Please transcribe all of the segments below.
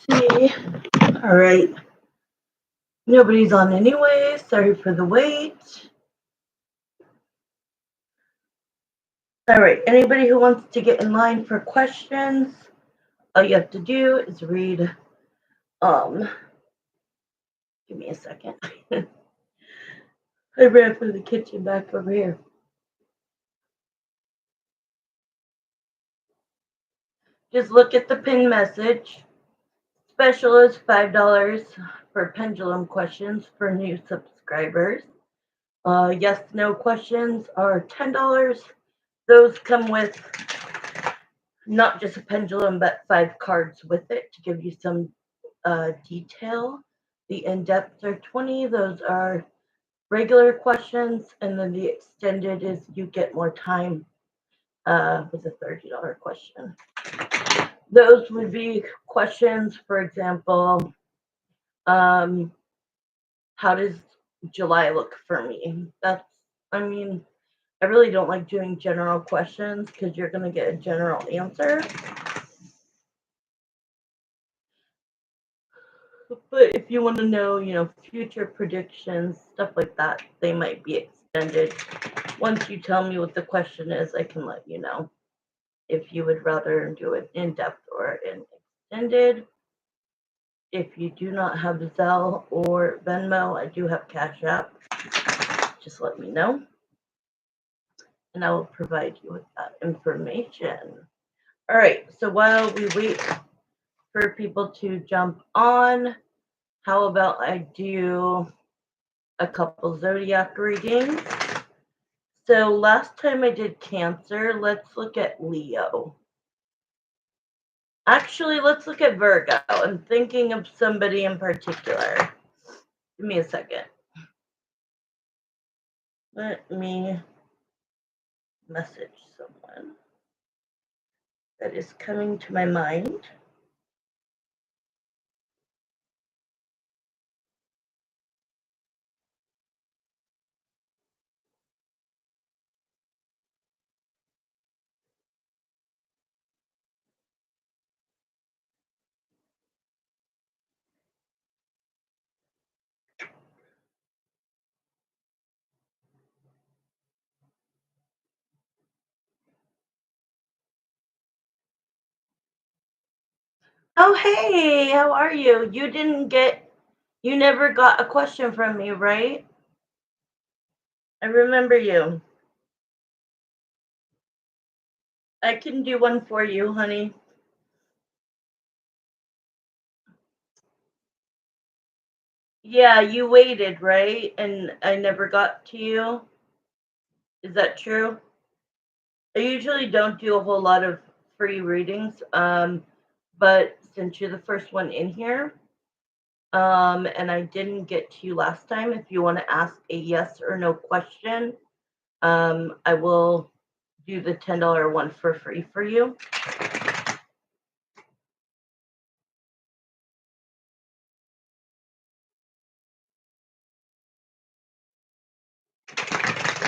Let's see. All right. Nobody's on anyway. Sorry for the wait. All right. Anybody who wants to get in line for questions, all you have to do is read. Give me a second. I ran from the kitchen back over here. Just look at the pin message. Special is $5 for pendulum questions for new subscribers. Yes, no questions are $10. Those come with not just a pendulum, but 5 cards with it to give you some detail. The in-depth are 20. Those are regular questions, and then the extended is you get more time with a $30 question. Those would be questions, for example, how does July look for me? I really don't like doing general questions because you're going to get a general answer. But if you want to know, future predictions, stuff like that, they might be extended. Once you tell me what the question is, I can let you know if you would rather do it in depth or in extended. If you do not have Zelle or Venmo, I do have Cash App. Just let me know, and I will provide you with that information. All right, so while we wait for people to jump on, how about I do a couple zodiac readings? So last time I did Cancer, let's look at Leo. Actually, let's look at Virgo. I'm thinking of somebody in particular. Give me a second. Let me message someone that is coming to my mind. Oh, hey, how are you? You never got a question from me, right? I remember you. I can do one for you, honey. Yeah, you waited, right? And I never got to you. Is that true? I usually don't do a whole lot of free readings, but since you're the first one in here, and I didn't get to you last time, if you want to ask a yes or no question, I will do the $10 one for free for you.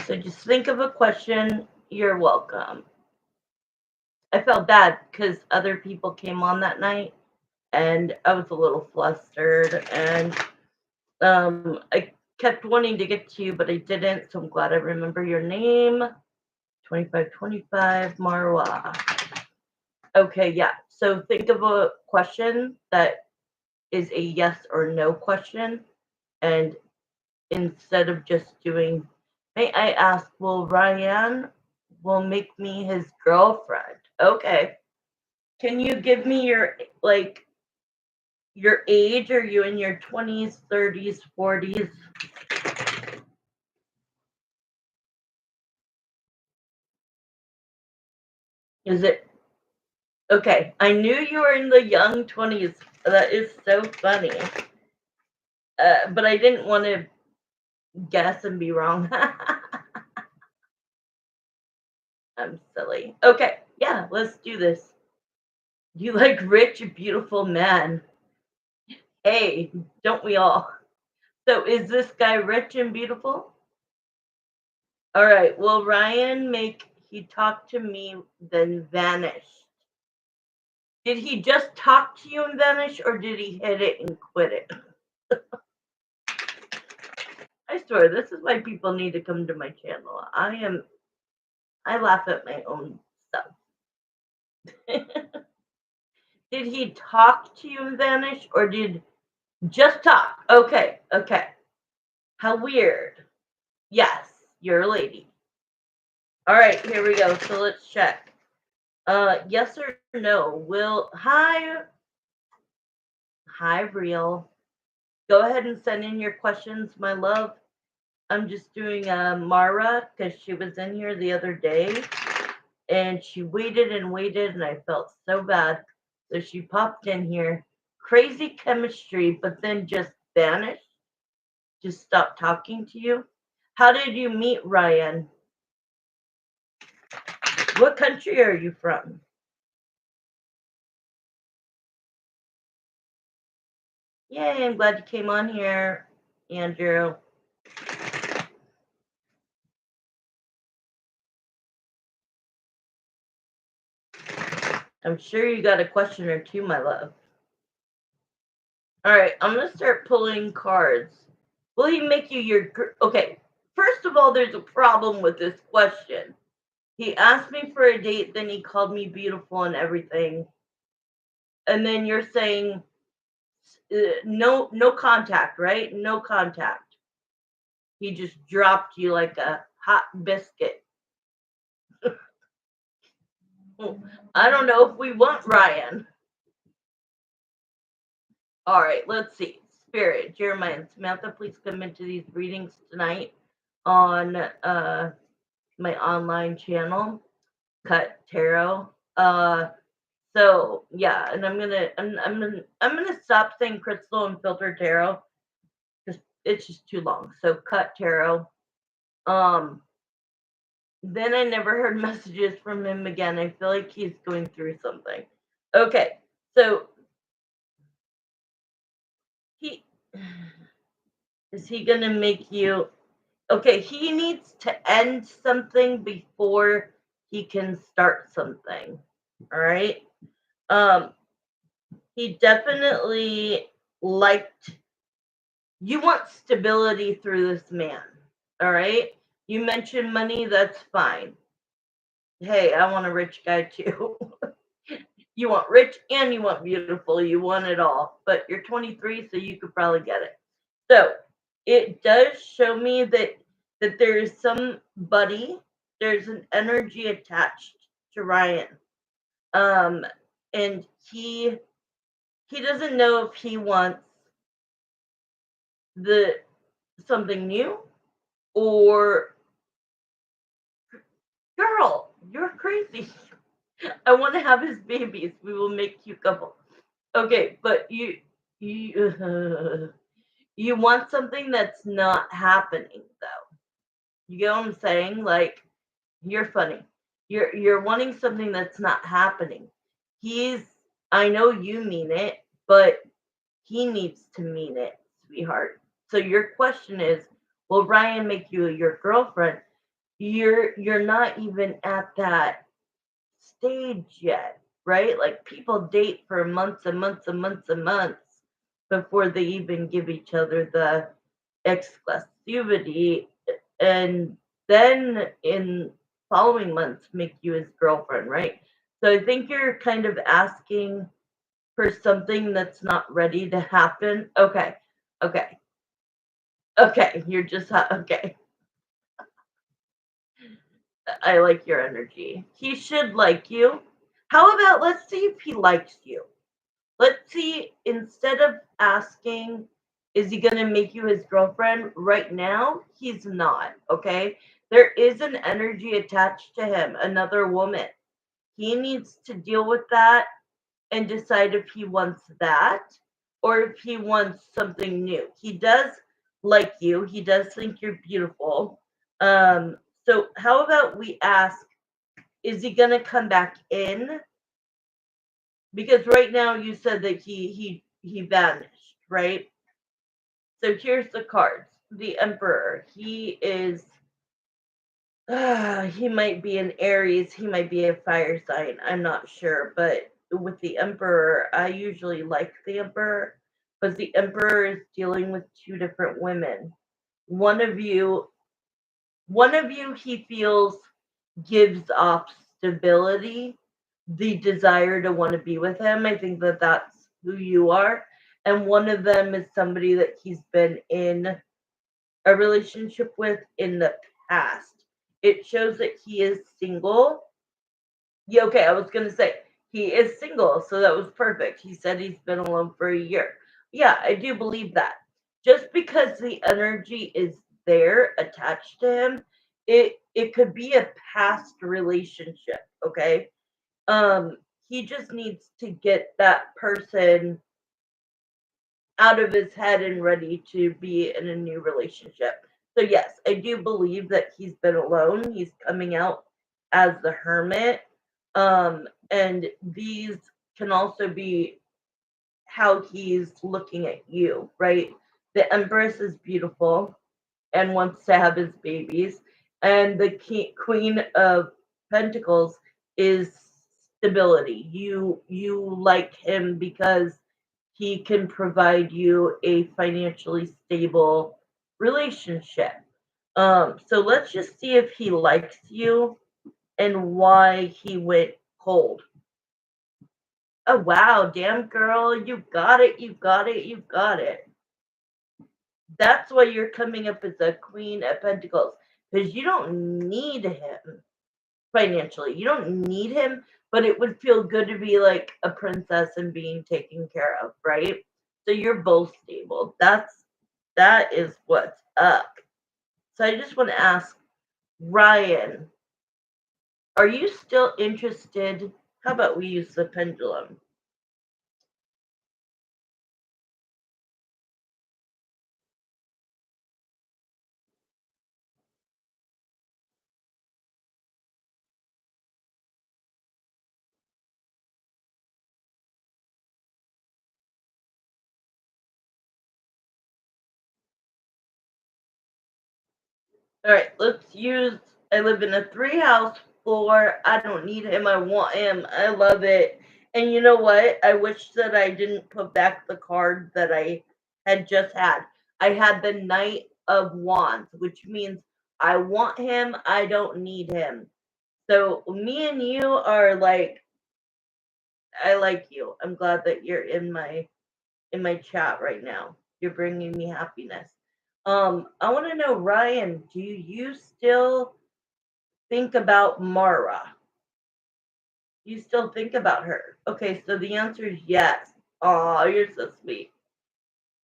So just think of a question. You're welcome. I felt bad because other people came on that night, and I was a little flustered, and I kept wanting to get to you, but I didn't. So I'm glad I remember your name. 2525 Marwa. Okay, yeah. So think of a question that is a yes or no question, and instead of just doing, may I ask, will Ryan will make me his girlfriend? Okay. Can you give me your age? Are you in your 20s, 30s, 40s? Is it okay? I knew you were in the young 20s. That is so funny. But I didn't want to guess and be wrong. I'm silly. Okay, yeah, let's do this. You like rich, beautiful men. Hey, don't we all? So is this guy rich and beautiful? All right. Will Ryan make he talk to me then vanish? Did he just talk to you and vanish, or did he hit it and quit it? I swear, this is why people need to come to my channel. I laugh at my own stuff. Did he talk to you and vanish, or did just talk? Okay, okay. How weird. Yes, you're a lady. All right, here we go. So let's check. Yes or no? Hi, real. Go ahead and send in your questions, my love. I'm just doing Mara because she was in here the other day and she waited and waited and I felt so bad. So she popped in here. Crazy chemistry, but then just vanished. Just stopped talking to you. How did you meet Ryan? What country are you from? Yay, I'm glad you came on here, Andrew. I'm sure you got a question or two, my love. All right, I'm going to start pulling cards. Will he make you your... Okay, first of all, there's a problem with this question. He asked me for a date, then he called me beautiful and everything. And then you're saying no contact, right? No contact. He just dropped you like a hot biscuit. I don't know if we want Ryan. All right, let's see. Spirit, Jeremiah, and Samantha, please come into these readings tonight on my online channel, Cut Tarot. So yeah, and I'm gonna stop saying crystal and filter tarot because it's just too long. So Cut Tarot. Then I never heard messages from him again. I feel like he's going through something. Okay, so is he gonna make you? Okay, he needs to end something before he can start something. All right. He definitely liked. You want stability through this man. All right. You mentioned money. That's fine. Hey, I want a rich guy too. You want rich and you want beautiful. You want it all. But you're 23, so you could probably get it. So it does show me that there's somebody, there's an energy attached to Ryan. And he doesn't know if he wants the something new or girl, you're crazy. I want to have his babies. We will make cute couple. Okay, but you want something that's not happening though. You get what I'm saying? Like you're funny. You're wanting something that's not happening. He's I know you mean it, but he needs to mean it, sweetheart. So your question is, will Ryan make you your girlfriend? You're not even at that stage yet, right? Like people date for months and months and months and months before they even give each other the exclusivity and then in following months make you his girlfriend, right? So I think you're kind of asking for something that's not ready to happen. Okay. Okay. Okay. You're just okay. I like your energy. He should like you. How about let's see if he likes you. Let's see, instead of asking, is he going to make you his girlfriend right now? He's not, okay? There is an energy attached to him, another woman. He needs to deal with that and decide if he wants that or if he wants something new. He does like you, he does think you're beautiful. So, how about we ask, is he going to come back in? Because right now you said that he vanished, right? So here's the cards. The Emperor. He is he might be an Aries, he might be a fire sign. I'm not sure, but with the Emperor, I usually like the Emperor, because the Emperor is dealing with two different women. One of you, one of you, he feels gives off stability, the desire to want to be with him. I think that that's who you are. And one of them is somebody that he's been in a relationship with in the past. It shows that he is single. Yeah, okay, I was gonna say he is single, so that was perfect. He said he's been alone for a year. Yeah, I do believe that. Just because the energy is there attached to him, it could be a past relationship, okay? He just needs to get that person out of his head and ready to be in a new relationship. So yes, I do believe that he's been alone. He's coming out as the hermit. And these can also be how he's looking at you, right? The Empress is beautiful and wants to have his babies, and the Queen of Pentacles is stability. You like him because he can provide you a financially stable relationship. So let's just see if he likes you and why he went cold. Oh wow, damn girl, you got it, you got it, you got it. That's why you're coming up as a Queen of Pentacles, because you don't need him financially. You don't need him, but it would feel good to be like a princess and being taken care of, right? So you're both stable. That is what's up. So I just want to ask Ryan, are you still interested? How about we use the pendulum? All right, let's use. I live in a three house floor. I don't need him. I want him. I love it. And you know what? I wish that I didn't put back the card that I had just had. I had the Knight of Wands, which means I want him. I don't need him. So me and you are like, I like you. I'm glad that you're in my chat right now. You're bringing me happiness. I want to know, Ryan, do you still think about Mara? You still think about her? Okay, so the answer is yes. Oh, you're so sweet.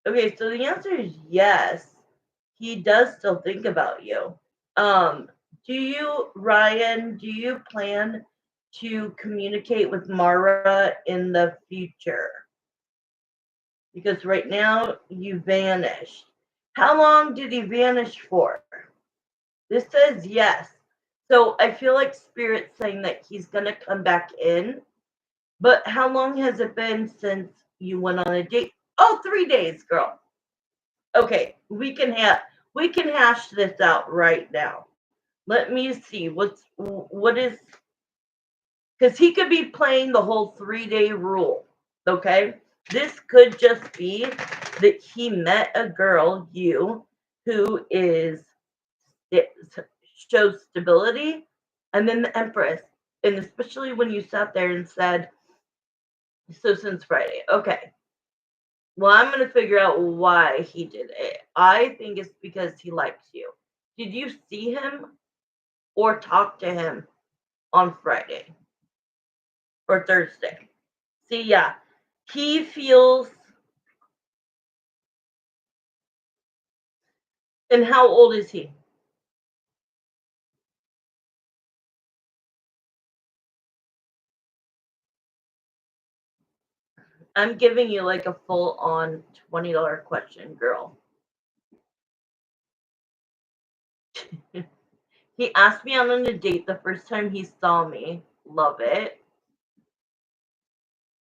Okay, so the answer is yes. He does still think about you. Um, do you, Ryan, do you plan to communicate with Mara in the future? Because right now you vanished. How long did he vanish for? This says yes. So I feel like Spirit's saying that he's going to come back in. But how long has it been since you went on a date? Oh, 3 days, girl. Okay, we can hash this out right now. Let me see what is, because he could be playing the whole 3 day rule. Okay, this could just be that he met a girl, you, who is it shows stability, and then the Empress, and especially when you sat there and said, so since Friday. Okay, well, I'm going to figure out why he did it. I think it's because he likes you. Did you see him or talk to him on Friday or Thursday? See, yeah, he feels. And how old is he? I'm giving you like a full on $20 question, girl. He asked me out on a date the first time he saw me. Love it.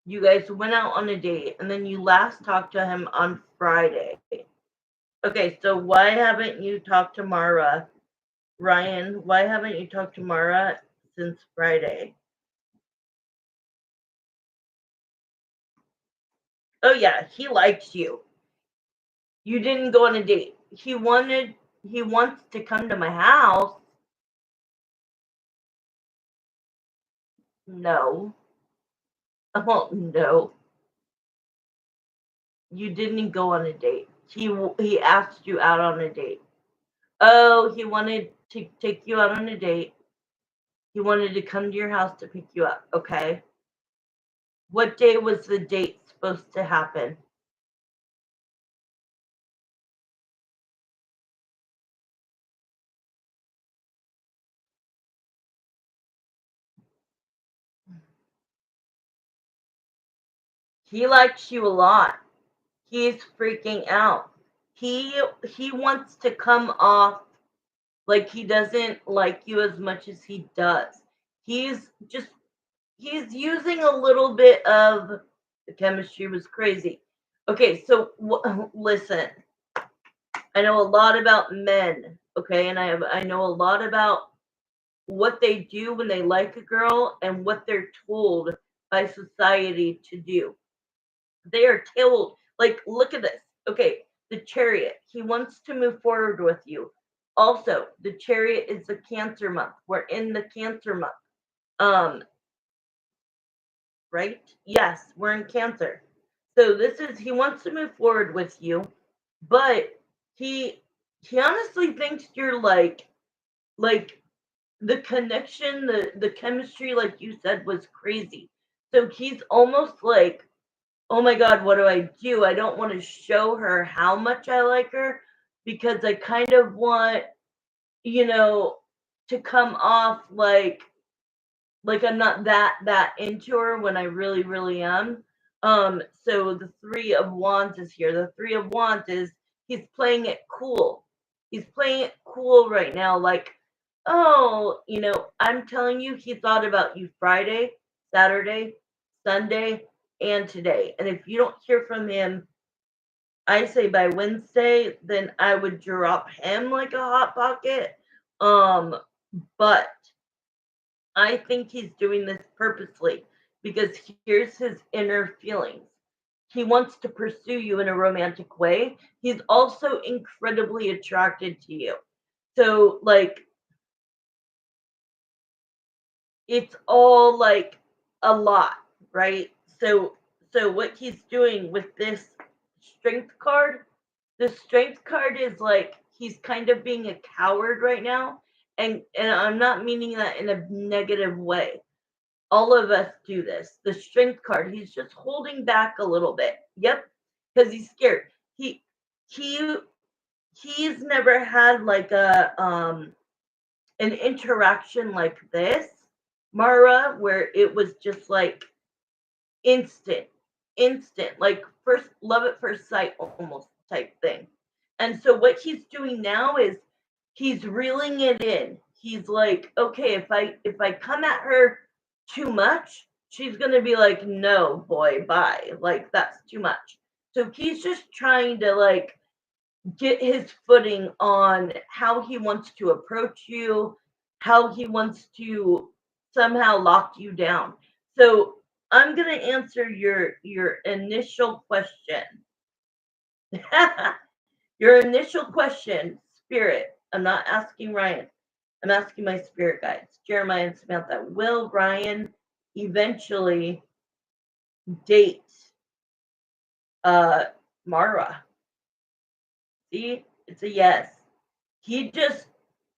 You guys went out on a date and then you last talked to him on Friday. Okay, so why haven't you talked to Mara? Ryan, why haven't you talked to Mara since Friday? Oh yeah, he likes you. You didn't go on a date. He wants to come to my house. No. Oh no. You didn't go on a date. He asked you out on a date. Oh, he wanted to take you out on a date. He wanted to come to your house to pick you up. Okay. What day was the date supposed to happen? He likes you a lot. He's freaking out. He wants to come off like he doesn't like you as much as he does. He's just he's using a little bit of the chemistry was crazy. Okay, so listen, I know a lot about men, okay, and I know a lot about what they do when they like a girl and what they're told by society to do. They are told, like, look at this. Okay, the chariot. He wants to move forward with you. Also, the chariot is the Cancer month. We're in the Cancer month. Um, right? Yes, we're in Cancer. So this is he wants to move forward with you, but he he honestly thinks you're like the connection, the chemistry, like you said, was crazy. So he's almost like, oh my god, what do I do? I don't want to show her how much I like her because I kind of want, you know, to come off like I'm not that into her when I really really am. So the 3 of Wands is here. The 3 of Wands is he's playing it cool. He's playing it cool right now like, "Oh, I'm telling you he thought about you Friday, Saturday, Sunday, and today. And if you don't hear from him, I say by Wednesday, then I would drop him like a hot pocket. Um, but I think he's doing this purposely because here's his inner feelings. He wants to pursue you in a romantic way. He's also incredibly attracted to you. So, like, it's all like a lot, right? So what he's doing with this strength card, the strength card is like he's kind of being a coward right now, and I'm not meaning that in a negative way. All of us do this. The strength card, he's just holding back a little bit. Yep, because he's scared. He he's never had like a an interaction like this, Mara, where it was just like instant, instant, like first love at first sight almost type thing. And so what he's doing now is he's reeling it in. He's like, okay, if I come at her too much, she's gonna be like, no, boy, bye. Like that's too much. So he's just trying to like get his footing on how he wants to approach you, how he wants to somehow lock you down. So I'm gonna answer your initial question. Your initial question, spirit. I'm not asking Ryan. I'm asking my spirit guides, Jeremiah and Samantha. Will Ryan eventually date uh Mara? See, it's a yes. He just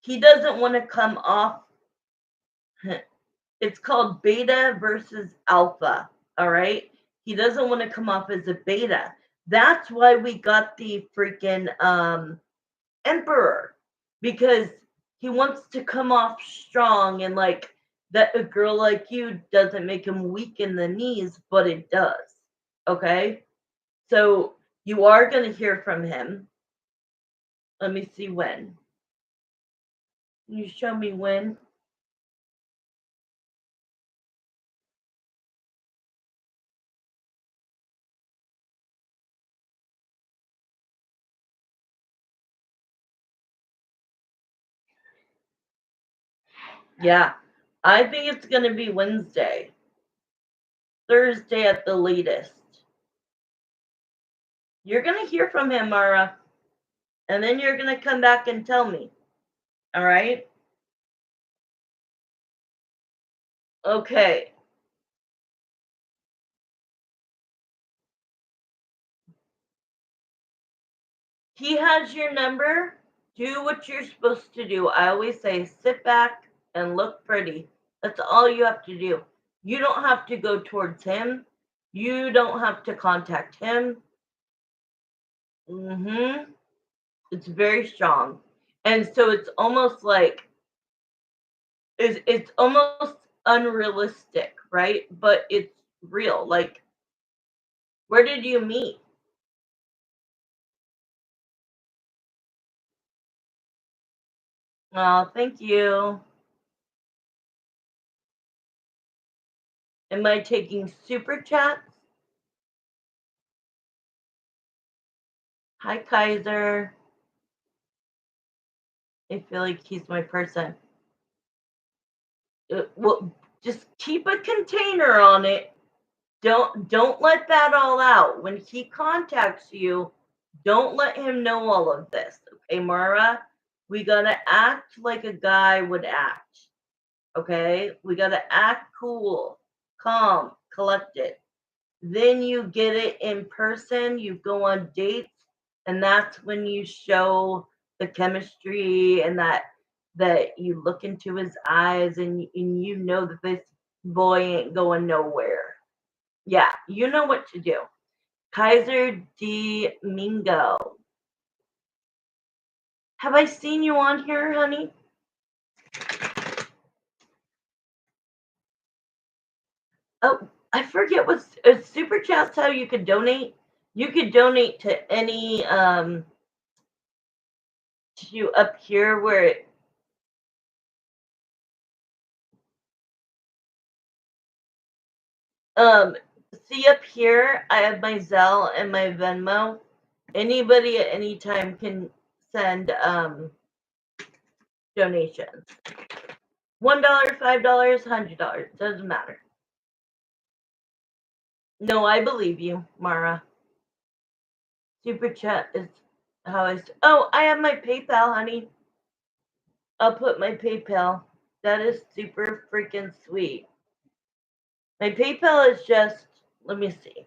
he doesn't want to come off. It's called beta versus alpha. All right. He doesn't want to come off as a beta. That's why we got the freaking emperor, because he wants to come off strong and like that a girl like you doesn't make him weak in the knees, but it does. Okay. So you are going to hear from him. Let me see when. Can you show me when? Yeah, I think it's going to be Wednesday, Thursday at the latest. You're going to hear from him, Mara, and then you're going to come back and tell me. All right? Okay. He has your number. Do what you're supposed to do. I always say sit back and look pretty. That's all you have to do. You don't have to go towards him. You don't have to contact him. It's very strong. And so it's almost like it's almost unrealistic, right? But it's real. Like, where did you meet? Oh, thank you. Am I taking super chats? Hi, Kaiser. I feel like he's my person. Well, just keep a container on it. Don't let that all out. When he contacts you, don't let him know all of this. Okay, Mara? We gotta act like a guy would act. Okay? We gotta act cool, calm, collected. Then you get it in person, you go on dates, and that's when you show the chemistry and that you look into his eyes and you know that this boy ain't going nowhere. Yeah, you know what to do. Kaiser D. Mingo. Have I seen you on here, honey? Oh, I forget what super chats how you could donate. You could donate to any to up here where um see up here I have my Zelle and my Venmo. Anybody at any time can send donations. $1, $5, $100, doesn't matter. No, I believe you, Mara. Super chat is how oh, I have my PayPal, honey. I'll put my PayPal. That is super freaking sweet. My PayPal is just, let me see.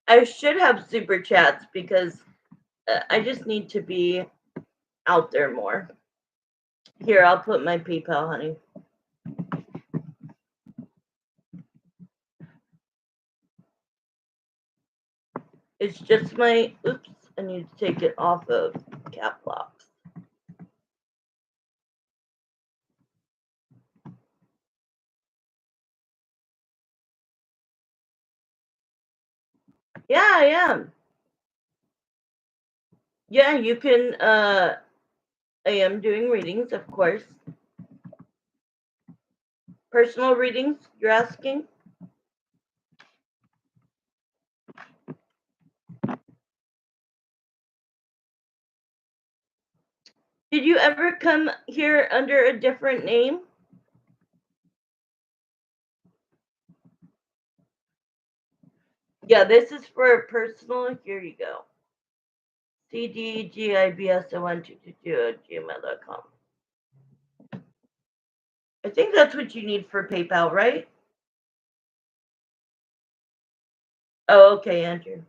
I should have super chats because I just need to be out there more. Here, I'll put my PayPal, honey. It's just my, oops, I need to take it off of cap locks. Yeah, I am. Yeah, you can, I am doing readings, of course. Personal readings, you're asking? Did you ever come here under a different name? Yeah, this is for a personal. Here you go. CDGIBS1222 at gmail.com. I think that's what you need for PayPal, right? Oh, okay, Andrew.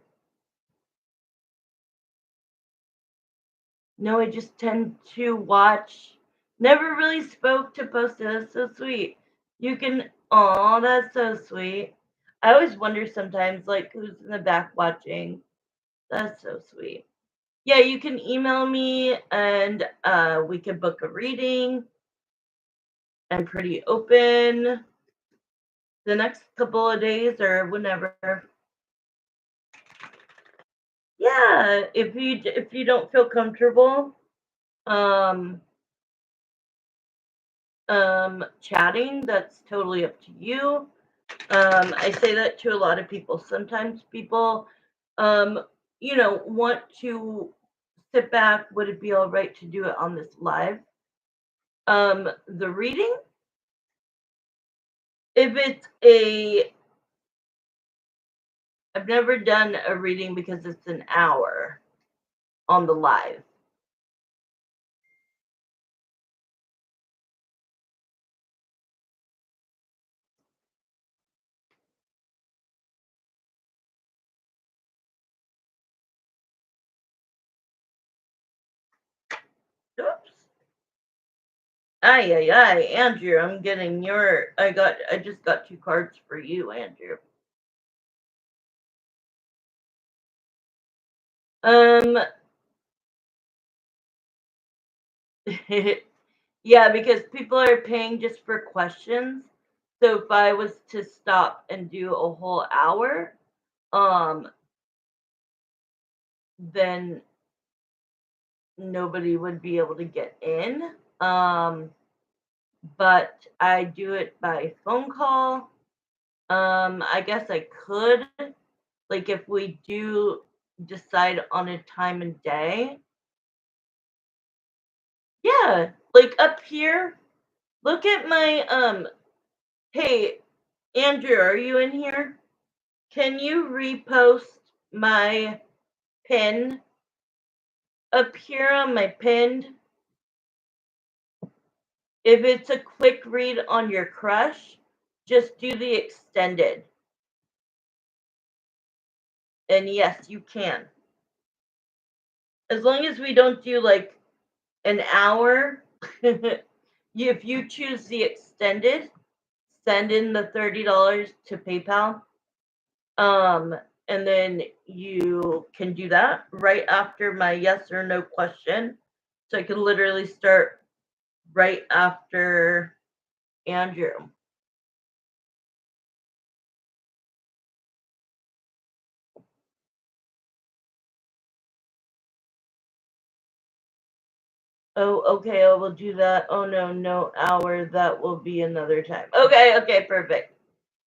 No, I just tend to watch. Never really spoke to post it. That's so sweet. You can, oh, that's so sweet. I always wonder sometimes, like, who's in the back watching. That's so sweet. Yeah, you can email me and we can book a reading. I'm pretty open the next couple of days or whenever. Yeah, if you don't feel comfortable um chatting, that's totally up to you. I say that to a lot of people. Sometimes people um want to sit back. Would it be all right to do it on this live? The reading, if it's a I've never done a reading because it's an hour on the live. Oops. Ay, ay, ay, Andrew, I'm getting your, I just got 2 cards for you, Andrew. Yeah, because people are paying just for questions. So if I was to stop and do a whole hour, um, then nobody would be able to get in. But I do it by phone call. I guess I could, like, if we do decide on a time and day. Yeah, like up here, look at my hey, Andrew, are you in here? Can you repost my pin up here on my pinned? If it's a quick read on your crush, just do the extended. And yes, you can. As long as we don't do like an hour, if you choose the extended, send in the $30 to PayPal. And then you can do that right after my yes or no question. So I can literally start right after Andrew. Oh, okay, I will do that. Oh no, no hour. That will be another time. Okay, okay, perfect.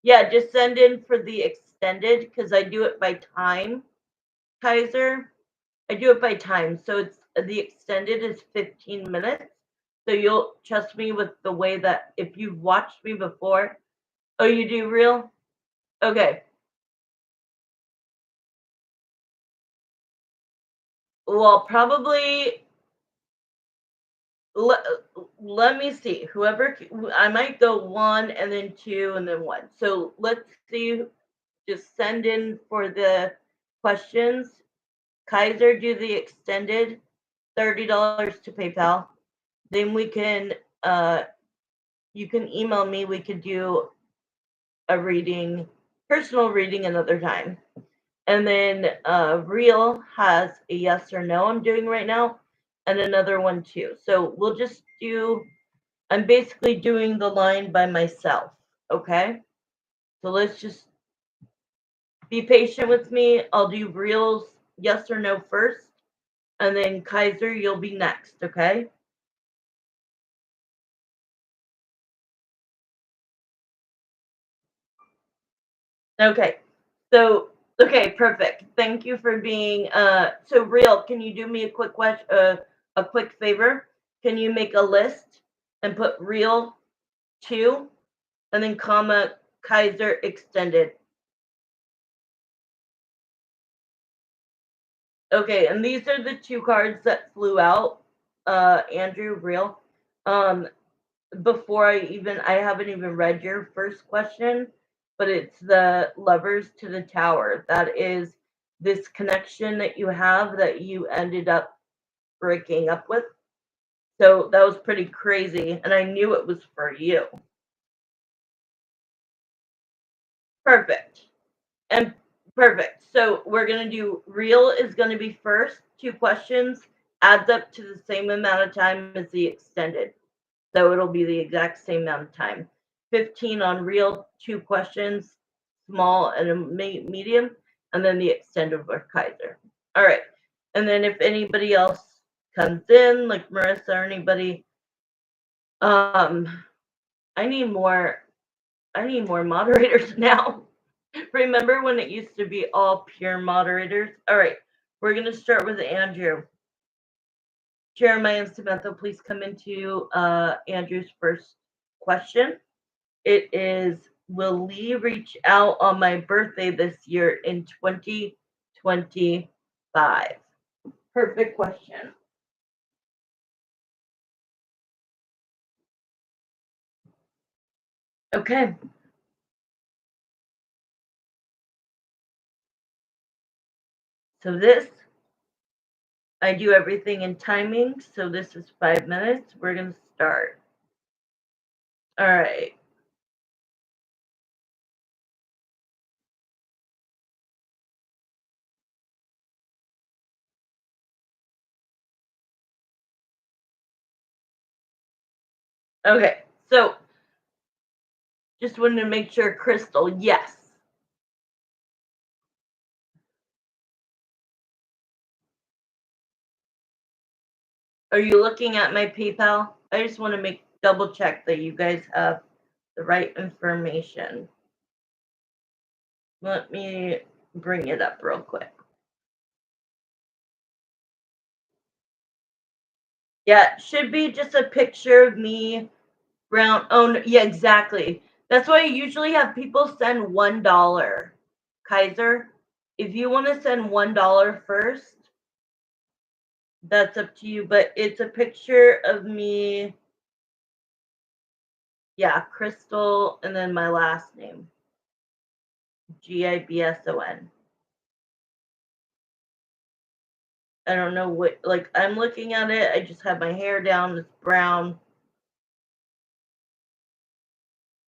Yeah, just send in for the extended because I do it by time, Kaiser. I do it by time. So it's the extended is 15 minutes. So you'll trust me with the way that if you've watched me before. Oh, you do real? Okay. Well, probably let, let me see. Whoever I might go 1 and then 2 and then 1. So let's see. Just send in for the questions. Kaiser, do the extended $30 to PayPal. Then we can you can email me. We could do a reading, personal reading another time. And then Real has a yes or no I'm doing right now, and another one too. So we'll just do, I'm basically doing the line by myself. Okay. So let's just be patient with me. I'll do Real's yes or no first, and then Kaiser, you'll be next. Okay. Okay. So, okay, perfect. Thank you for being so Real. Can you do me a quick question a quick favor? Can you make a list and put Real 2 and then comma Kaiser extended? Okay, and these are the 2 cards that flew out. Andrew, Real. Um before I haven't even read your first question, but it's the Lovers to the Tower. That is this connection that you have that you ended up breaking up with. So that was pretty crazy, and I knew it was for you. Perfect. And perfect. So we're gonna do Real is gonna be first, 2 questions, adds up to the same amount of time as the extended. So it'll be the exact same amount of time. 15 on Real, 2 questions, small and a medium, and then the extended for Kaiser. All right. And then if anybody else comes in, like Marissa or anybody, um, I need more. I need more moderators now. Remember when it used to be all pure moderators? All right. We're gonna start with Andrew. Jeremiah and Samantha, please come into Andrew's first question. It is will Lee reach out on my birthday this year in 2025? Perfect question. Okay. So this, I do everything in timing. So this is 5 minutes. We're going to start. All right. Okay. So just wanted to make sure, Crystal, yes. Are you looking at my PayPal? I just want to double check that you guys have the right information. Let me bring it up real quick. Yeah, it should be just a picture of me, Brown. Oh, no, yeah, exactly. That's why I usually have people send $1. Kaiser, if you want to send $1 first, that's up to you. But it's a picture of me. Yeah, Crystal, and then my last name, Gibson. I don't know what, like, I'm looking at it. I just have my hair down. It's brown.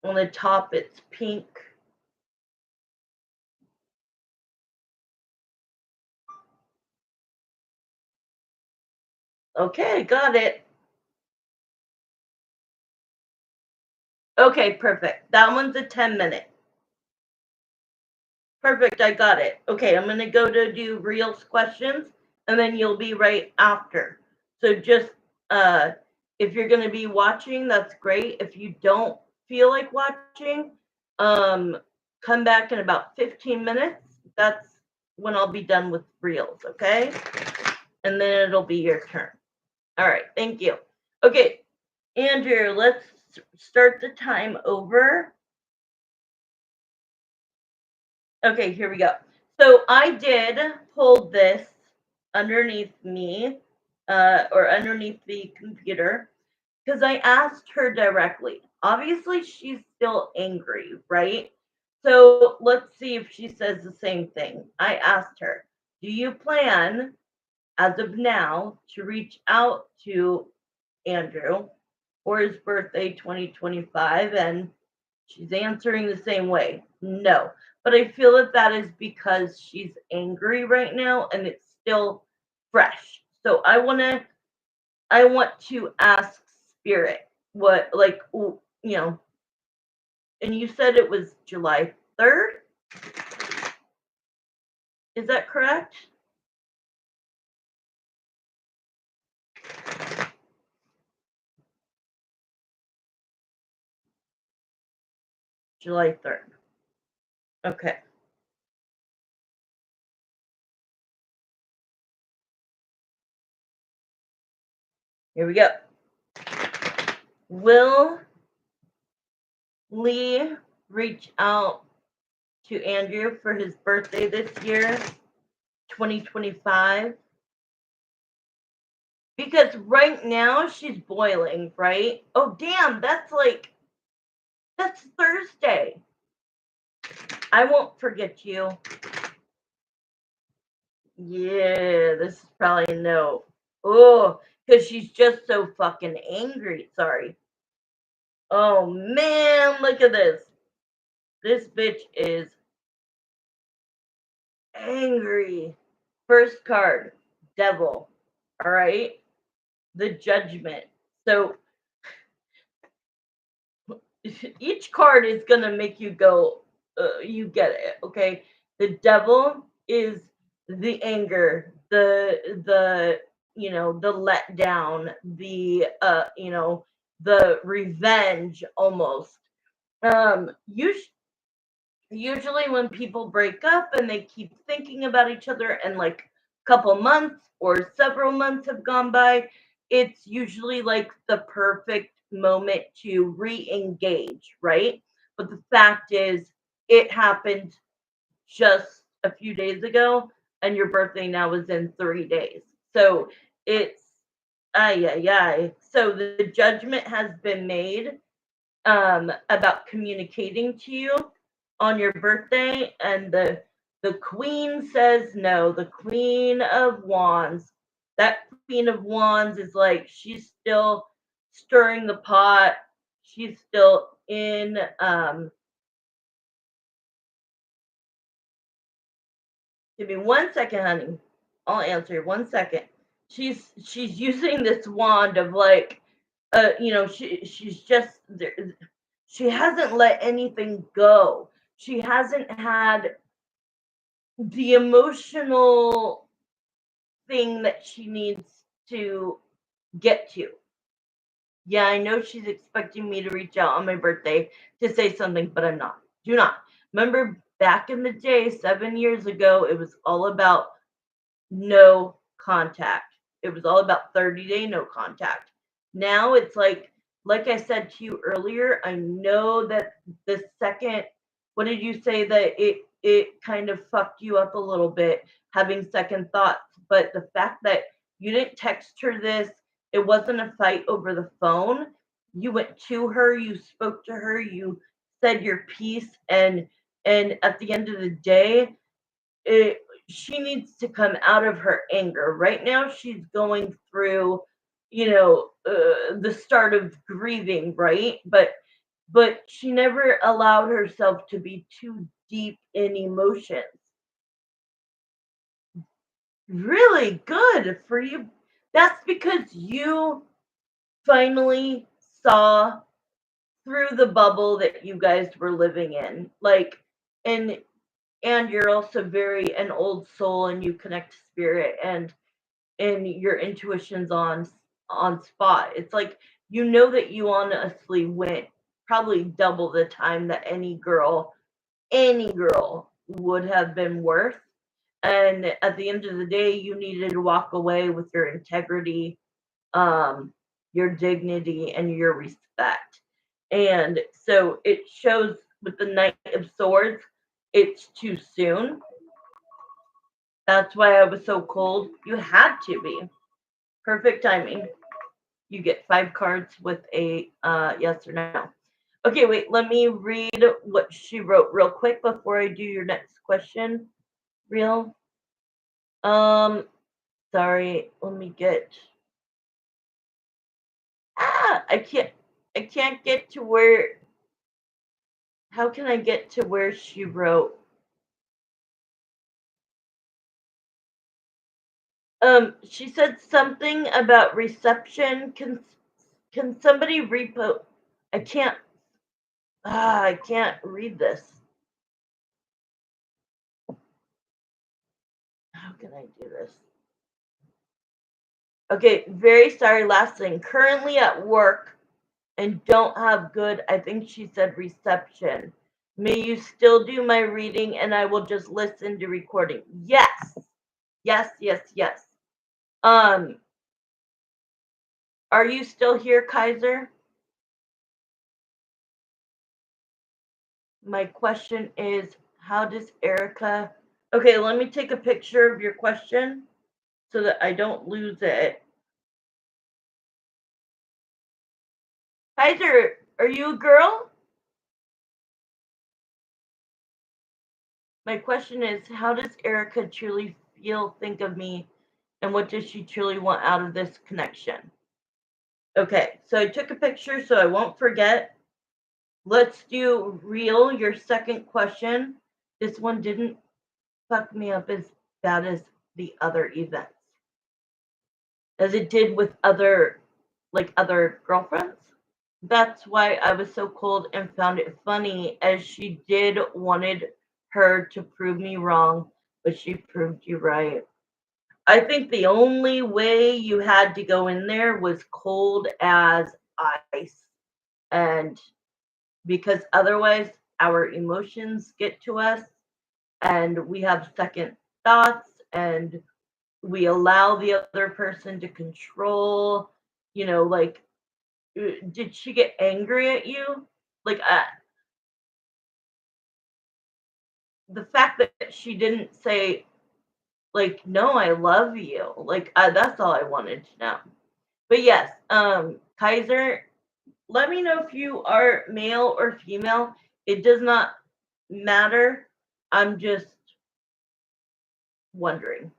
On the top, it's pink. Okay, got it. Okay, perfect. That one's a 10-minute. Perfect, I got it. Okay, I'm going to go to do Reels questions, and then you'll be right after. So just, if you're going to be watching, that's great. If you don't feel like watching, come back in about 15 minutes. That's when I'll be done with Reels, okay? And then it'll be your turn. All right, thank you. Okay, Andrew, let's start the time over. Okay, here we go. So I did pull this underneath me, or underneath the computer, because I asked her directly. Obviously, she's still angry, right? So let's see if she says the same thing. I asked her, do you plan, as of now, to reach out to Andrew for his birthday 2025? And she's answering the same way. No. But I feel that is because she's angry right now and it's still fresh. So I want to ask Spirit what, like, and you said it was July 3rd? Is that correct? July 3rd. Okay. Here we go. Will Lee reach out to Andrew for his birthday this year, 2025? Because right now she's boiling, right? Oh, damn, that's Thursday. I won't forget you. Yeah, this is probably a no. Oh, because she's just so fucking angry. Sorry. Oh, man, look at this. This bitch is angry. First card, devil. All right. The judgment. So each card is going to make you go, you get it. Okay. The devil is the anger, the the letdown, the the revenge almost. Usually when people break up and they keep thinking about each other and like a couple months or several months have gone by, it's usually like the perfect moment to re-engage, right? But the fact is, it happened just a few days ago, and your birthday now is in 3 days. So it's ay ay ay. So the judgment has been made about communicating to you on your birthday, and the queen says no. The queen of wands, that queen of wands is like she's still stirring the pot. She's still in give me 1 second, honey. I'll answer. 1 second. She's using this wand of like she's just there. She hasn't let anything go. She hasn't had the emotional thing that she needs to get to. Yeah, I know she's expecting me to reach out on my birthday to say something, but I'm not. Do not. Remember back in the day, 7 years ago, it was all about no contact. It was all about 30-day no contact. Now it's like I said to you earlier, I know that the second, what did you say, that it kind of fucked you up a little bit having second thoughts, but the fact that you didn't text her this, it wasn't a fight over the phone. You went to her, you spoke to her, you said your piece, and at the end of the day, it, she needs to come out of her anger. Right now, she's going through, the start of grieving, right? But she never allowed herself to be too deep in emotions. Really good for you. That's because you finally saw through the bubble that you guys were living in. And you're also very an old soul, and you connect to spirit, and your intuition's on spot. It's like you know that you honestly went probably double the time that any girl would have been worth. And at the end of the day, you needed to walk away with your integrity, um, your dignity, and your respect. And so it shows with the Knight of Swords, it's too soon. That's why I was so cold. You had to be. Perfect timing. You get 5 cards with a yes or no. Okay, wait, let me read what she wrote real quick before I do your next question. Real. Sorry, let me get I can't get to where how can I get to where she wrote? She said something about reception. Can somebody repo I can't read this. How can I do this? Okay, very sorry. Last thing. Currently at work and don't have good, I think she said reception. May you still do my reading and I will just listen to recording. Yes. Yes, yes, yes. Um, are you still here, Kaiser? My question is, how does Erica... Okay, let me take a picture of your question so that I don't lose it. Kaiser, are you a girl? My question is, how does Erica truly think of me, and what does she truly want out of this connection? Okay, so I took a picture so I won't forget. Let's do real, your second question. This one didn't fuck me up as bad as the other events, as it did with other girlfriends. That's why I was so cold and found it funny, as she did wanted her to prove me wrong, but she proved you right. I think the only way you had to go in there was cold as ice. And because otherwise our emotions get to us, and we have second thoughts, and we allow the other person to control, like, did she get angry at you? Like, the fact that she didn't say, like, no, I love you. Like, that's all I wanted to know. But yes, Kaiser, let me know if you are male or female. It does not matter. I'm just wondering.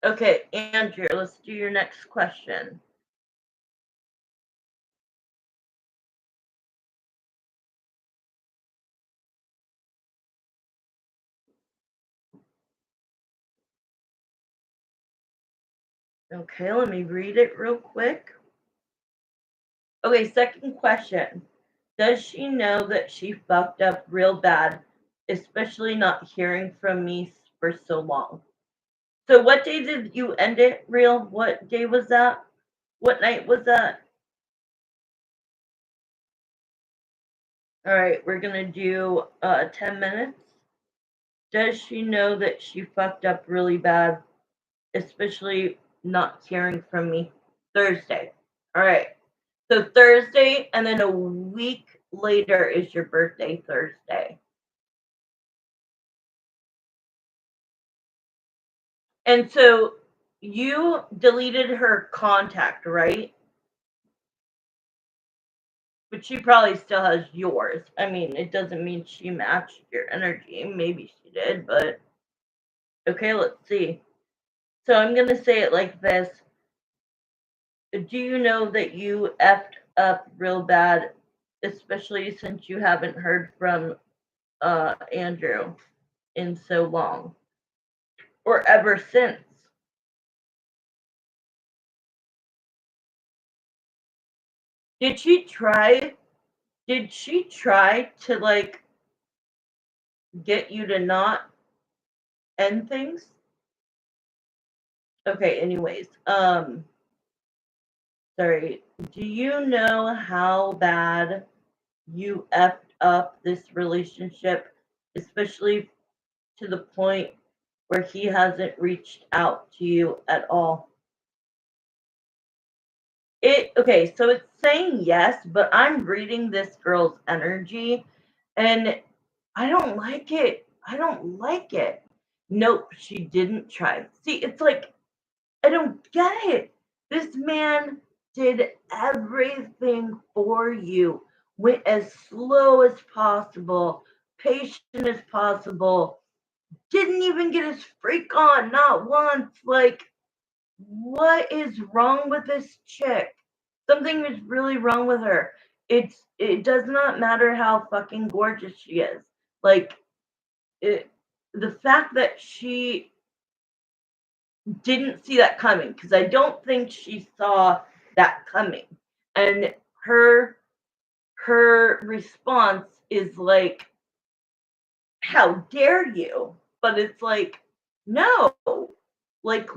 Okay, Andrew, let's do your next question. Okay, let me read it real quick. Okay, second question. Does she know that she fucked up real bad, especially not hearing from me for so long? So, what day did you end it, real? What day was that? What night was that? All right, we're gonna do 10 minutes. Does she know that she fucked up really bad, especially not hearing from me? Thursday. All right. So Thursday, and then a week later is your birthday, Thursday. And so you deleted her contact, right? But she probably still has yours. I mean, it doesn't mean she matched your energy. Maybe she did, but okay, let's see. So I'm going to say it like this. Do you know that you effed up real bad, especially since you haven't heard from Andrew in so long or ever since? Did she try? Did she try to like get you to not end things? Okay, anyways, sorry. Do you know how bad you effed up this relationship, especially to the point where he hasn't reached out to you at all? It okay, so it's saying yes, but I'm reading this girl's energy and I don't like it. I don't like it. Nope, she didn't try. See, it's like I don't get it. This man did everything for you. Went as slow as possible, patient as possible. Didn't even get his freak on, not once. Like, what is wrong with this chick? Something is really wrong with her. It does not matter how fucking gorgeous she is. Like it, the fact that she didn't see that coming, because I don't think she saw that coming, and her response is like, "How dare you?" But it's like, no, like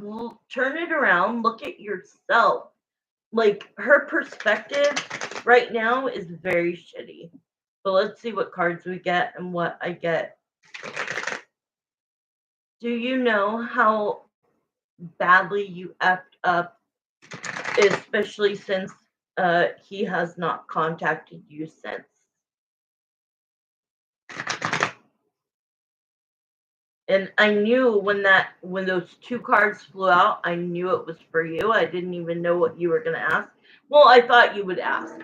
turn it around, look at yourself. Like her perspective right now is very shitty. But let's see what cards we get and what I get. Do you know how badly you effed up, especially since he has not contacted you since? And I knew when those two cards flew out, I knew it was for you. I didn't even know what you were gonna ask. Well, I thought you would ask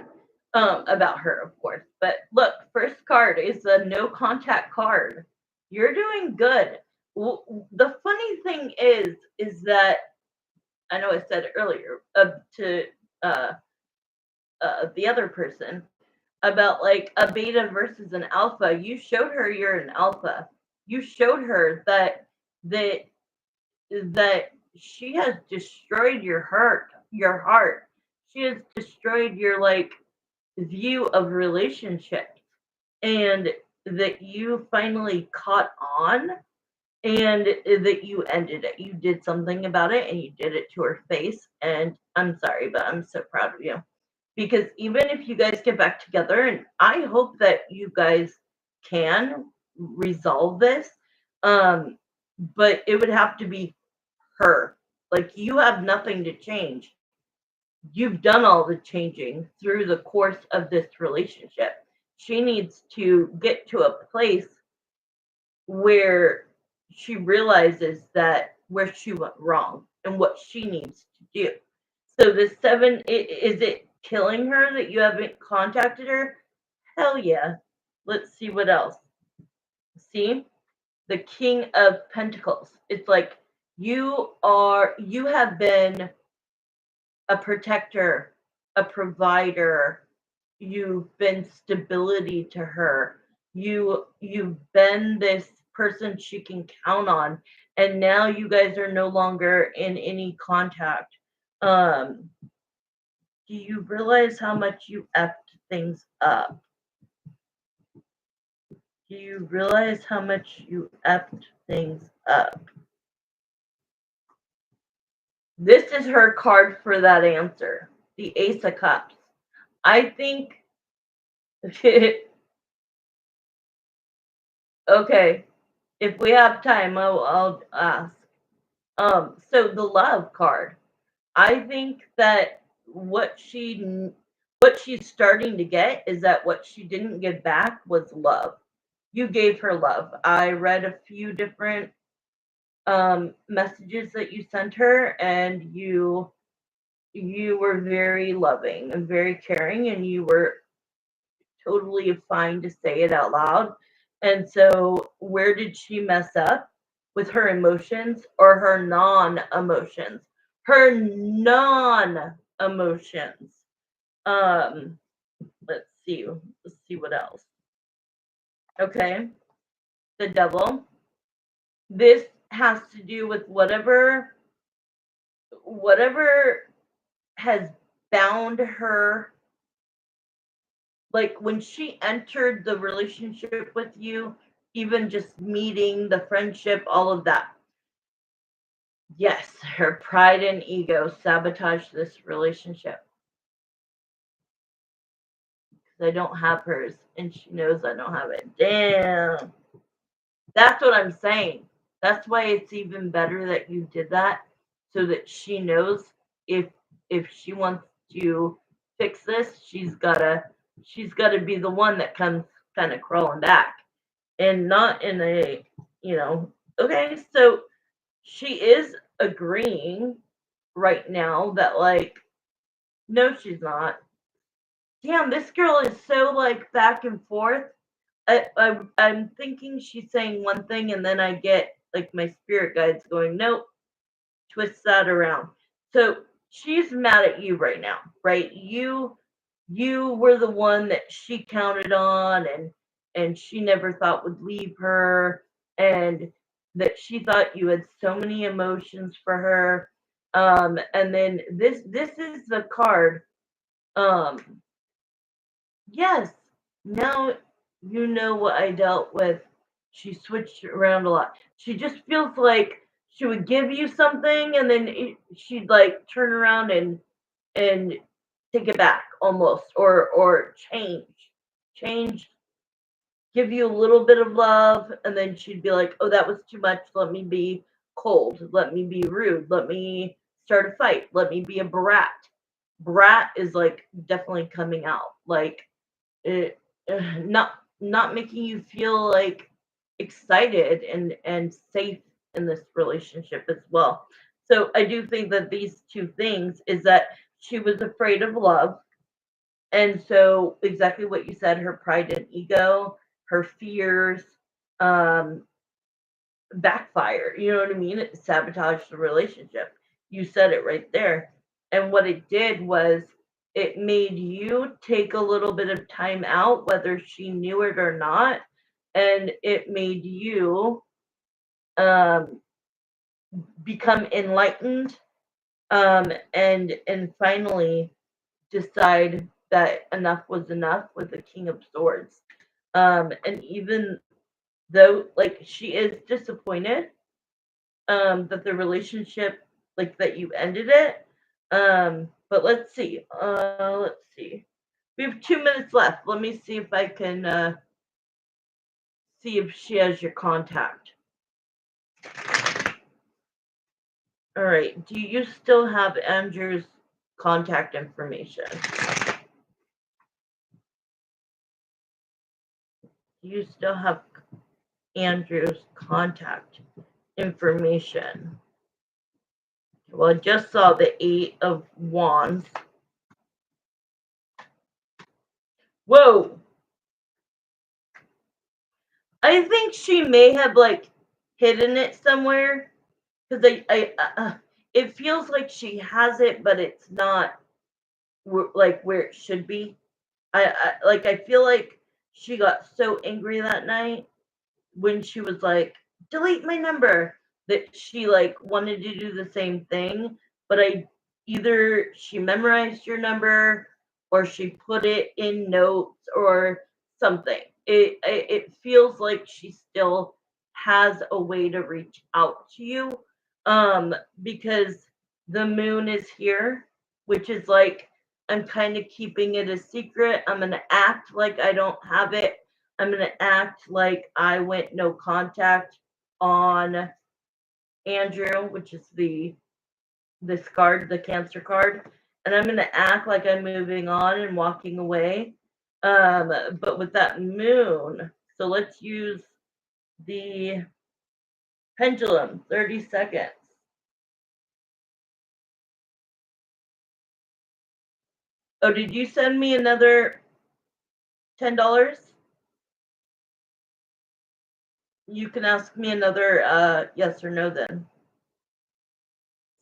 about her, of course. But look, first card is a no contact card. You're doing good. The funny thing is that I know I said earlier to uh, the other person about like a beta versus an alpha. You showed her you're an alpha. You showed her that that she has destroyed your heart. She has destroyed your like view of relationships, and that you finally caught on, and that you ended it. You did something about it and you did it to her face, and I'm sorry, but I'm so proud of you, because even if you guys get back together, and I hope that you guys can resolve this, um but it would have to be her. Like, you have nothing to change. You've done all the changing through the course of this relationship. she needs to get to a place where she realizes that where she went wrong and what she needs to do. So the seven, is it killing her that you haven't contacted her? Hell yeah. Let's see what else. See? The King of Pentacles. It's like you have been a protector, a provider. You've been stability to her. You've been this person she can count on, and now you guys are no longer in any contact. Um, do you realize how much you effed things up? Do you realize how much you effed things up? This is her card for that answer. The Ace of Cups. I think okay. If we have time, I'll ask. So the love card. I think that what she's starting to get is that what she didn't give back was love. You gave her love. I read a few different messages that you sent her, and you were very loving and very caring, and you were totally fine to say it out loud. And so, where did she mess up with her emotions or her non emotions? Her non emotions. Um, let's see. Let's see what else. Okay. The devil. This has to do with whatever has bound her, like when she entered the relationship with you, even just meeting, the friendship, all of that. Yes, her pride and ego sabotaged this relationship. Because I don't have hers, and she knows I don't have it. Damn. That's what I'm saying. That's why it's even better that you did that, so that she knows if she wants to fix this, she's gotta be the one that comes kind of crawling back, and not in a, okay. So she is agreeing right now that, like, no, she's not. Damn, this girl is so like back and forth. I'm thinking she's saying one thing, and then I get like my spirit guides going, nope, twist that around. So she's mad at you right now, right? You were the one that she counted on, and she never thought would leave her, and that she thought you had so many emotions for her. And then this is the card. Um, yes, now you know what I dealt with. She switched around a lot. She just feels like she would give you something, and then she'd like turn around and take it back almost, or change, give you a little bit of love, and then she'd be like, oh, that was too much, let me be cold, let me be rude, let me start a fight, let me be a brat is like definitely coming out, like it, not making you feel like excited and safe in this relationship as well. So I do think that these two things is that she was afraid of love, and so exactly what you said, her pride and ego, her fears, um backfire, you know what I mean? It sabotaged the relationship. You said it right there. And what it did was it made you take a little bit of time out, whether she knew it or not, and it made you um become enlightened, and finally decide that enough was enough with the King of Swords. And even though, like, she is disappointed that the relationship, like, that you ended it. But let's see. Let's see. We have 2 minutes left. Let me see if I can see if she has your contact. All right. Do you still have Andrew's contact information? You still have Andrew's contact information. Well, I just saw the 8 of Wands. Whoa! I think she may have like hidden it somewhere because it feels like she has it, but it's not like where it should be. I feel like she got so angry that night when she was like, delete my number, that she like wanted to do the same thing, but either she memorized your number or she put it in notes or something. It feels like she still has a way to reach out to you, because the moon is here, which is like I'm kind of keeping it a secret. I'm gonna act like I don't have it. I'm going to act like I went no contact on Andrew, which is this card, the Cancer card, and I'm going to act like I'm moving on and walking away. But with that moon, so let's use the pendulum, 30 seconds. Oh, did you send me another $10? You can ask me another yes or no then.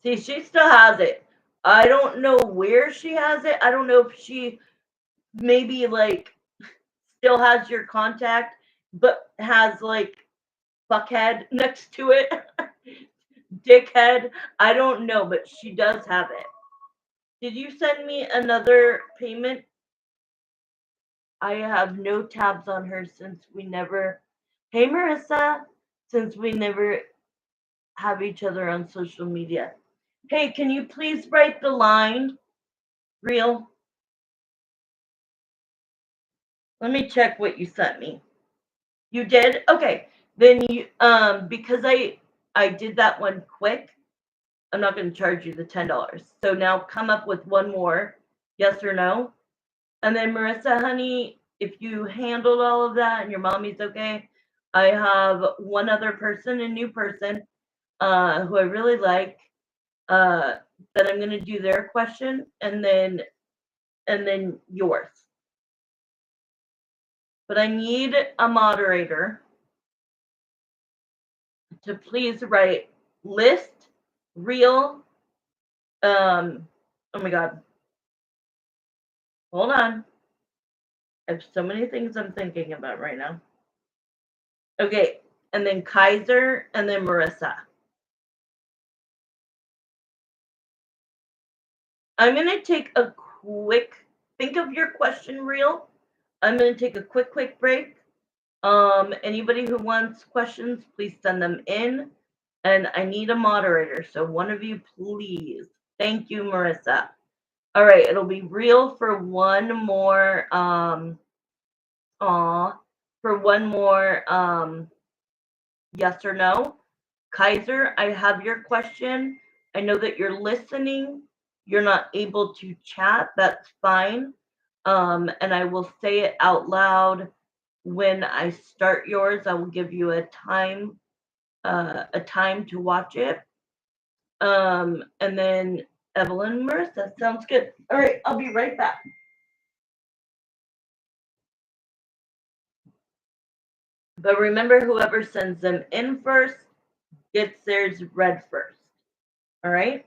See, she still has it. I don't know where she has it. I don't know if she maybe like still has your contact, but has like fuckhead next to it, dickhead. I don't know, but she does have it. Did you send me another payment? I have no tabs on her since we never. Hey, Marissa, since we never have each other on social media. Hey, can you please write the line real? Let me check what you sent me. You did? Okay. Then you because I did that one quick, I'm not going to charge you the $10. So now come up with one more, yes or no. And then Marissa, honey, if you handled all of that and your mommy's okay, I have one other person, a new person, who I really like, uh, that I'm going to do their question and then yours. But I need a moderator to please write list real. Oh my God. Hold on. I have so many things I'm thinking about right now. Okay. And then Kaiser and then Marissa. I'm going to take a quick, think of your question reel. I'm going to take a quick break. Anybody who wants questions, please send them in. And I need a moderator. So one of you, please. Thank you, Marissa. All right. It'll be real for one more, for one more yes or no. Kaiser, I have your question. I know that you're listening. You're not able to chat. That's fine. And I will say it out loud when I start yours. I will give you a time to watch it. And then Evelyn, Marissa, sounds good. All right, I'll be right back. But remember, whoever sends them in first gets theirs read first. All right?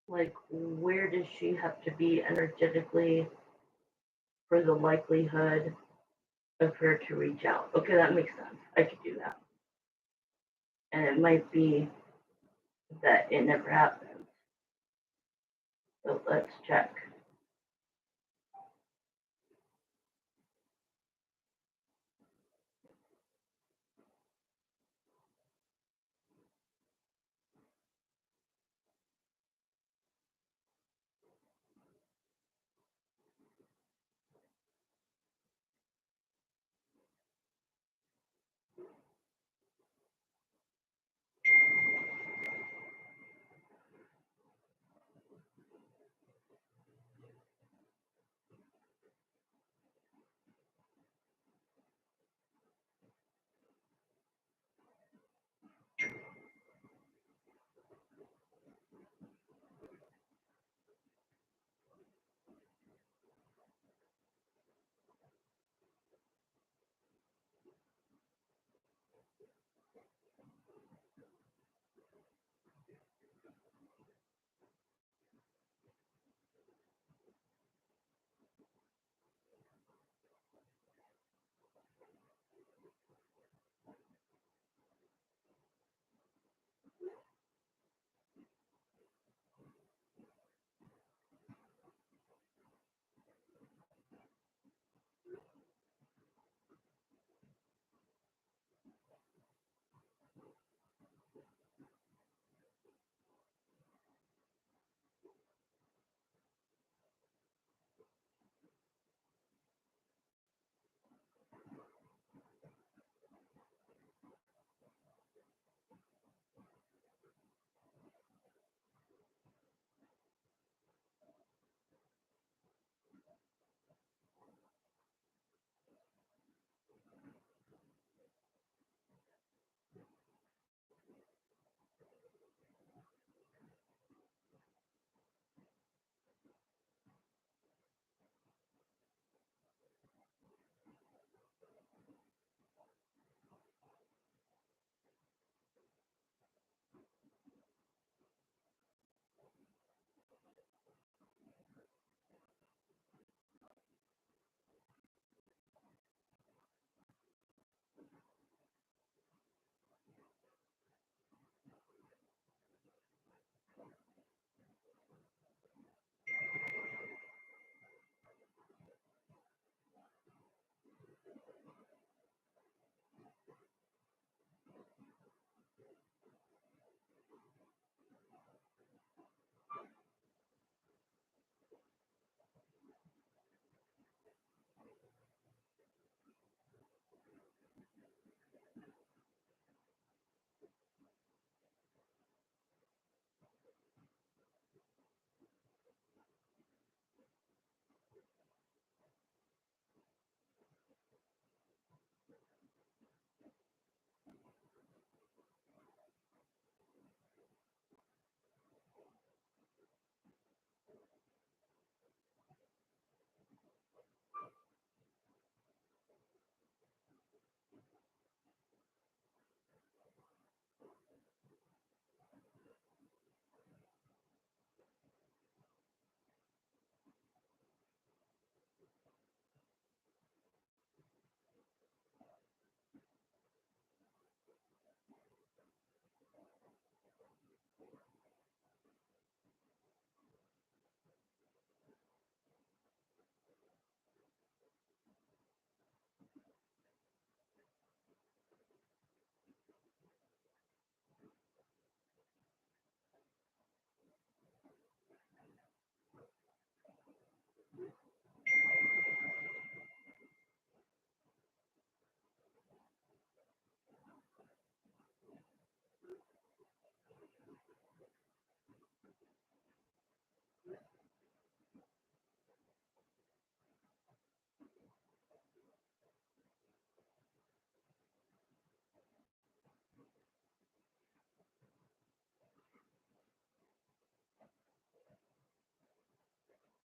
Like, where does she have to be energetically for the likelihood of her to reach out? Okay, that makes sense. I could do that. And it might be that it never happens. So let's check.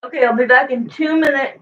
Okay, I'll be back in 2 minutes.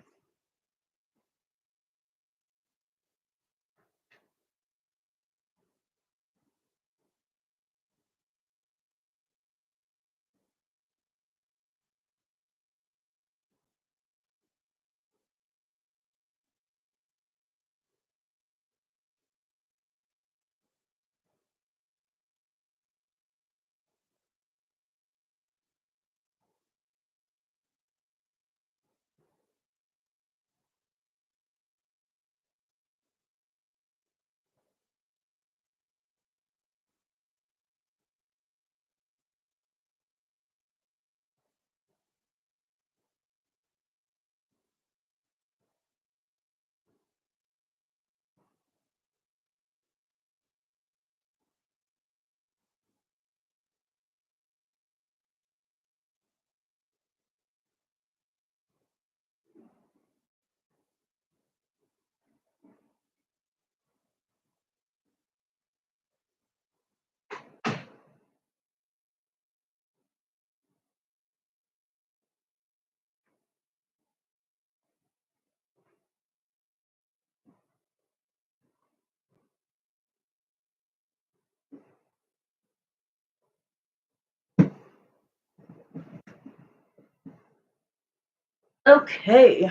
Okay.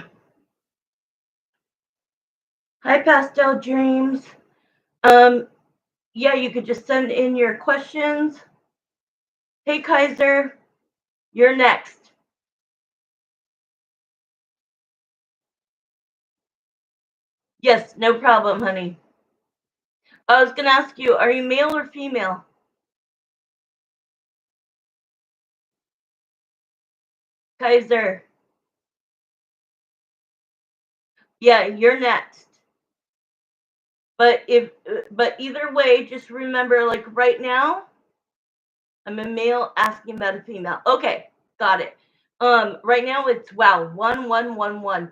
Hi, Pastel Dreams. Yeah, you could just send in your questions. Hey, Kaiser, you're next. Yes, no problem, honey. I was gonna ask you, are you male or female? Kaiser. Yeah, you're next. But either way, just remember, like right now, I'm a male asking about a female. Okay, got it. Right now it's wow, 1111.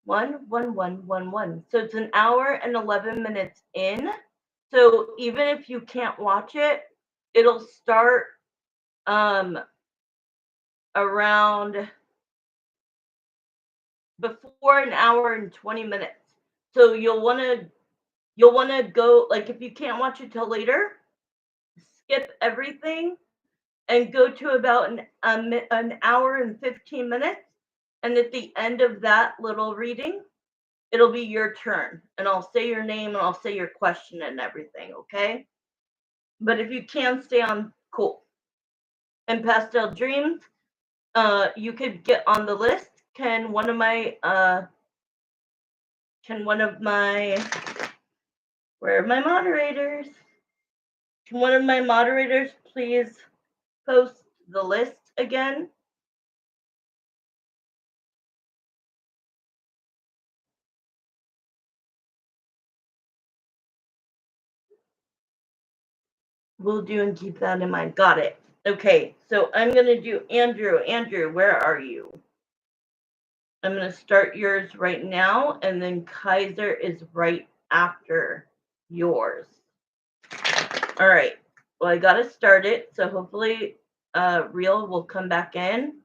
11111. So it's an hour and 11 minutes in. So even if you can't watch it, it'll start um around before an hour and 20 minutes. So you'll want to go, like, if you can't watch it till later, skip everything and go to about an hour and 15 minutes, and at the end of that little reading, it'll be your turn, and I'll say your name and I'll say your question and everything, okay? But if you can stay on, cool. And Pastel Dreams, you could get on the list. Can one of my where are my moderators? Can one of my moderators please post the list again? Will do, and keep that in mind. Got it. Okay, so I'm gonna do Andrew. Andrew, where are you? I'm gonna start yours right now, and then Kaiser is right after yours. All right. Well, I gotta start it, so hopefully, Real will come back in.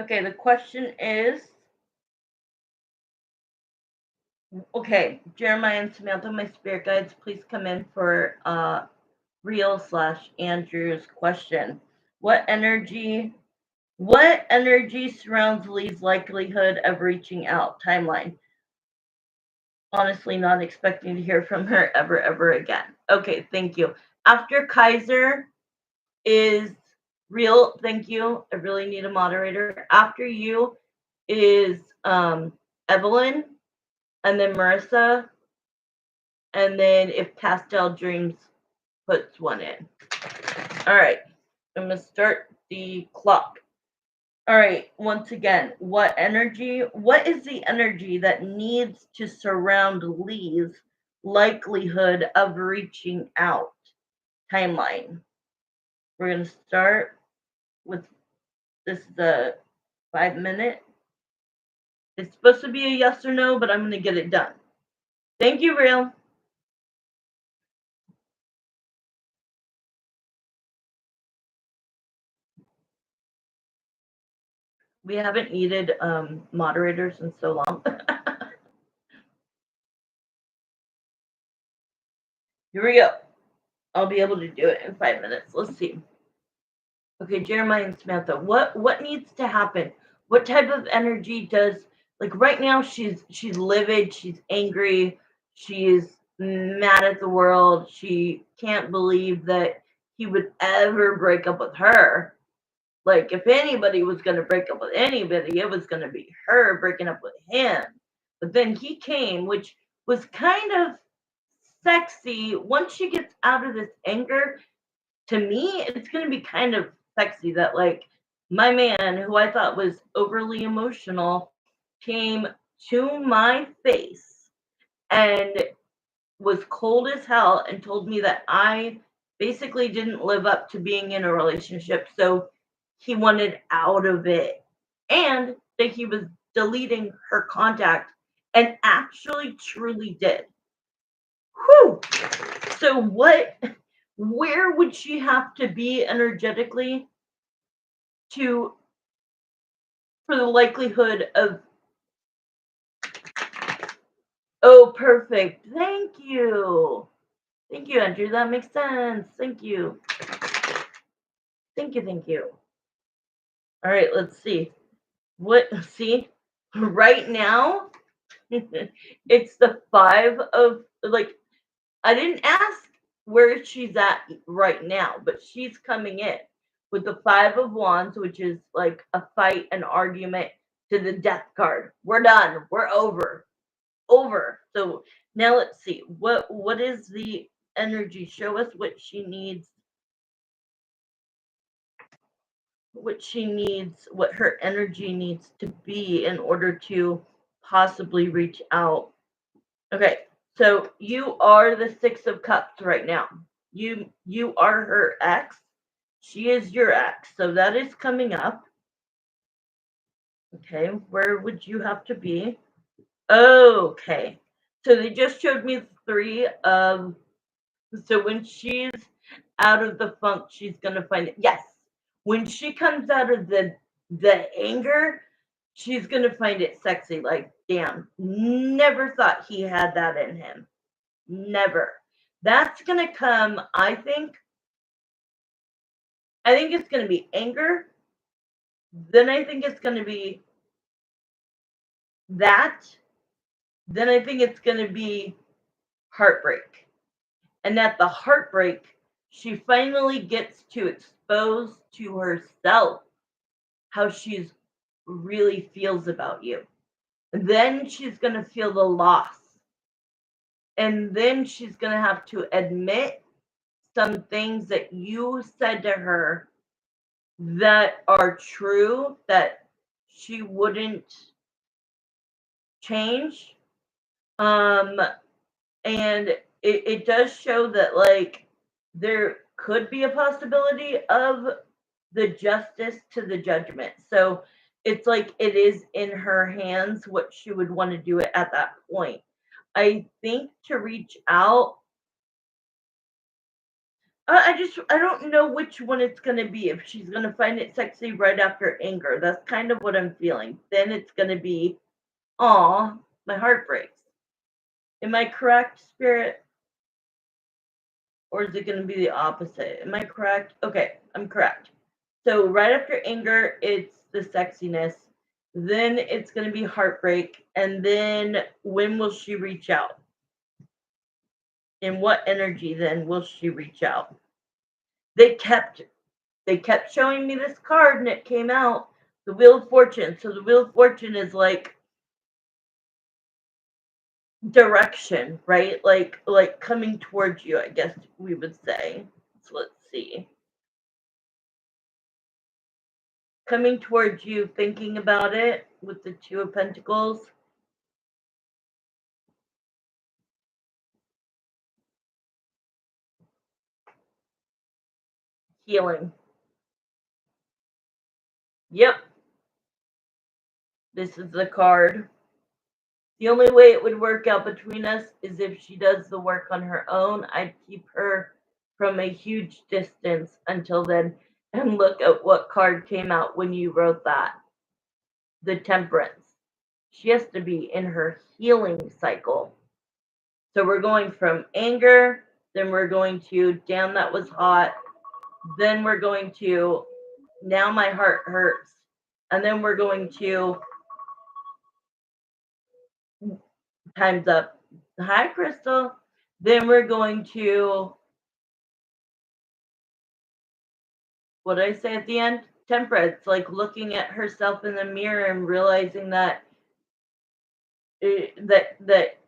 Okay, the question is, okay, Jeremiah and Samantha, my spirit guides, please come in for Real/Andrew's question. What energy surrounds Lee's likelihood of reaching out? Timeline. Honestly, not expecting to hear from her ever again. Okay, thank you. After Kaiser is Real. Thank you. I really need a moderator. After you is Evelyn, and then Marissa, and then if Pastel Dreams puts one in. All right, I'm gonna start the clock. All right, once again, what is the energy that needs to surround Lee's likelihood of reaching out? Timeline. We're going to start with this is a 5 minute. It's supposed to be a yes or no, but I'm going to get it done. Thank you, Real. We haven't needed moderators in so long. Here we go. I'll be able to do it in 5 minutes. Let's see. Okay, Jeremiah and Samantha, what needs to happen? What type of energy does, like right now she's livid, she's angry, she's mad at the world. She can't believe that he would ever break up with her. Like if anybody was going to break up with anybody, it was going to be her breaking up with him. But then he came, which was kind of sexy. Once she gets out of this anger, to me, it's going to be kind of sexy that, like, my man, who I thought was overly emotional, came to my face and was cold as hell and told me that I basically didn't live up to being in a relationship. So he wanted out of it, and that he was deleting her contact, and actually truly did. Whew. So where would she have to be energetically to for the likelihood of, oh, perfect. Thank you. Thank you, Andrew. That makes sense. Thank you. Thank you. All right, let's see. What? See, right now, it's the five of like. I didn't ask where she's at right now, but she's coming in with the five of wands, which is like a fight, an argument to the death card. We're done. We're over. Over. So now let's see. What is the energy? Show us what her energy needs to be in order to possibly reach out. Okay, so you are the Six of Cups right now. You are her ex. She is your ex. So that is coming up. Okay, where would you have to be? Okay. So they just showed me three of. So when she's out of the funk, she's gonna find it. Yes. When she comes out of the anger, she's gonna find it sexy. Like, damn, never thought he had that in him. Never. That's gonna come, I think. I think it's gonna be anger. Then I think it's gonna be that. Then I think it's gonna be heartbreak. And at the heartbreak, she finally gets to expose to herself how she's really feels about you. Then she's going to feel the loss. And then she's going to have to admit some things that you said to her that are true, that she wouldn't change. And it does show that, like, there could be a possibility of the justice to the judgment. So it's like it is in her hands what she would want to do it at that point. I think to reach out, I don't know which one it's gonna be. If she's gonna find it sexy right after anger, that's kind of what I'm feeling. Then it's gonna be, aw, my heart breaks. Am I correct, Spirit? Or is it gonna be the opposite? Am I correct? Okay, I'm correct. So right after anger, it's the sexiness. Then it's going to be heartbreak. And then when will she reach out? In what energy then will she reach out? They kept showing me this card and it came out, the Wheel of Fortune. So the Wheel of Fortune is like direction, right? Like coming towards you, I guess we would say. So let's see. Coming towards you, thinking about it with the Two of Pentacles. Healing. Yep. This is the card. The only way it would work out between us is if she does the work on her own. I'd keep her from a huge distance until then. And look at what card came out when you wrote that. The Temperance. She has to be in her healing cycle. So we're going from anger, then we're going to, damn, that was hot. Then we're going to, now my heart hurts. And then we're going to, time's up. Hi, Crystal. Then we're going to, what did I say at the end? Temperance, like looking at herself in the mirror and realizing that that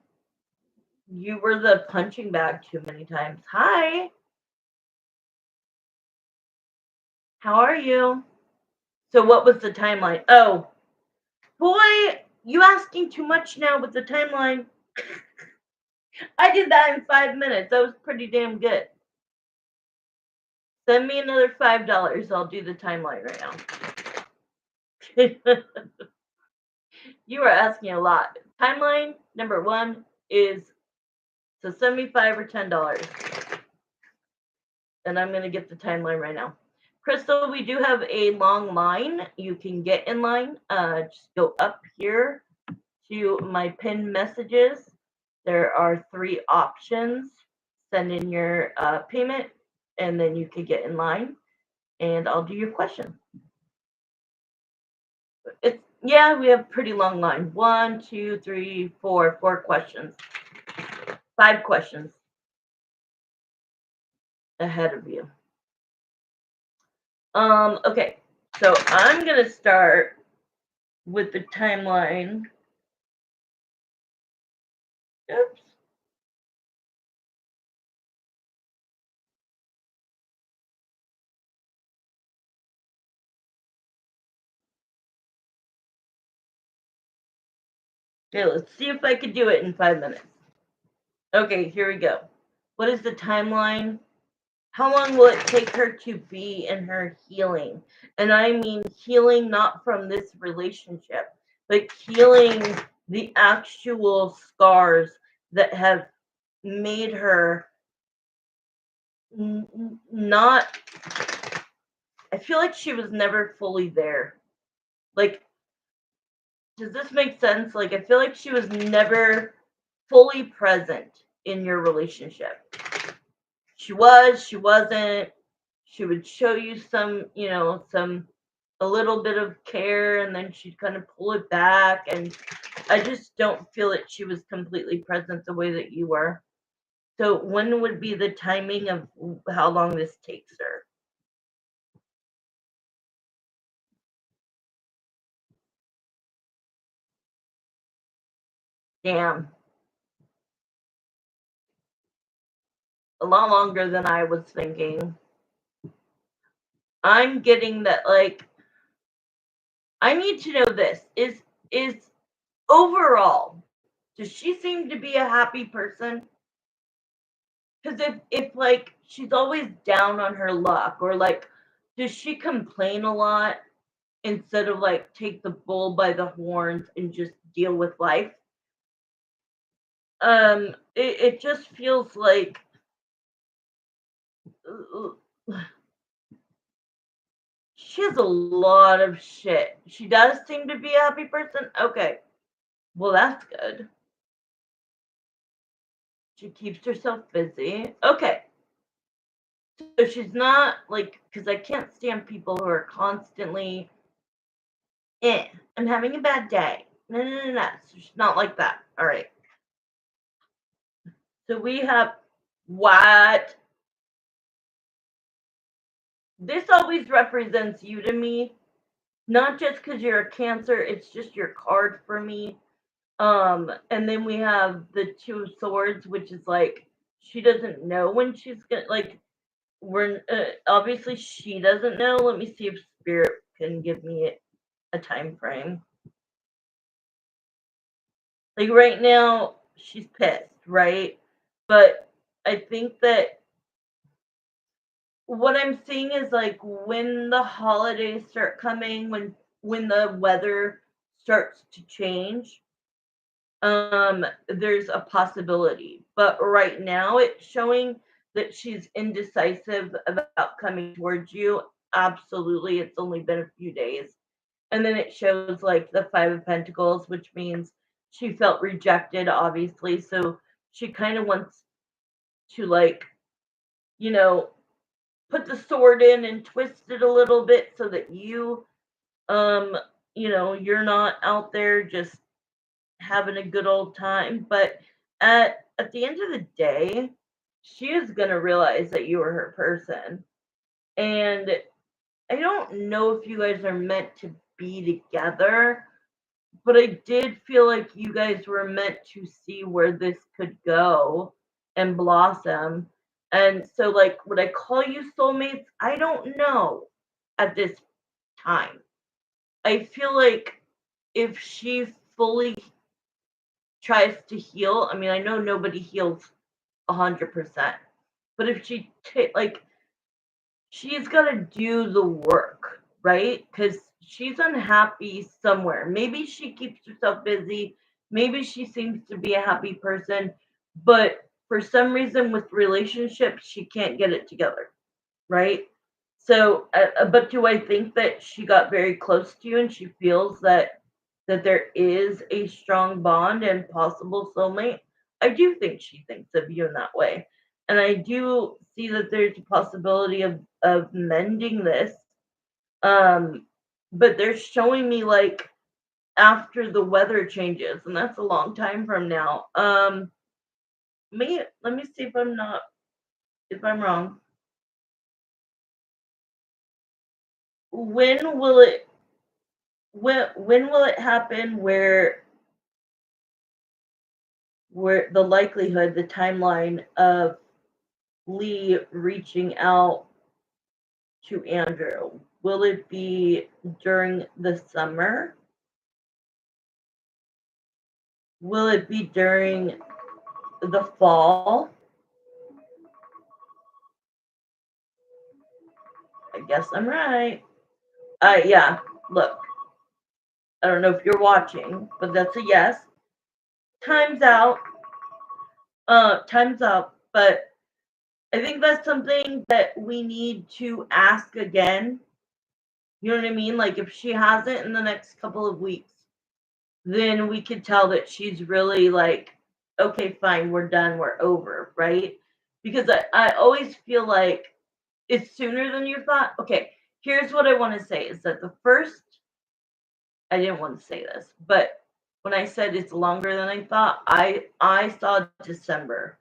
you were the punching bag too many times. Hi, how are you? So what was the timeline? Oh, boy, you asking too much now with the timeline. I did that in 5 minutes. That was pretty damn good. Send me another $5. I'll do the timeline right now. You are asking a lot. Timeline number 1 is, so send me $5 or $10. And I'm going to get the timeline right now. Crystal, we do have a long line. You can get in line. Just go up here to my pinned messages. There are 3 options. Send in your payment, and then you can get in line, and I'll do your question. Yeah, we have a pretty long line. 1, 2, 3, 4, 4 questions. 5 questions ahead of you. Okay. So I'm gonna start with the timeline. Oops. Okay, let's see if I could do it in 5 minutes. Okay, here we go. What is the timeline? How long will it take her to be in her healing? And I mean healing not from this relationship, but healing the actual scars that have made her not. I feel like she was never fully there. Like, does this make sense? Like, I feel like she was never fully present in your relationship. She was, she wasn't. She would show you some, a little bit of care, and then she'd kind of pull it back. And I just don't feel that she was completely present the way that you were. So, when would be the timing of how long this takes her? Damn, a lot longer than I was thinking. I'm getting that, like, I need to know this. Is overall, does she seem to be a happy person? Because if like she's always down on her luck, or like, does she complain a lot instead of like take the bull by the horns and just deal with life? It just feels like she has a lot of shit. She does seem to be a happy person. Okay, well that's good. She keeps herself busy. Okay, so she's not like, because I can't stand people who are constantly, eh, I'm having a bad day. No, no, no, no. So she's not like that. All right. So we have what? This always represents you to me, not just because you're a Cancer. It's just your card for me. And then we have the Two of Swords, which is like she doesn't know when she's gonna, like, we're obviously she doesn't know. Let me see if Spirit can give me a time frame. Like right now, she's pissed, right? But I think that what I'm seeing is like when the holidays start coming, when the weather starts to change, there's a possibility. But right now it's showing that she's indecisive about coming towards you. Absolutely, it's only been a few days. And then it shows like the Five of Pentacles, which means she felt rejected, obviously. So she kind of wants to, like, you know, put the sword in and twist it a little bit so that um, you're not out there just having a good old time. But at the end of the day, she is gonna realize that you are her person. And I don't know if you guys are meant to be together, but I did feel like you guys were meant to see where this could go and blossom. And so, like, would I call you soulmates? I don't know at this time. I feel like if she fully tries to heal, I mean, I know nobody heals 100%, but if like, she's got to do the work, right? Because she's unhappy somewhere. Maybe she keeps herself busy. Maybe she seems to be a happy person, but for some reason with relationships, she can't get it together, right? So, but do I think that she got very close to you and she feels that there is a strong bond and possible soulmate? I do think she thinks of you in that way. And I do see that there's a possibility of mending this. Um, but they're showing me like after the weather changes, and that's a long time from now. Let me see if I'm wrong. When will it when will it happen where the likelihood, the timeline of Lee reaching out to Andrew? Will it be during the summer? Will it be during the fall? I guess I'm right. Yeah, look, I don't know if you're watching, but that's a yes. Time's out. Time's up. But I think that's something that we need to ask again. You know what I mean? Like if she has it in the next couple of weeks, then we could tell that she's really like, okay, fine, we're done, we're over, right? Because I always feel like it's sooner than you thought. Okay, here's what I want to say is that the first, I didn't want to say this, but when I said it's longer than I thought, I saw December.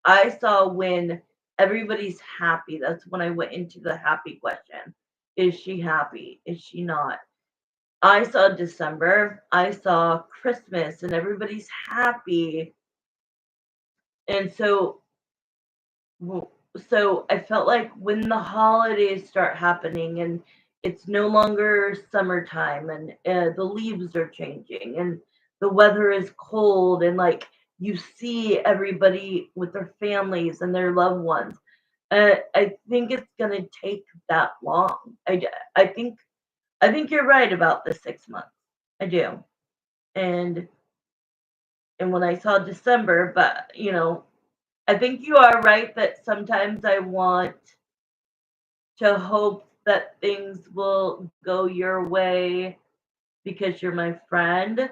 I saw when everybody's happy. That's when I went into the happy question. Is she happy? Is she not? I saw December. I saw Christmas and everybody's happy. And so I felt like when the holidays start happening and it's no longer summertime and the leaves are changing and the weather is cold and like you see everybody with their families and their loved ones. I think it's gonna take that long. I think you're right about the 6 months. I do. And when I saw December, but I think you are right that sometimes I want to hope that things will go your way because you're my friend,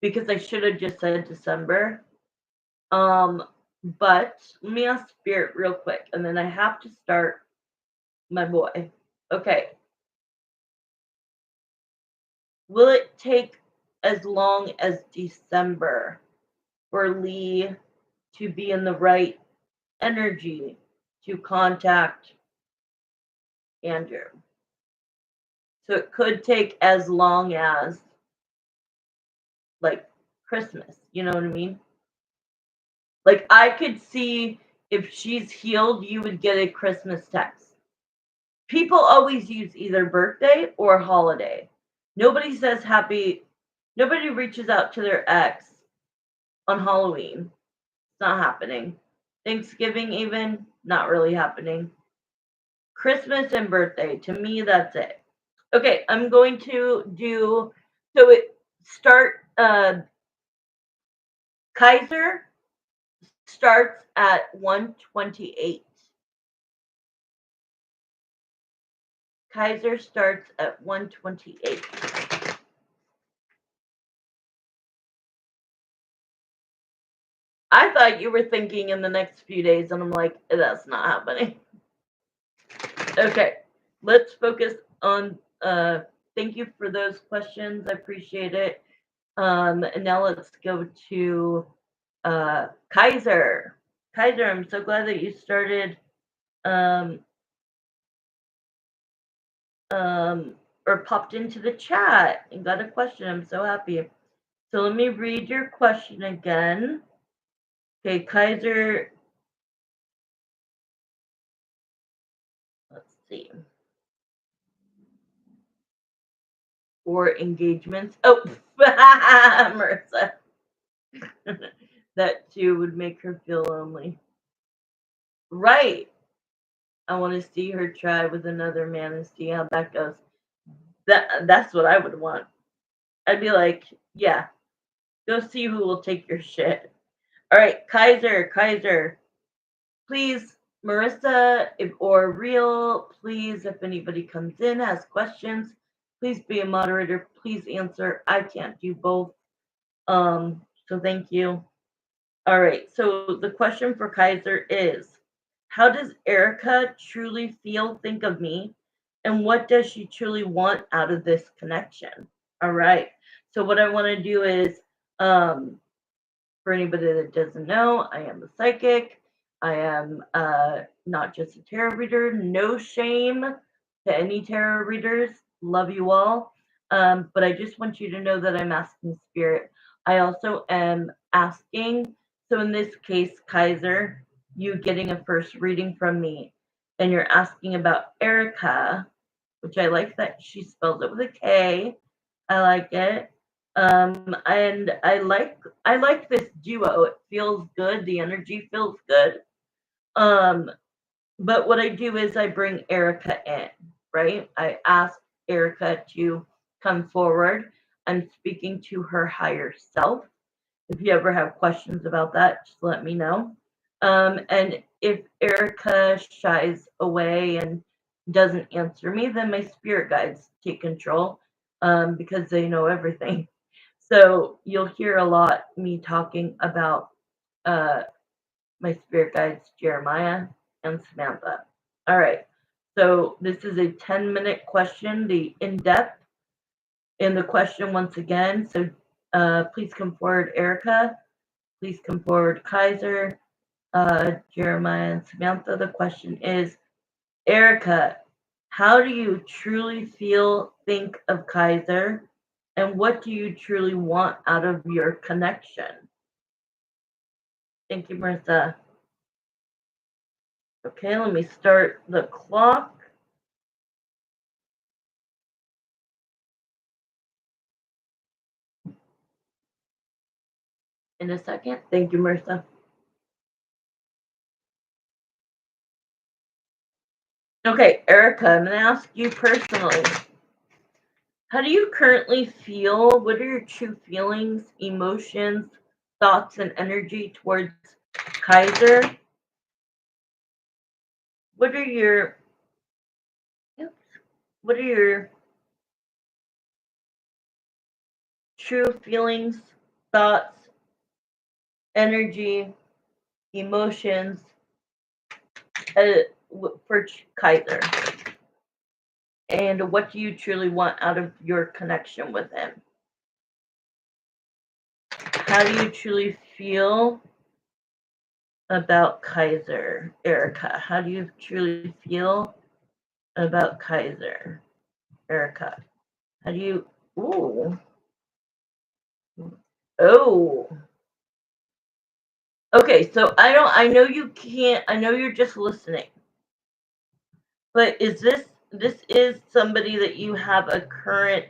because I should have just said December. But let me ask Spirit real quick, and then I have to start my boy. Okay. Will it take as long as December for Lee to be in the right energy to contact Andrew? So it could take as long as like Christmas. You know what I mean? Like I could see if she's healed, you would get a Christmas text. People always use either birthday or holiday. Nobody says happy, nobody reaches out to their ex on Halloween. It's not happening. Thanksgiving, even, not really happening. Christmas and birthday, to me, that's it. Okay, I'm going to do so. It start Kaiser starts at 128. Kaiser starts at 128. I thought you were thinking in the next few days, and I'm like, that's not happening. Okay, let's focus on. Thank you for those questions. I appreciate it. And now let's go to Kaiser. Kaiser, I'm so glad that you started or popped into the chat and got a question. I'm so happy. So let me read your question again. Okay, Kaiser. Let's see. Or engagements. Oh, Marissa. That too would make her feel lonely. Right. I want to see her try with another man and see how that goes. That's what I would want. I'd be like, yeah, go see who will take your shit. All right, Kaiser, please, Marissa or Real, please, if anybody comes in, has questions, please be a moderator. Please answer. I can't do both. So thank you. All right, so the question for Kaiser is, how does Erica truly think of me? And what does she truly want out of this connection? All right. So what I want to do is, for anybody that doesn't know, I am a psychic. I am not just a tarot reader. No shame to any tarot readers. Love you all. But I just want you to know that I'm asking spirit. I also am asking, so in this case, Kaiser, you getting a first reading from me, and you're asking about Erica, which I like that she spells it with a K. I like it. And I like this duo. It feels good. The energy feels good. Um, but what I do is I bring Erica in, right? I ask Erica to come forward. I'm speaking to her higher self. If you ever have questions about that, just let me know. And if Erica shies away and doesn't answer me, then my spirit guides take control, because they know everything. So you'll hear a lot me talking about uh, my spirit guides, Jeremiah and Samantha. All right. So this is a 10-minute question, the in-depth in the question once again. So please come forward, Erica. Please come forward, Kaiser, Jeremiah, and Samantha. The question is, Erica, how do you truly think of Kaiser, and what do you truly want out of your connection? Thank you, Marissa. Okay, let me start the clock. In a second. Thank you, Marissa. Okay, Erica, I'm going to ask you personally. How do you currently feel? What are your true feelings, emotions, thoughts, and energy towards Kaiser? What are your what are your true feelings, thoughts, energy, emotions for Kaiser? And what do you truly want out of your connection with him? How do you truly feel about Kaiser, Erica? How do you truly feel about Kaiser, Erica? How do you? Ooh. Oh. Okay, so I know you can't. I know you're just listening. But this is somebody that you have a current?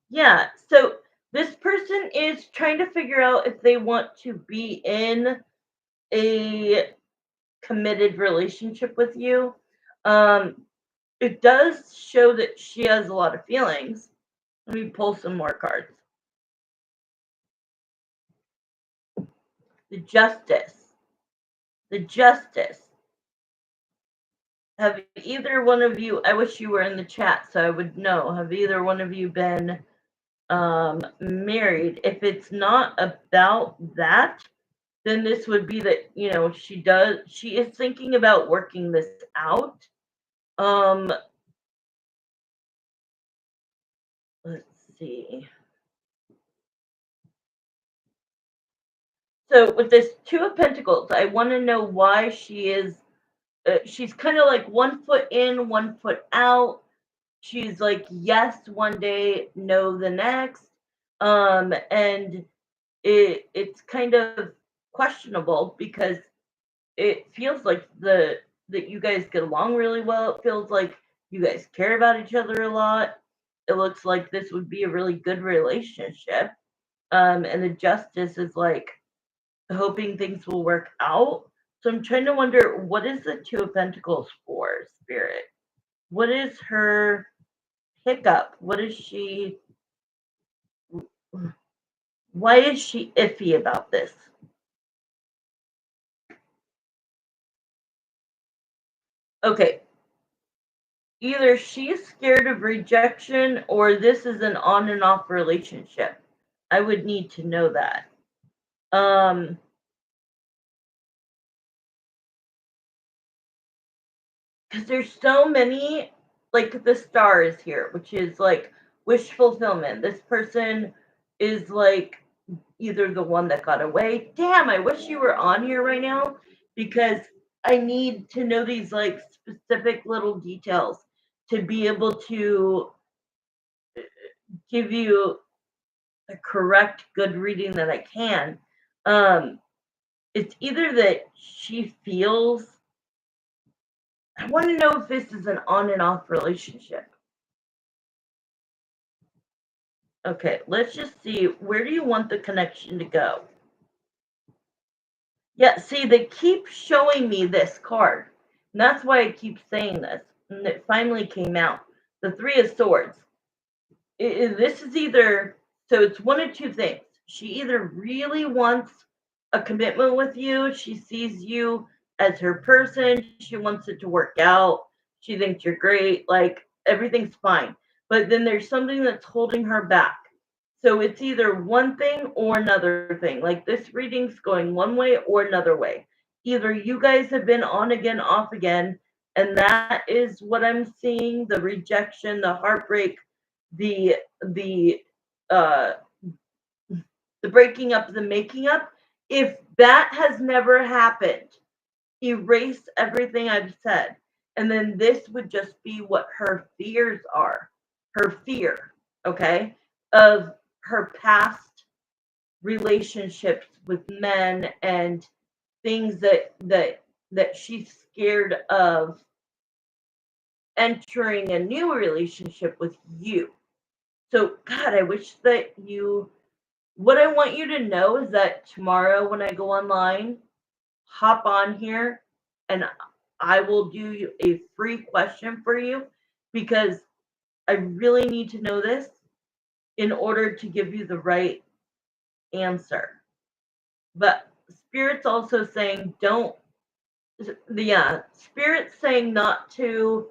Yeah. So this person is trying to figure out if they want to be in a committed relationship with you. It does show that she has a lot of feelings. Let me pull some more cards. The Justice. The Justice. Have either one of you, I wish you were in the chat so I would know, have either one of you been married? If it's not about that, then this would be that, she is thinking about working this out. Let's see. So with this Two of Pentacles, I want to know why she's kind of like 1 foot in, 1 foot out. She's like yes one day, no the next. And it's kind of questionable because it feels like that you guys get along really well. It feels like you guys care about each other a lot. It looks like this would be a really good relationship. And the Justice is like hoping things will work out. So I'm trying to wonder, what is the Two of Pentacles for, Spirit? What is her hiccup? Why is she iffy about this? Okay. Either she's scared of rejection or this is an on and off relationship. I would need to know that. Because there's so many, like the stars here, which is like wish fulfillment. This person is like either the one that got away. Damn, I wish you were on here right now because I need to know these like specific little details to be able to give you the correct good reading that I can. Um, it's either that she feels, I want to know if this is an on and off relationship. Okay, let's just see. Where do you want the connection to go? Yeah, see, they keep showing me this card. And that's why I keep saying this. And it finally came out. The Three of Swords. This is either, so it's one of two things. She either really wants a commitment with you, she sees you as her person, she wants it to work out, she thinks you're great, like everything's fine. But then there's something that's holding her back. So it's either one thing or another thing. Like this reading's going one way or another way. Either you guys have been on again, off again, and that is what I'm seeing, the rejection, the heartbreak, the the uh the breaking up, the making up. If that has never happened, erase everything I've said. And then this would just be what her fears are. Her fear, okay, of her past relationships with men and things that she's scared of entering a new relationship with you. So God, I wish that you, what I want you to know is that tomorrow when I go online, hop on here and I will do a free question for you because I really need to know this in order to give you the right answer. But Spirit's also saying don't, yeah, Spirit's saying not to,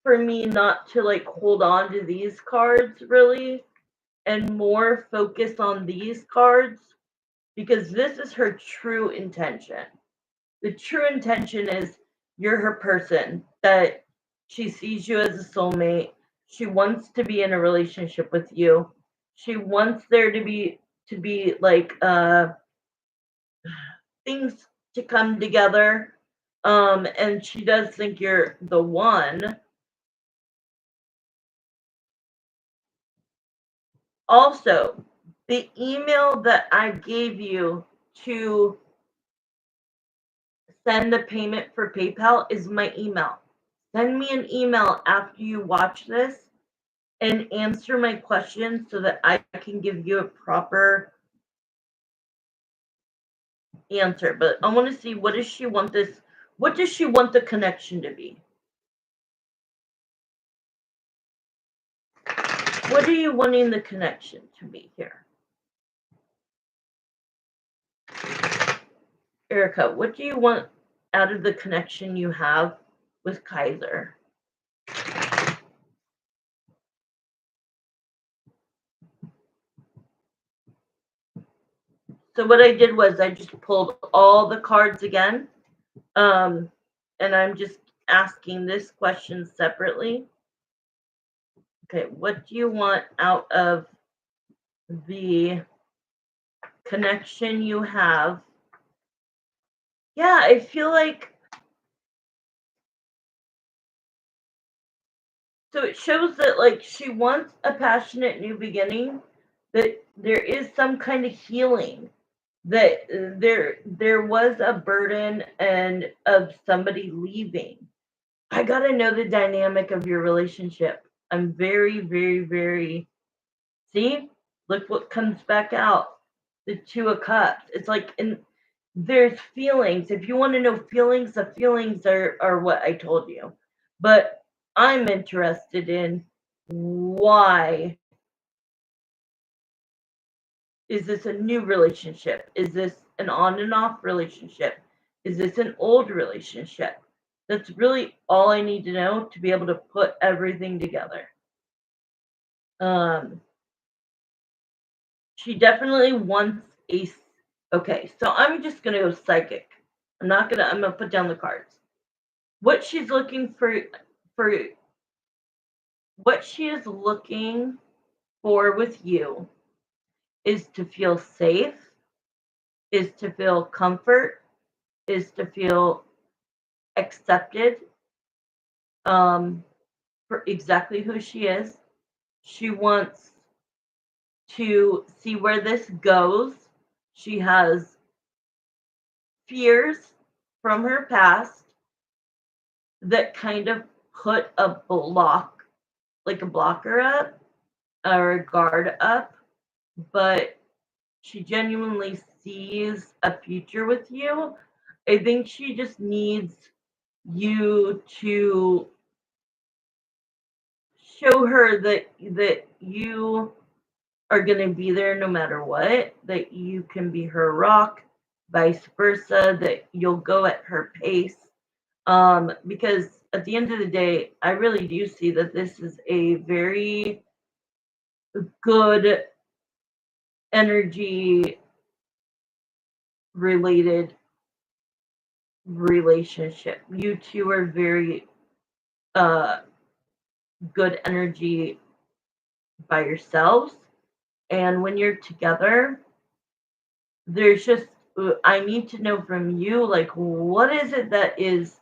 for me, not to like hold on to these cards really and more focus on these cards because this is her true intention. The true intention is you're her person, that she sees you as a soulmate. She wants to be in a relationship with you. She wants there to be like things to come together. And she does think you're the one. Also, the email that I gave you to send the payment for PayPal is my email. Send me an email after you watch this and answer my questions so that I can give you a proper answer. But I want to see, what does she want this, what does she want the connection to be? What are you wanting the connection to be here? Erica, what do you want out of the connection you have with Kaiser? So what I did was I just pulled all the cards again. And I'm just asking this question separately. Okay, what do you want out of the connection you have? Yeah, I feel like, so it shows that like she wants a passionate new beginning, that there is some kind of healing, that there was a burden and of somebody leaving. I got to know the dynamic of your relationship. I'm very, very, very, see, look what comes back out. The Two of Cups. It's like, in there's feelings. If you want to know feelings, the feelings are what I told you. But I'm interested in why is this a new relationship? Is this an on and off relationship? Is this an old relationship? That's really all I need to know to be able to put everything together. Um, she definitely wants a. Okay, so I'm just gonna go psychic. I'm gonna put down the cards. What she's looking for what she is looking for with you is to feel safe, is to feel comfort, is to feel accepted um, for exactly who she is. She wants to see where this goes. She has fears from her past that kind of put a block, like a blocker up or a guard up, but she genuinely sees a future with you. I think she just needs you to show her that you are going to be there no matter what, that you can be her rock, vice versa, that you'll go at her pace. Because at the end of the day, I really do see that this is a very good energy related relationship. You two are very uh, good energy by yourselves. And when you're together, there's just, I need to know from you, like, what is it that is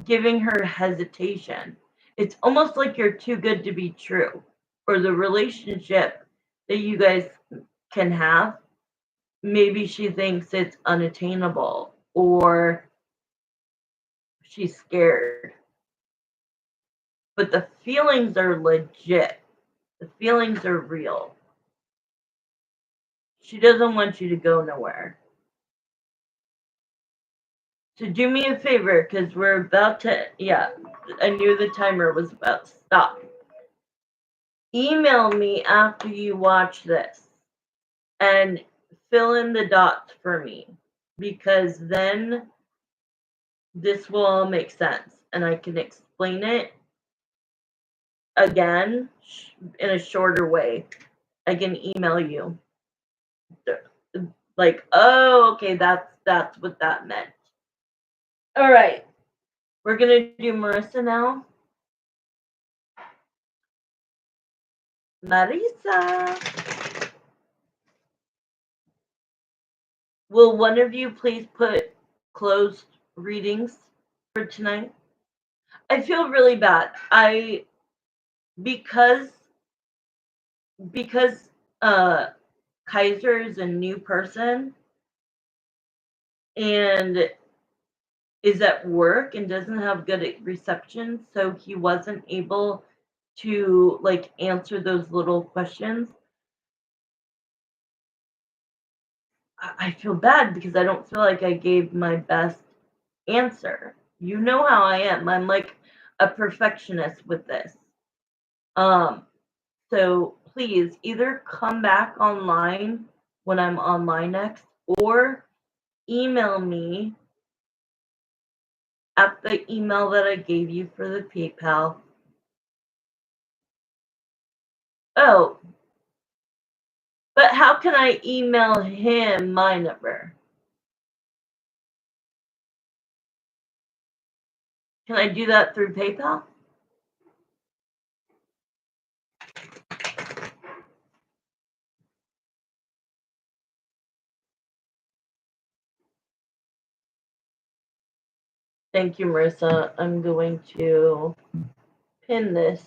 giving her hesitation? It's almost like you're too good to be true, or the relationship that you guys can have. Maybe she thinks it's unattainable, or she's scared. But the feelings are legit, the feelings are real. She doesn't want you to go nowhere. So do me a favor, because we're about to, yeah, I knew the timer was about to stop. Email me after you watch this and fill in the dots for me, because then this will all make sense and I can explain it again in a shorter way. I can email you. Like, oh, okay, that's what that meant. All right, we're gonna do Marissa now. Marissa, will one of you please put closed readings for tonight? I feel really bad. Because because uh Kaiser is a new person and is at work and doesn't have good reception, so he wasn't able to like answer those little questions. I feel bad because I don't feel like I gave my best answer. You know how I am. I'm like a perfectionist with this. So please either come back online when I'm online next, or email me at the email that I gave you for the PayPal. Oh, but how can I email him my number? Can I do that through PayPal? Thank you, Marissa. I'm going to pin this.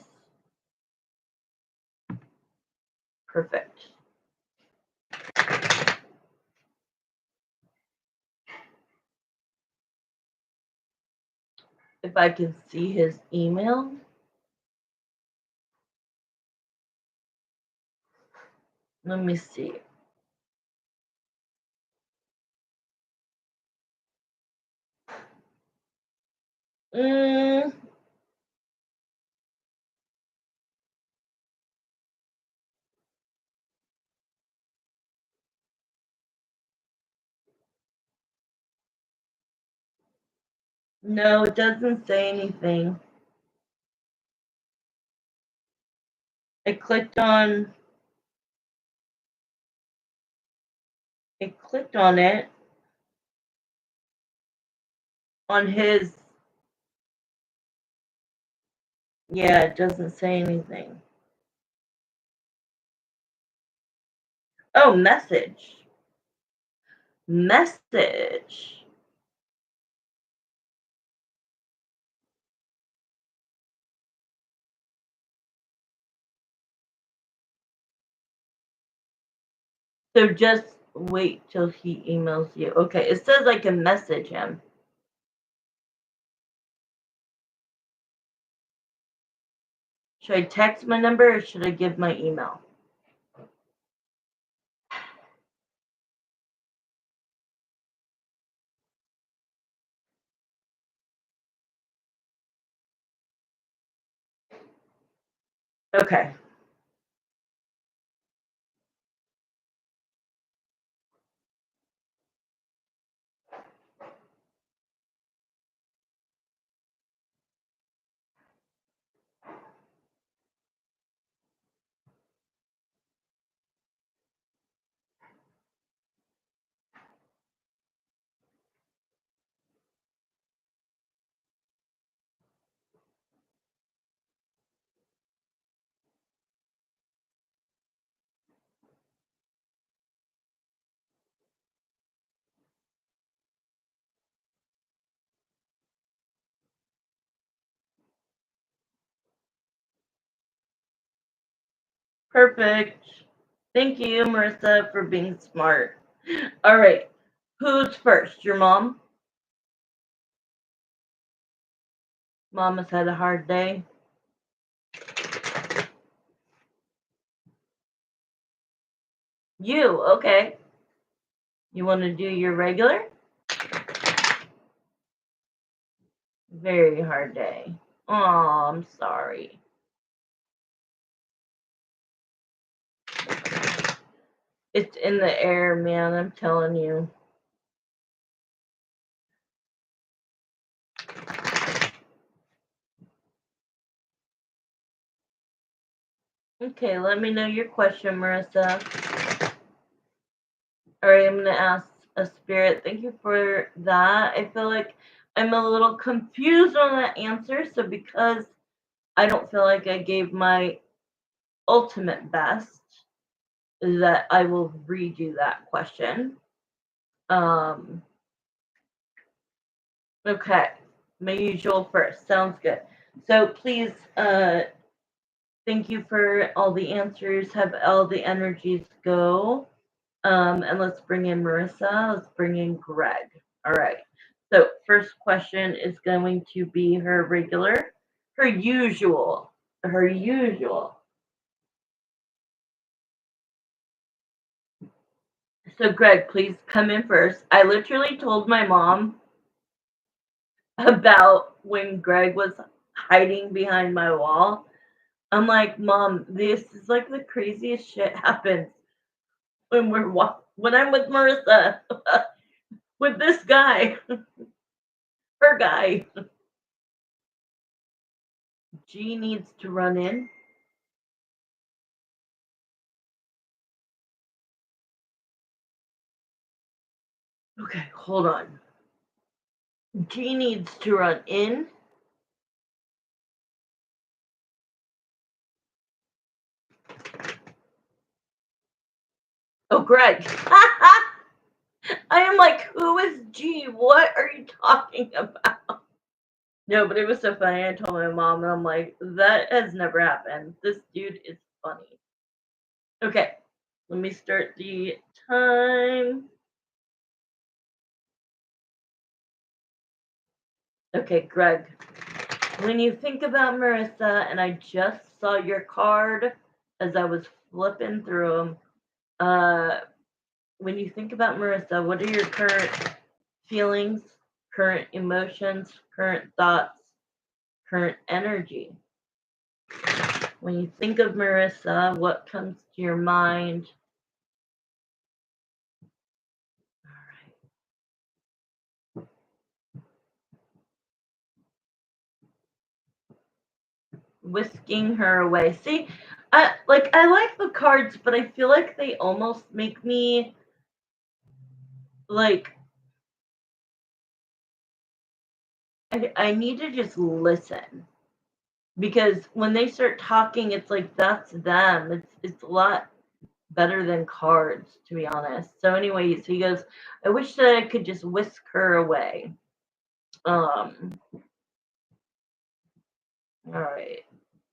Perfect. If I can see his email. Let me see. Mm, no, it doesn't say anything. I clicked on it on his. Yeah, it doesn't say anything. Oh, message. Message. So just wait till he emails you. Okay, it says I can message him. Should I text my number or should I give my email? Okay. Perfect. Thank you, Marissa, for being smart. All right. Who's first? Your mom? Mom has had a hard day. You, okay. You want to do your regular? Very hard day. Oh, I'm sorry. It's in the air, man. I'm telling you. Okay, let me know your question, Marissa. All right, I'm going to ask a spirit. Thank you for that. I feel like I'm a little confused on that answer. So, because I don't feel like I gave my ultimate best, that I will redo that question. Okay, my usual first. Sounds good. So please, thank you for all the answers. Have all the energies go. And let's bring in Marissa. Let's bring in Greg. All right. So first question is going to be her regular, her usual, her usual. So Greg, please come in first. I literally told my mom about when Greg was hiding behind my wall. I'm like, Mom, this is like the craziest shit happens when when I'm with Marissa with this guy, her guy. G needs to run in. Okay, hold on. G needs to run in. Oh, Greg. I am like, who is G? What are you talking about? No, but it was so funny. I told my mom, and I'm like, that has never happened. This dude is funny. Okay, let me start the time. Okay, Greg. When you think about Marissa, and I just saw your card as I was flipping through them, when you think about Marissa, what are your current feelings, current emotions, current thoughts, current energy? When you think of Marissa, what comes to your mind? All right. Whisking her away. See, I like the cards, but I feel like they almost make me like I need to just listen, because when they start talking, it's like that's them. It's a lot. better than cards, to be honest. So anyways, he goes, I wish that I could just whisk her away. All right,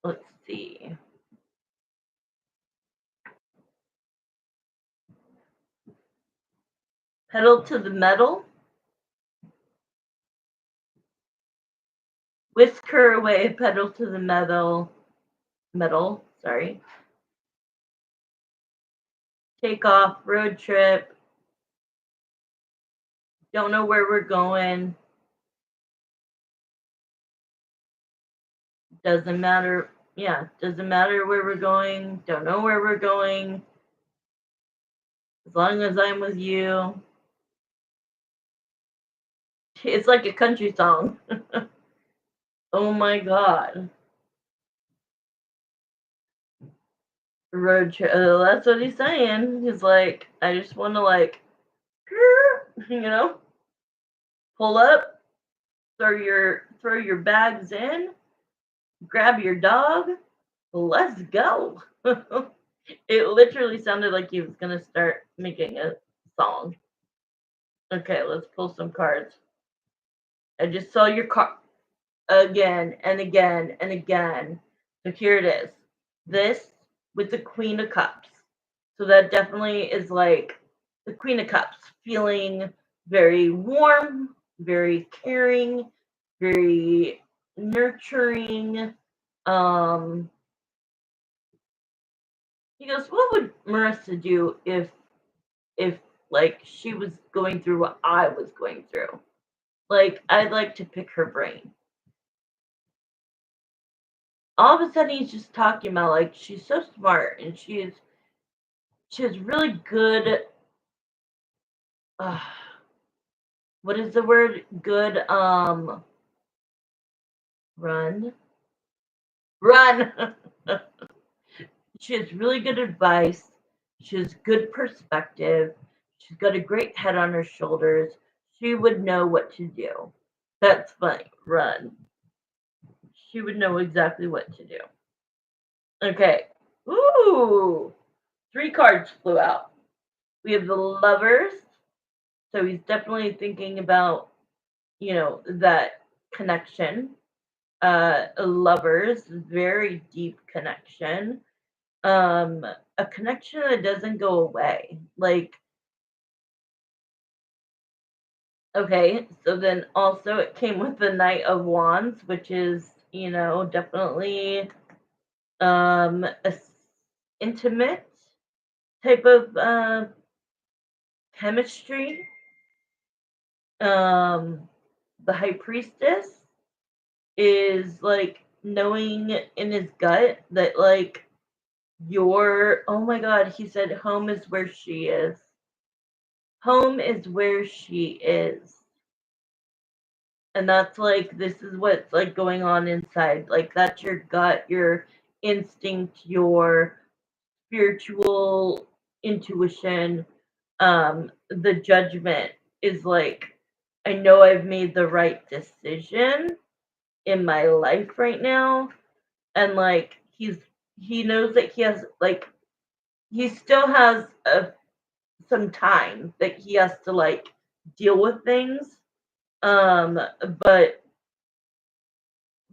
let's see. Pedal to the metal. Whisk her away, pedal to the metal. Sorry. Take off, road trip. Don't know where we're going. Doesn't matter. Yeah, doesn't matter where we're going. Don't know where we're going. As long as I'm with you. It's like a country song. Oh my God. Road trip. That's what he's saying. He's like, I just want to like, pull up, throw your bags in, grab your dog, let's go. It literally sounded like he was gonna start making a song. Okay, let's pull some cards. I just saw your card again and again and again. So here it is. This with the Queen of Cups. So that definitely is like the Queen of Cups, feeling very warm, very caring, very nurturing. He goes, what would Marissa do if like she was going through what I was going through? Like I'd like to pick her brain. All of a sudden he's just talking about like she's so smart and she has really good what is the word? Good run. She has really good advice. She has good perspective. She's got a great head on her shoulders. She would know what to do. That's funny. Run. She would know exactly what to do. Okay. Ooh. 3 cards flew out. We have the Lovers. So he's definitely thinking about, that connection. Lovers, very deep connection. A connection that doesn't go away. Like, okay, so then also it came with the Knight of Wands, which is, definitely a intimate type of chemistry. The High Priestess is like knowing in his gut that like oh my God, he said home is where she is. Home is where she is. And that's like, this is what's like going on inside. Like, that's your gut, your instinct, your spiritual intuition. The judgment is like, I know I've made the right decision in my life right now. And like, he knows that he has like, he still has some time that he has to like deal with things. But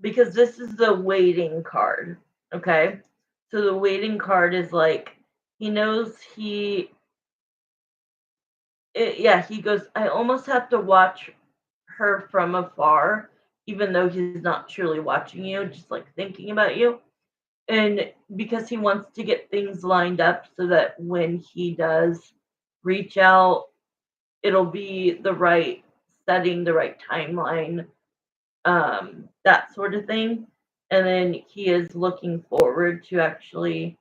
because this is the waiting card, okay? So the waiting card is like he knows he goes, I almost have to watch her from afar, even though he's not truly watching you, just like thinking about you. And because he wants to get things lined up so that when he does reach out, it'll be the right setting, the right timeline, that sort of thing. And then he is looking forward to actually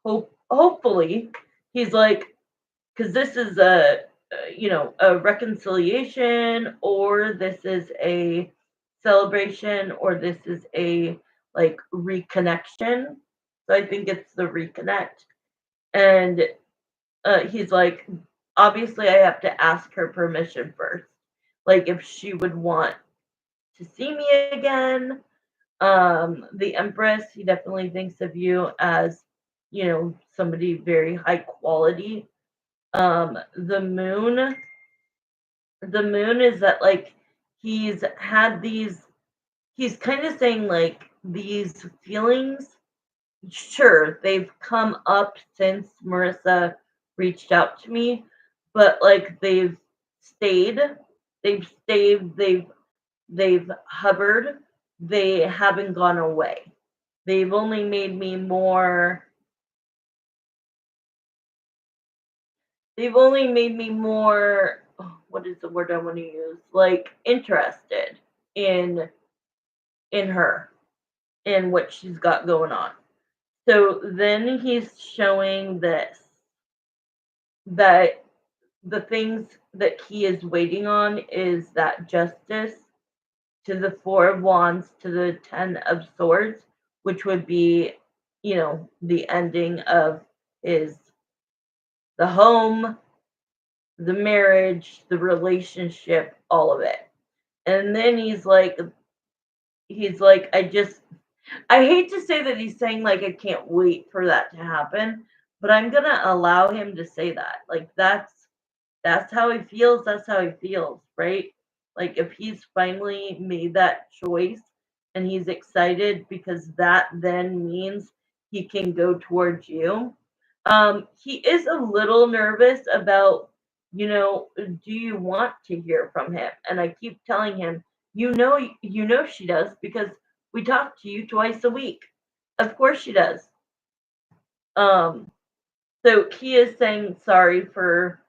hopefully he's like, because this is a reconciliation, or this is a celebration, or this is a like reconnection. So I think it's the reconnect. And he's like, obviously I have to ask her permission first, like if she would want to see me again. The Empress, he definitely thinks of you as, somebody very high quality. Um, the moon, the moon is that like he's had these. He's kind of saying like these feelings. Sure, they've come up since Marissa reached out to me, but like stayed, they've hovered, they haven't gone away. They've only made me more they've only made me more what is the word I want to use? Like interested in her, in what she's got going on. So then he's showing that the things that he is waiting on is that justice to the Four of Wands to the Ten of Swords, which would be, the ending of his the home, the marriage, the relationship, all of it. And then he's like, I hate to say that he's saying like I can't wait for that to happen, but I'm gonna allow him to say that. Like that's how he feels, that's how he feels, right? Like if he's finally made that choice and he's excited because that then means he can go towards you. He is a little nervous about, do you want to hear from him? And I keep telling him, she does because we talk to you twice a week. Of course she does. Um, so he is saying sorry for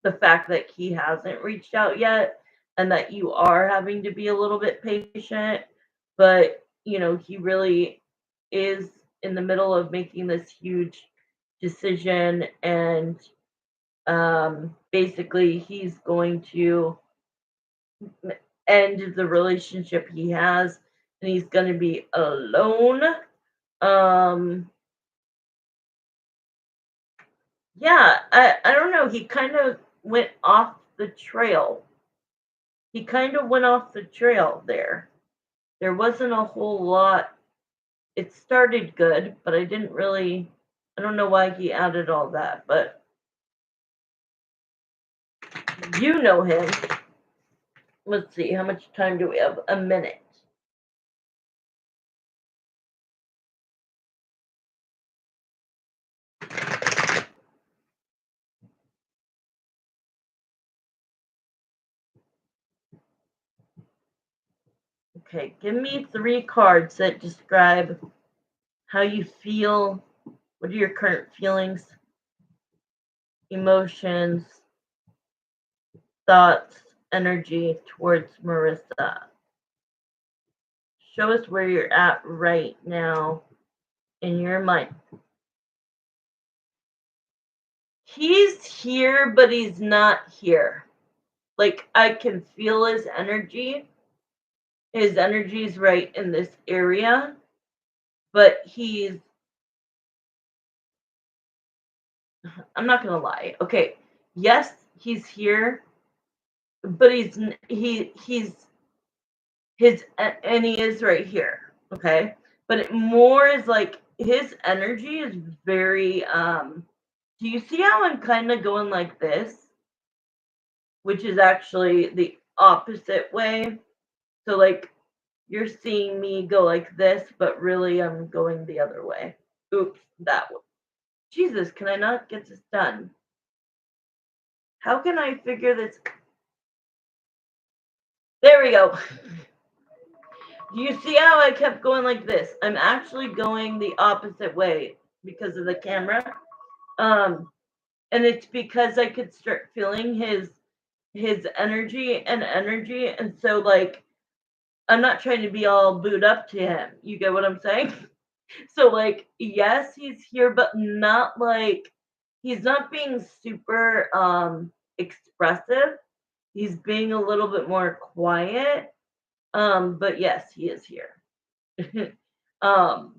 the fact that he hasn't reached out yet and that you are having to be a little bit patient, but he really is in the middle of making this huge decision, and basically he's going to end the relationship he has, and he's going to be alone. um yeah, I don't know, he kind of went off the trail. He kind of went off the trail there. There wasn't a whole lot. It started good, but I don't know why he added all that, but you know him. Let's see, how much time do we have? A minute. Okay, give me 3 cards that describe how you feel. What are your current feelings, emotions, thoughts, energy towards Marissa? Show us where you're at right now in your mind. He's here, but he's not here. Like, I can feel his energy. His energy is right in this area, but I'm not gonna lie. Okay, yes, he's here, but and he is right here. Okay, but it more is like his energy is very. Do you see how I'm kind of going like this, which is actually the opposite way? So like you're seeing me go like this, but really I'm going the other way. Oops, that one. Jesus, can I not get this done? How can I figure this? There we go. Do you see how I kept going like this? I'm actually going the opposite way because of the camera. Um, and it's because I could start feeling his energy, and so like I'm not trying to be all booed up to him. You get what I'm saying? So like yes, he's here, but not like he's not being super expressive. He's being a little bit more quiet. But yes, he is here. um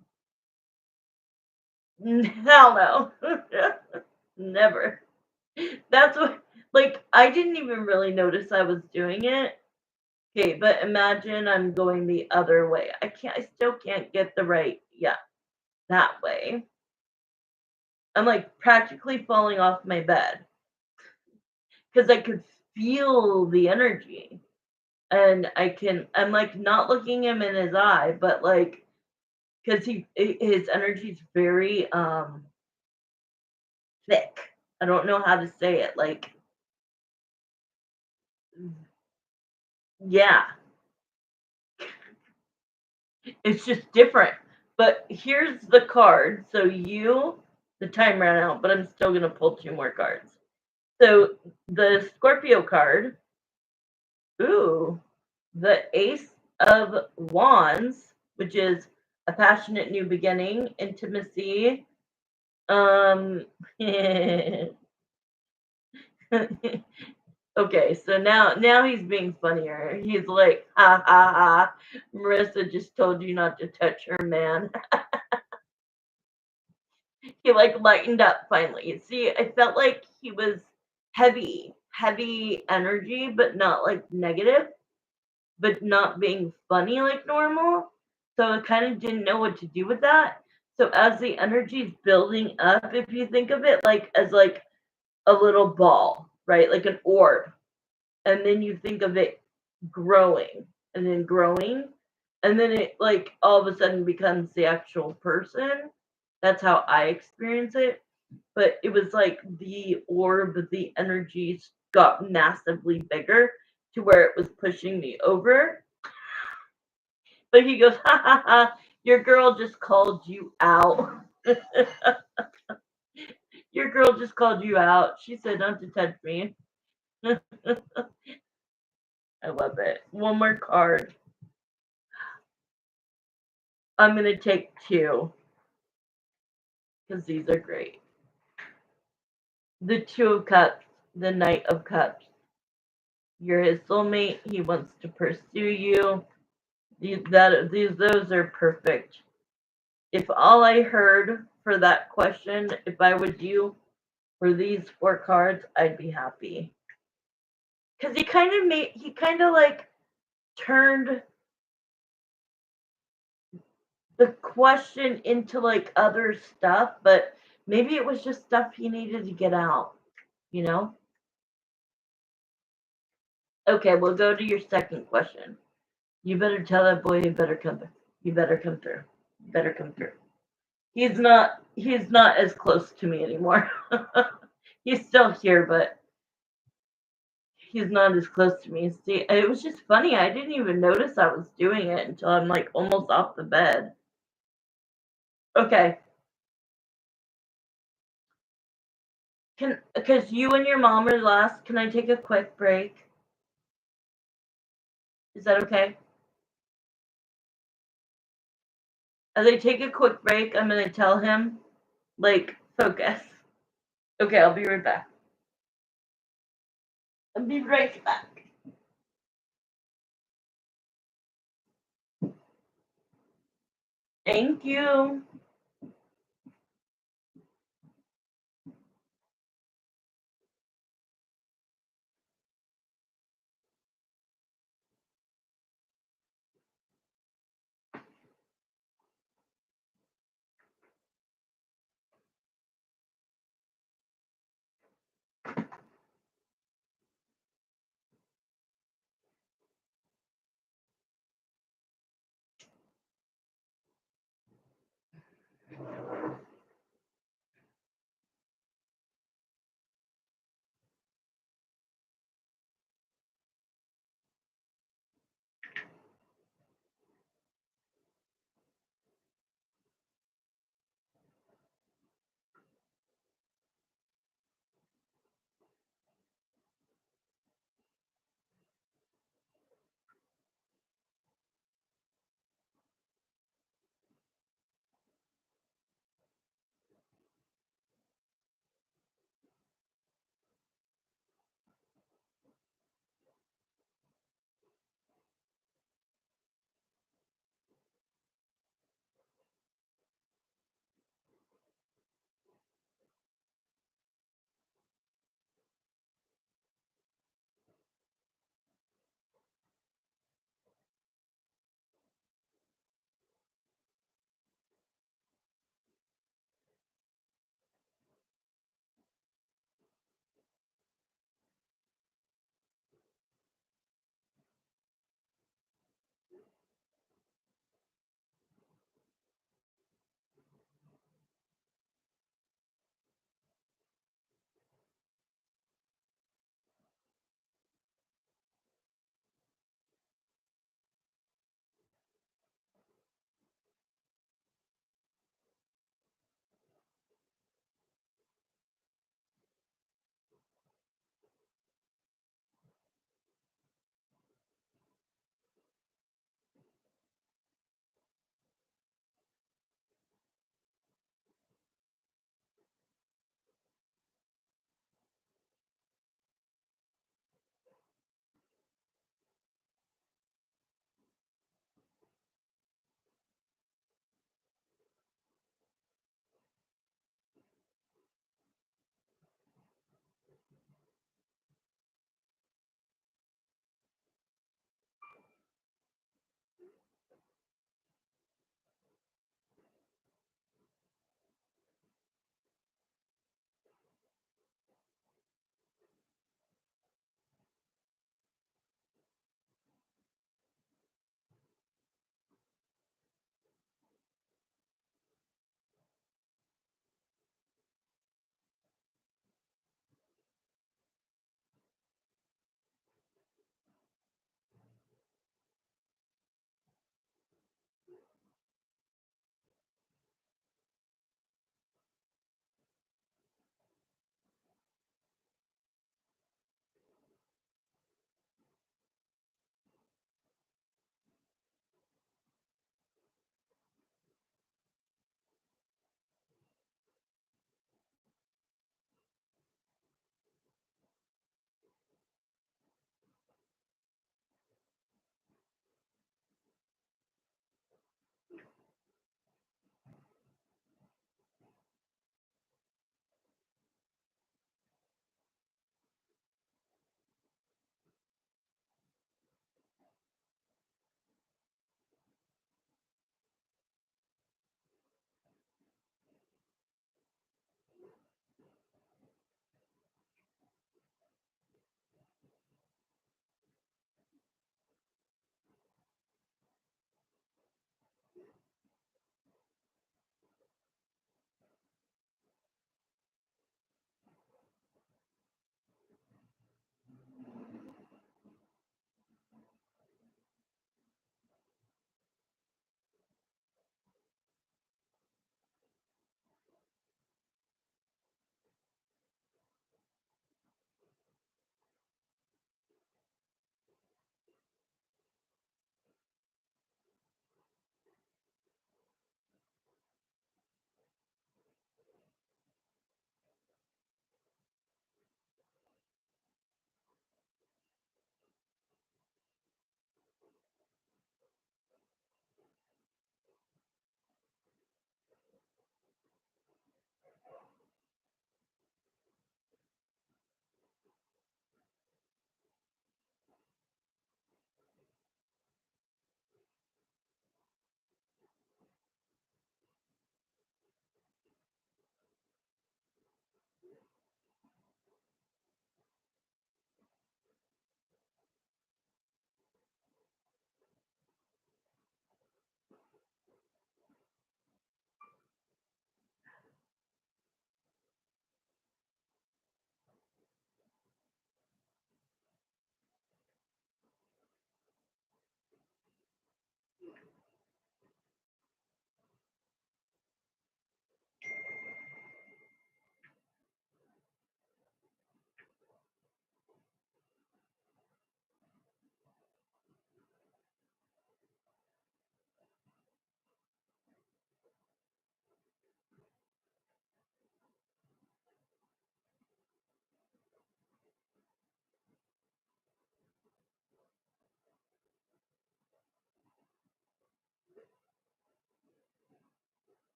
Hell no. Never. That's what, like, I didn't even really notice I was doing it. Okay, but imagine I'm going the other way. I still can't get the right, yeah, that way. I'm like practically falling off my bed because I could feel the energy. And I'm like not looking him in his eye, but like, because his energy is very thick. I don't know how to say it. Like, yeah, it's just different. But here's the card. So the time ran out, but I'm still gonna pull two more cards. So the Scorpio card. Ooh, the Ace of Wands, which is a passionate new beginning, intimacy. Um, okay, so now he's being funnier. He's like, ha ha ha. Marissa just told you not to touch her, man. He like lightened up finally. See, I felt like he was heavy energy, but not like negative, but not being funny like normal. So I kind of didn't know what to do with that. So as the energy is building up, if you think of it like as like a little ball, right? Like an orb. And then you think of it growing and then growing. And then it like all of a sudden becomes the actual person. That's how I experience it. But it was like the orb, the energies got massively bigger to where it was pushing me over. But he goes, ha ha ha, your girl just called you out. Your girl just called you out. She said not to touch me. I love it. One more card. I'm going to take two because these are great. The Two of Cups, the Knight of Cups. You're his soulmate. He wants to pursue you. Those are perfect. If all I heard for that question, if I was you, for these four cards, I'd be happy. Because he kind of like turned the question into like other stuff, but maybe it was just stuff he needed to get out, you know? Okay, we'll go to your second question. You better tell that boy you better come through. You better come through. You better come through. He's not as close to me anymore. He's still here, but he's not as close to me. See, it was just funny. I didn't even notice I was doing it until I'm like almost off the bed. Okay. Because you and your mom are last, can I take a quick break? Is that okay? As I take a quick break, I'm going to tell him, like, focus. Okay, I'll be right back. I'll be right back. Thank you.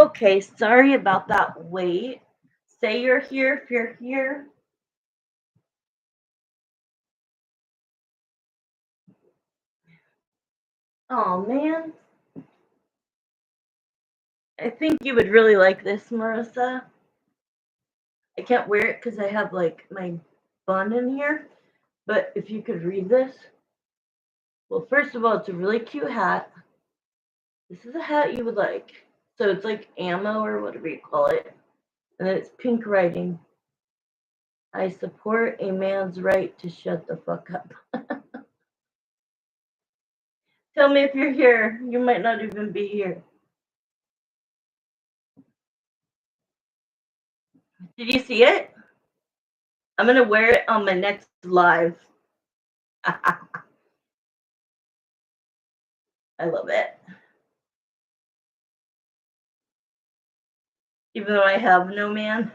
Okay, sorry about that wait. Say you're here if you're here. Oh man, I think you would really like this, Marissa. I can't wear it because I have like my bun in here, but if you could read this. Well, first of all, it's a really cute hat. This is a hat you would like. So it's like ammo or whatever you call it. And then it's pink writing. I support a man's right to shut the fuck up. Tell me if you're here. You might not even be here. Did you see it? I'm going to wear it on my next live. I love it. Even though I have no man,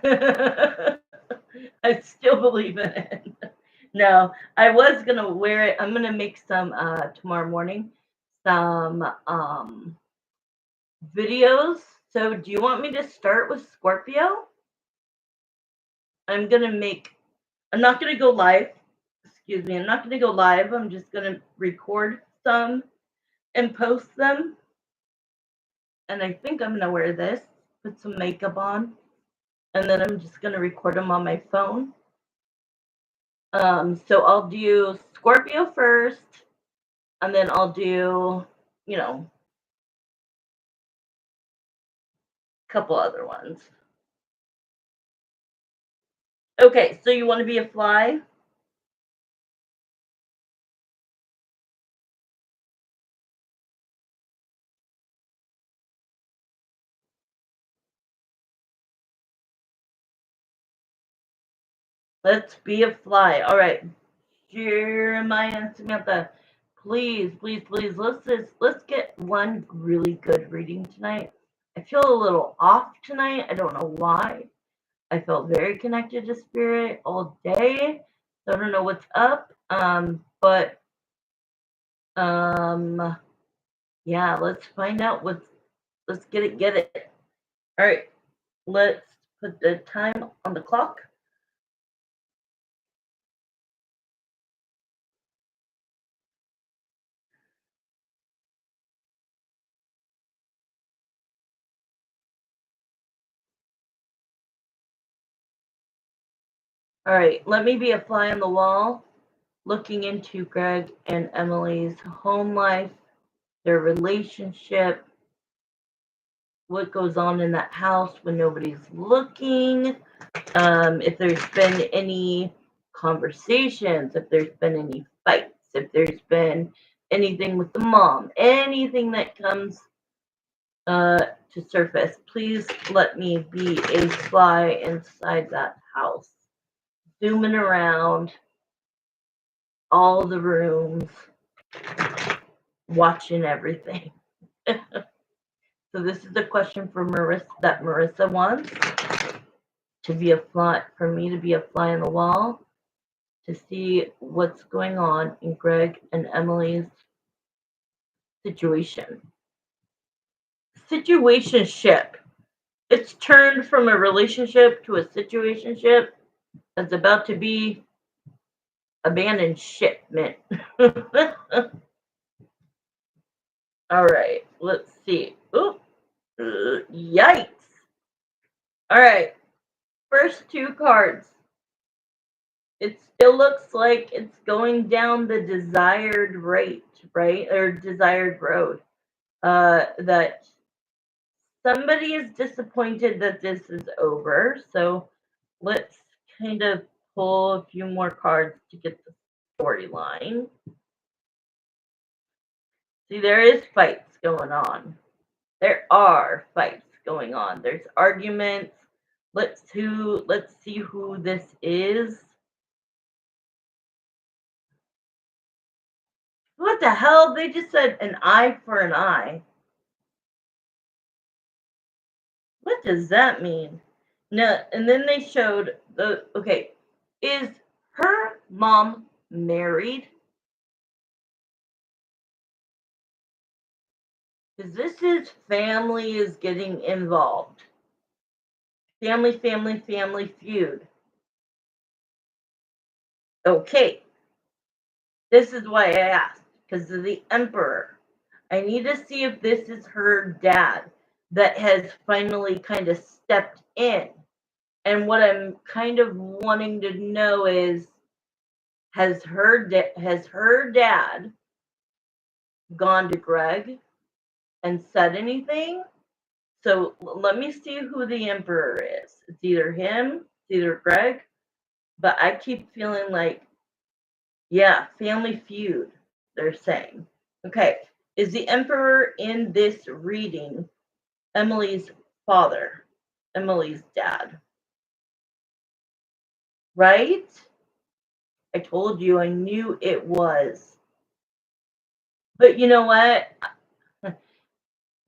I still believe in it. No, I was going to wear it. I'm going to make some tomorrow morning, some videos. So do you want me to start with Scorpio? I'm not gonna go live. Excuse me, I'm not gonna go live. I'm just gonna record some and post them. And I think I'm gonna wear this, put some makeup on, and then I'm just gonna record them on my phone. So I'll do Scorpio first, and then I'll do, a couple other ones. Okay, so you want to be a fly? Let's be a fly. All right, Jeremiah and Samantha, please, please, please, let's get one really good reading tonight. I feel a little off tonight. I don't know why. I felt very connected to spirit all day. So I don't know what's up. But yeah, let's find out let's get it. All right, let's put the time on the clock. All right, let me be a fly on the wall, looking into Greg and Emily's home life, their relationship, what goes on in that house when nobody's looking, if there's been any conversations, if there's been any fights, if there's been anything with the mom, anything that comes to surface. Please let me be a fly inside that house, zooming around all the rooms, watching everything. So this is the question for Marissa that Marissa wants to be a fly, for me to be a fly on the wall, to see what's going on in Greg and Emily's situation. Situationship. It's turned from a relationship to a situationship that's about to be abandoned shipment. All right, let's see. Ooh, yikes. All right, first two cards. It still looks like it's going down the desired rate, right? Or desired road. That somebody is disappointed that this is over. So let's kind of pull a few more cards to get the storyline. See, there is fights going on. There are fights going on. There's arguments. Let's see who this is. What the hell? They just said an eye for an eye. What does that mean? No, and then they showed okay, is her mom married? Because this is family is getting involved. Family feud. Okay. This is why I asked. Because of the Emperor. I need to see if this is her dad that has finally kind of stepped in. And what I'm kind of wanting to know is, has her dad gone to Greg and said anything? So let me see who the Emperor is. It's either him, it's either Greg, but I keep feeling like, yeah, family feud, they're saying. Okay, is the Emperor in this reading Emily's father, Emily's dad? Right? I told you, I knew it was. But you know what?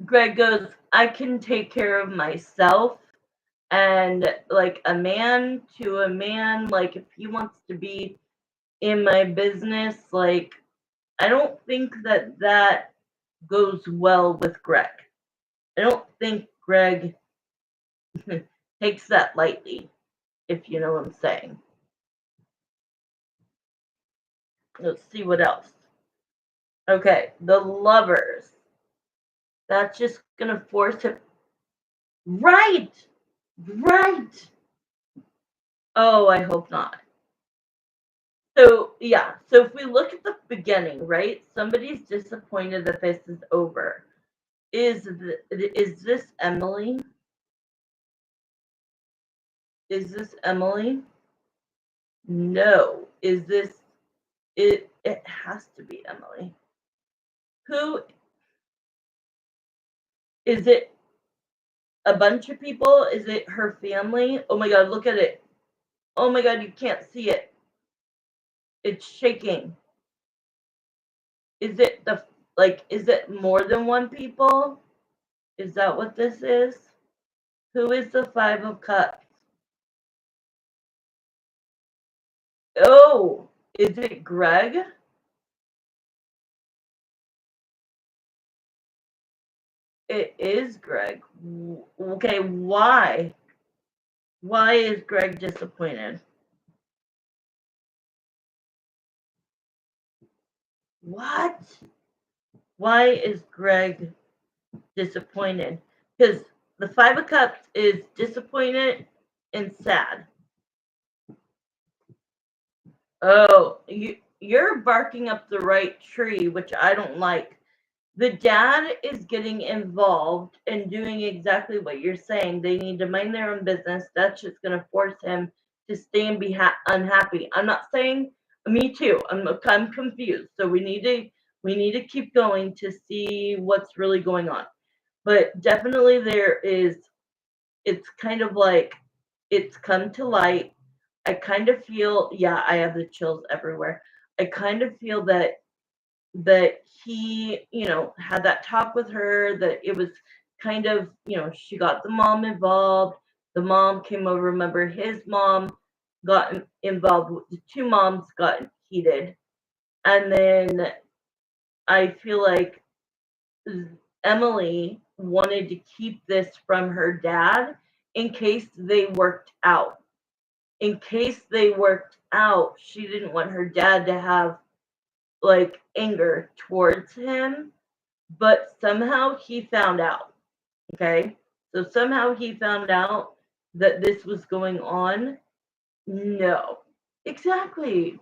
Greg goes, I can take care of myself. And like a man to a man, like if he wants to be in my business, like I don't think that goes well with Greg. I don't think Greg takes that lightly, if you know what I'm saying. Let's see what else. Okay, the Lovers. That's just gonna force him. Right! Right! Oh, I hope not. So, yeah. So if we look at the beginning, right? Somebody's disappointed that this is over. Is this Emily? Is this Emily? No. Is this it? It has to be Emily. Who is it? A bunch of people? Is it her family? Oh my god, look at it. Oh my god, you can't see it. It's shaking. Is it is it more than one people? Is that what this is? Who is the Five of Cups? Oh, is it Greg? It is Greg. Okay, why? Why is Greg disappointed? What? Why is Greg disappointed? Because the Five of Cups is disappointed and sad. Oh, you're barking up the right tree, which I don't like. The dad is getting involved and doing exactly what you're saying. They need to mind their own business. That's just going to force him to stay and be unhappy. I'm not saying me too. I'm confused. So we need to keep going to see what's really going on. But definitely there is. It's kind of like it's come to light. I kind of feel, yeah, I have the chills everywhere. I kind of feel that he, had that talk with her, that it was kind of, she got the mom involved. The mom came over. Remember, his mom got involved. The two moms got heated. And then I feel like Emily wanted to keep this from her dad in case they worked out. In case they worked out, she didn't want her dad to have like anger towards him, but somehow he found out. Okay. So somehow he found out that this was going on. No. Exactly.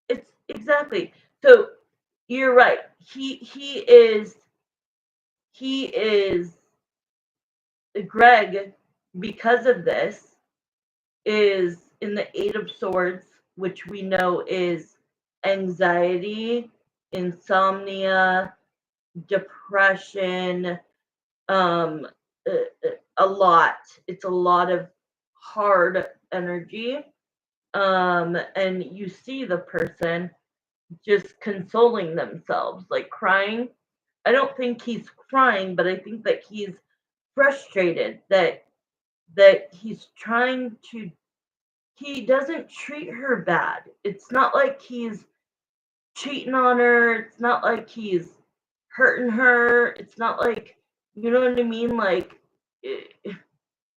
It's exactly. So you're right. He is Greg, because of this, is in the Eight of Swords, which we know is anxiety, insomnia, depression, um, a lot. It's a lot of hard energy. And you see the person just consoling themselves, like crying. I don't think he's crying, but I think that he's frustrated that he's trying to he doesn't treat her bad. It's not like he's cheating on her. It's not like he's hurting her. It's not like, you know what I mean? Like,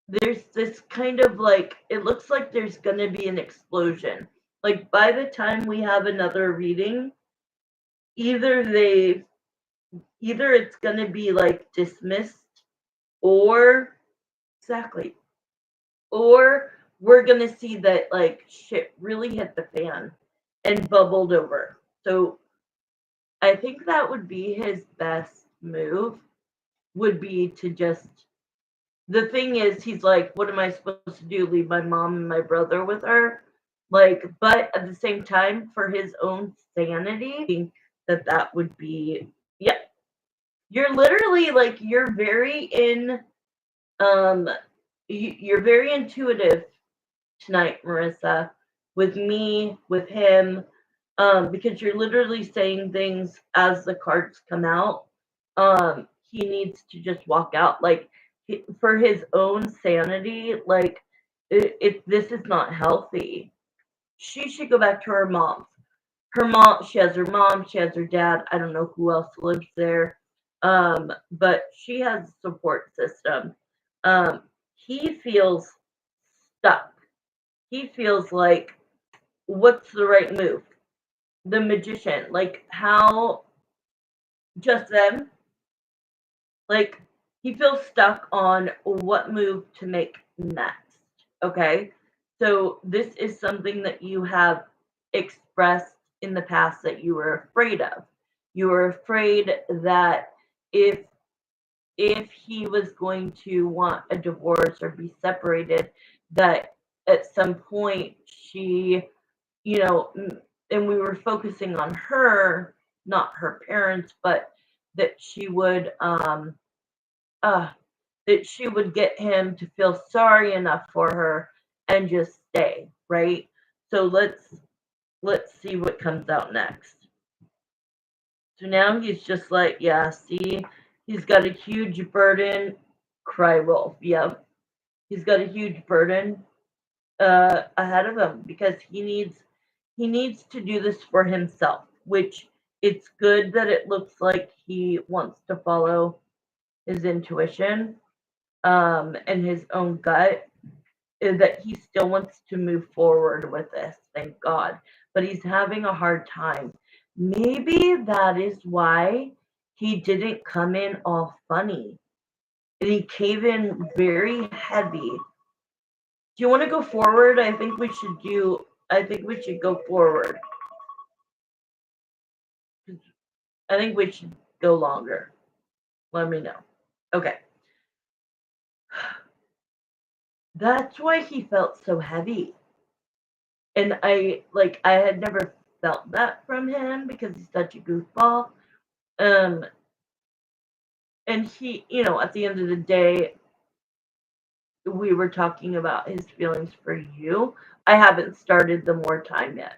there's this kind of like, it looks like there's going to be an explosion. Like, by the time we have another reading, either they, either it's going to be like dismissed, or exactly, or we're going to see that like shit really hit the fan and bubbled over. So I think that would be his best move, would be to just, the thing is, he's like, what am I supposed to do? Leave my mom and my brother with her? Like, but at the same time, for his own sanity, I think that that would be, yeah. You're literally like, you're very um, you're very intuitive tonight, Marissa, with me, with him, because you're literally saying things as the cards come out. He needs to just walk out, like, for his own sanity. Like, if this is not healthy, she should go back to her mom. Her mom, she has her mom, she has her dad. I don't know who else lives there, but she has a support system. He feels stuck. He feels like, what's the right move? The magician, like, how, just them, like, he feels stuck on what move to make next. Okay, so this is something that you have expressed in the past that you were afraid of. You were afraid that if he was going to want a divorce or be separated, that at some point she, you know, and we were focusing on her, not her parents, but that she would, uh, that she would get him to feel sorry enough for her and just stay, right? So let's see what comes out next. So now he's just like, yeah, see, he's got a huge burden. Cry wolf, yep. He's got a huge burden ahead of him, because he needs to do this for himself, which, it's good that it looks like he wants to follow his intuition, and his own gut, is that he still wants to move forward with this, thank God. But he's having a hard time. Maybe that is why he didn't come in all funny. And he came in very heavy. Do you want to go forward? I think we should go forward. I think we should go longer. Let me know. Okay. That's why he felt so heavy. And I had never felt that from him, because he's such a goofball. Um and he, at the end of the day, we were talking about his feelings for you. I haven't started the more time yet.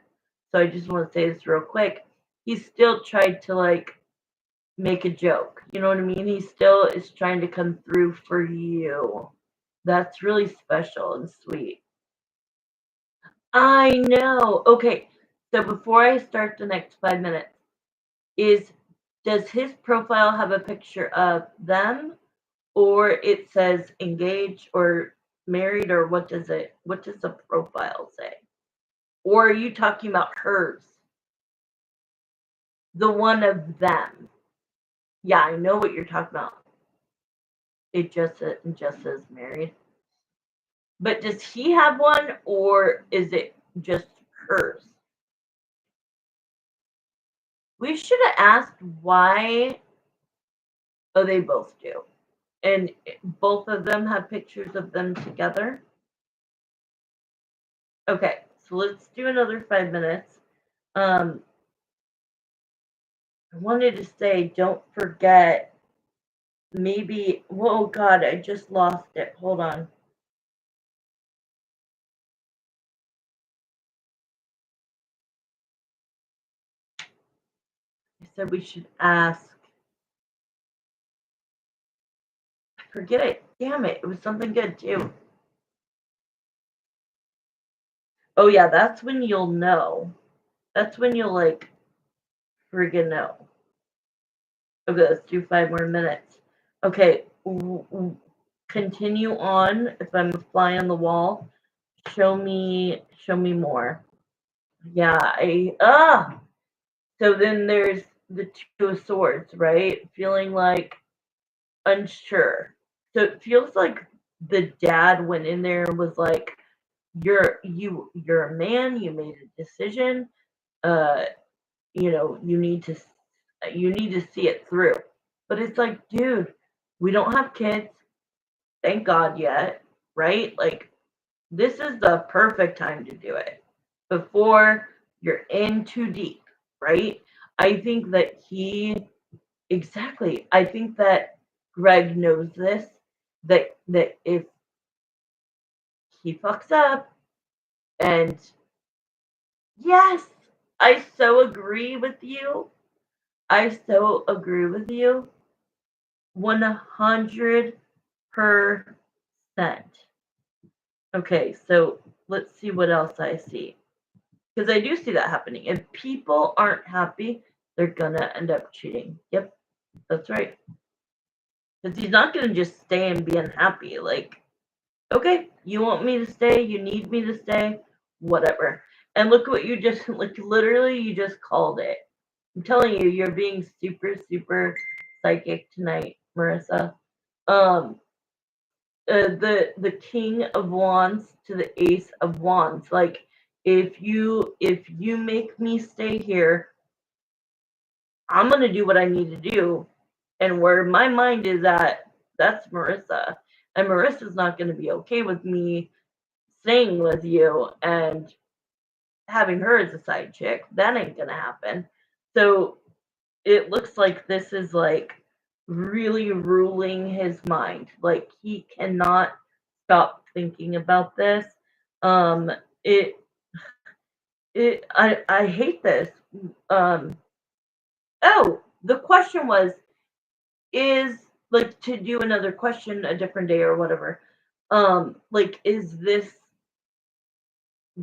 So I just want to say this real quick. He still tried to like make a joke. You know what I mean? He still is trying to come through for you. That's really special and sweet. I know. Okay. So before I start the next 5 minutes, does his profile have a picture of them, or it says engaged or married, or what does the profile say? Or are you talking about hers? The one of them. Yeah, I know what you're talking about. It just says married. But does he have one, or is it just hers? We should have asked why. Oh, they both do. And both of them have pictures of them together. Okay, so let's do another 5 minutes. I wanted to say, don't forget, maybe, oh God, I just lost it. Hold on. I said we should ask. I forget it. Damn it. It was something good too. Oh yeah, that's when you'll know. That's when you'll like friggin' know. Okay, let's do 5 more minutes. Okay, continue on. If I'm a fly on the wall, show me more. Yeah, so then there's the Two of Swords, right? Feeling like unsure. So it feels like the dad went in there and was like, you're a man, you made a decision, uh, you need to see it through. But it's like, dude, we don't have kids, thank God yet, right? Like, this is the perfect time to do it before you're in too deep, right? I think that exactly. I think that Greg knows this, that if he fucks up, and yes, I so agree with you. I so agree with you. 100%. Okay, so let's see what else I see. Because I do see that happening. If people aren't happy, they're gonna end up cheating. Yep, that's right. Because he's not gonna just stay and be unhappy. Like, okay, you want me to stay, you need me to stay, whatever. And look what you just, like, literally, you just called it. I'm telling you, you're being super, super psychic tonight, Marissa. Um, the King of Wands to the Ace of Wands. Like, if you make me stay here, I'm gonna do what I need to do, and where my mind is at, that's Marissa, and Marissa's not gonna be okay with me staying with you and having her as a side chick. That ain't gonna happen. So it looks like this is like really ruling his mind. Like, he cannot stop thinking about this. Um, it I hate this. Um, oh, the question was, is, like, to do another question a different day or whatever. Like, is this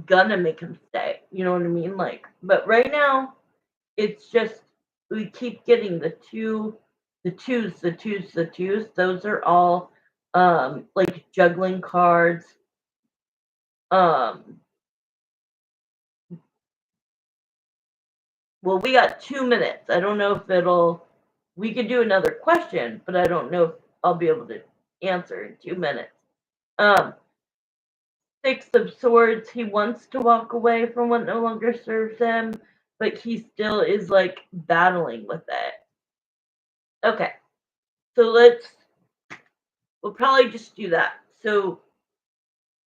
gonna make him stay? You know what I mean? Like, but right now it's just we keep getting the twos. Those are all like juggling cards. Um well, we got 2 minutes. I don't know if we could do another question, but I don't know if I'll be able to answer in 2 minutes. Um Six of Swords, he wants to walk away from what no longer serves him, but he still is like battling with it. Okay. So we'll probably just do that. So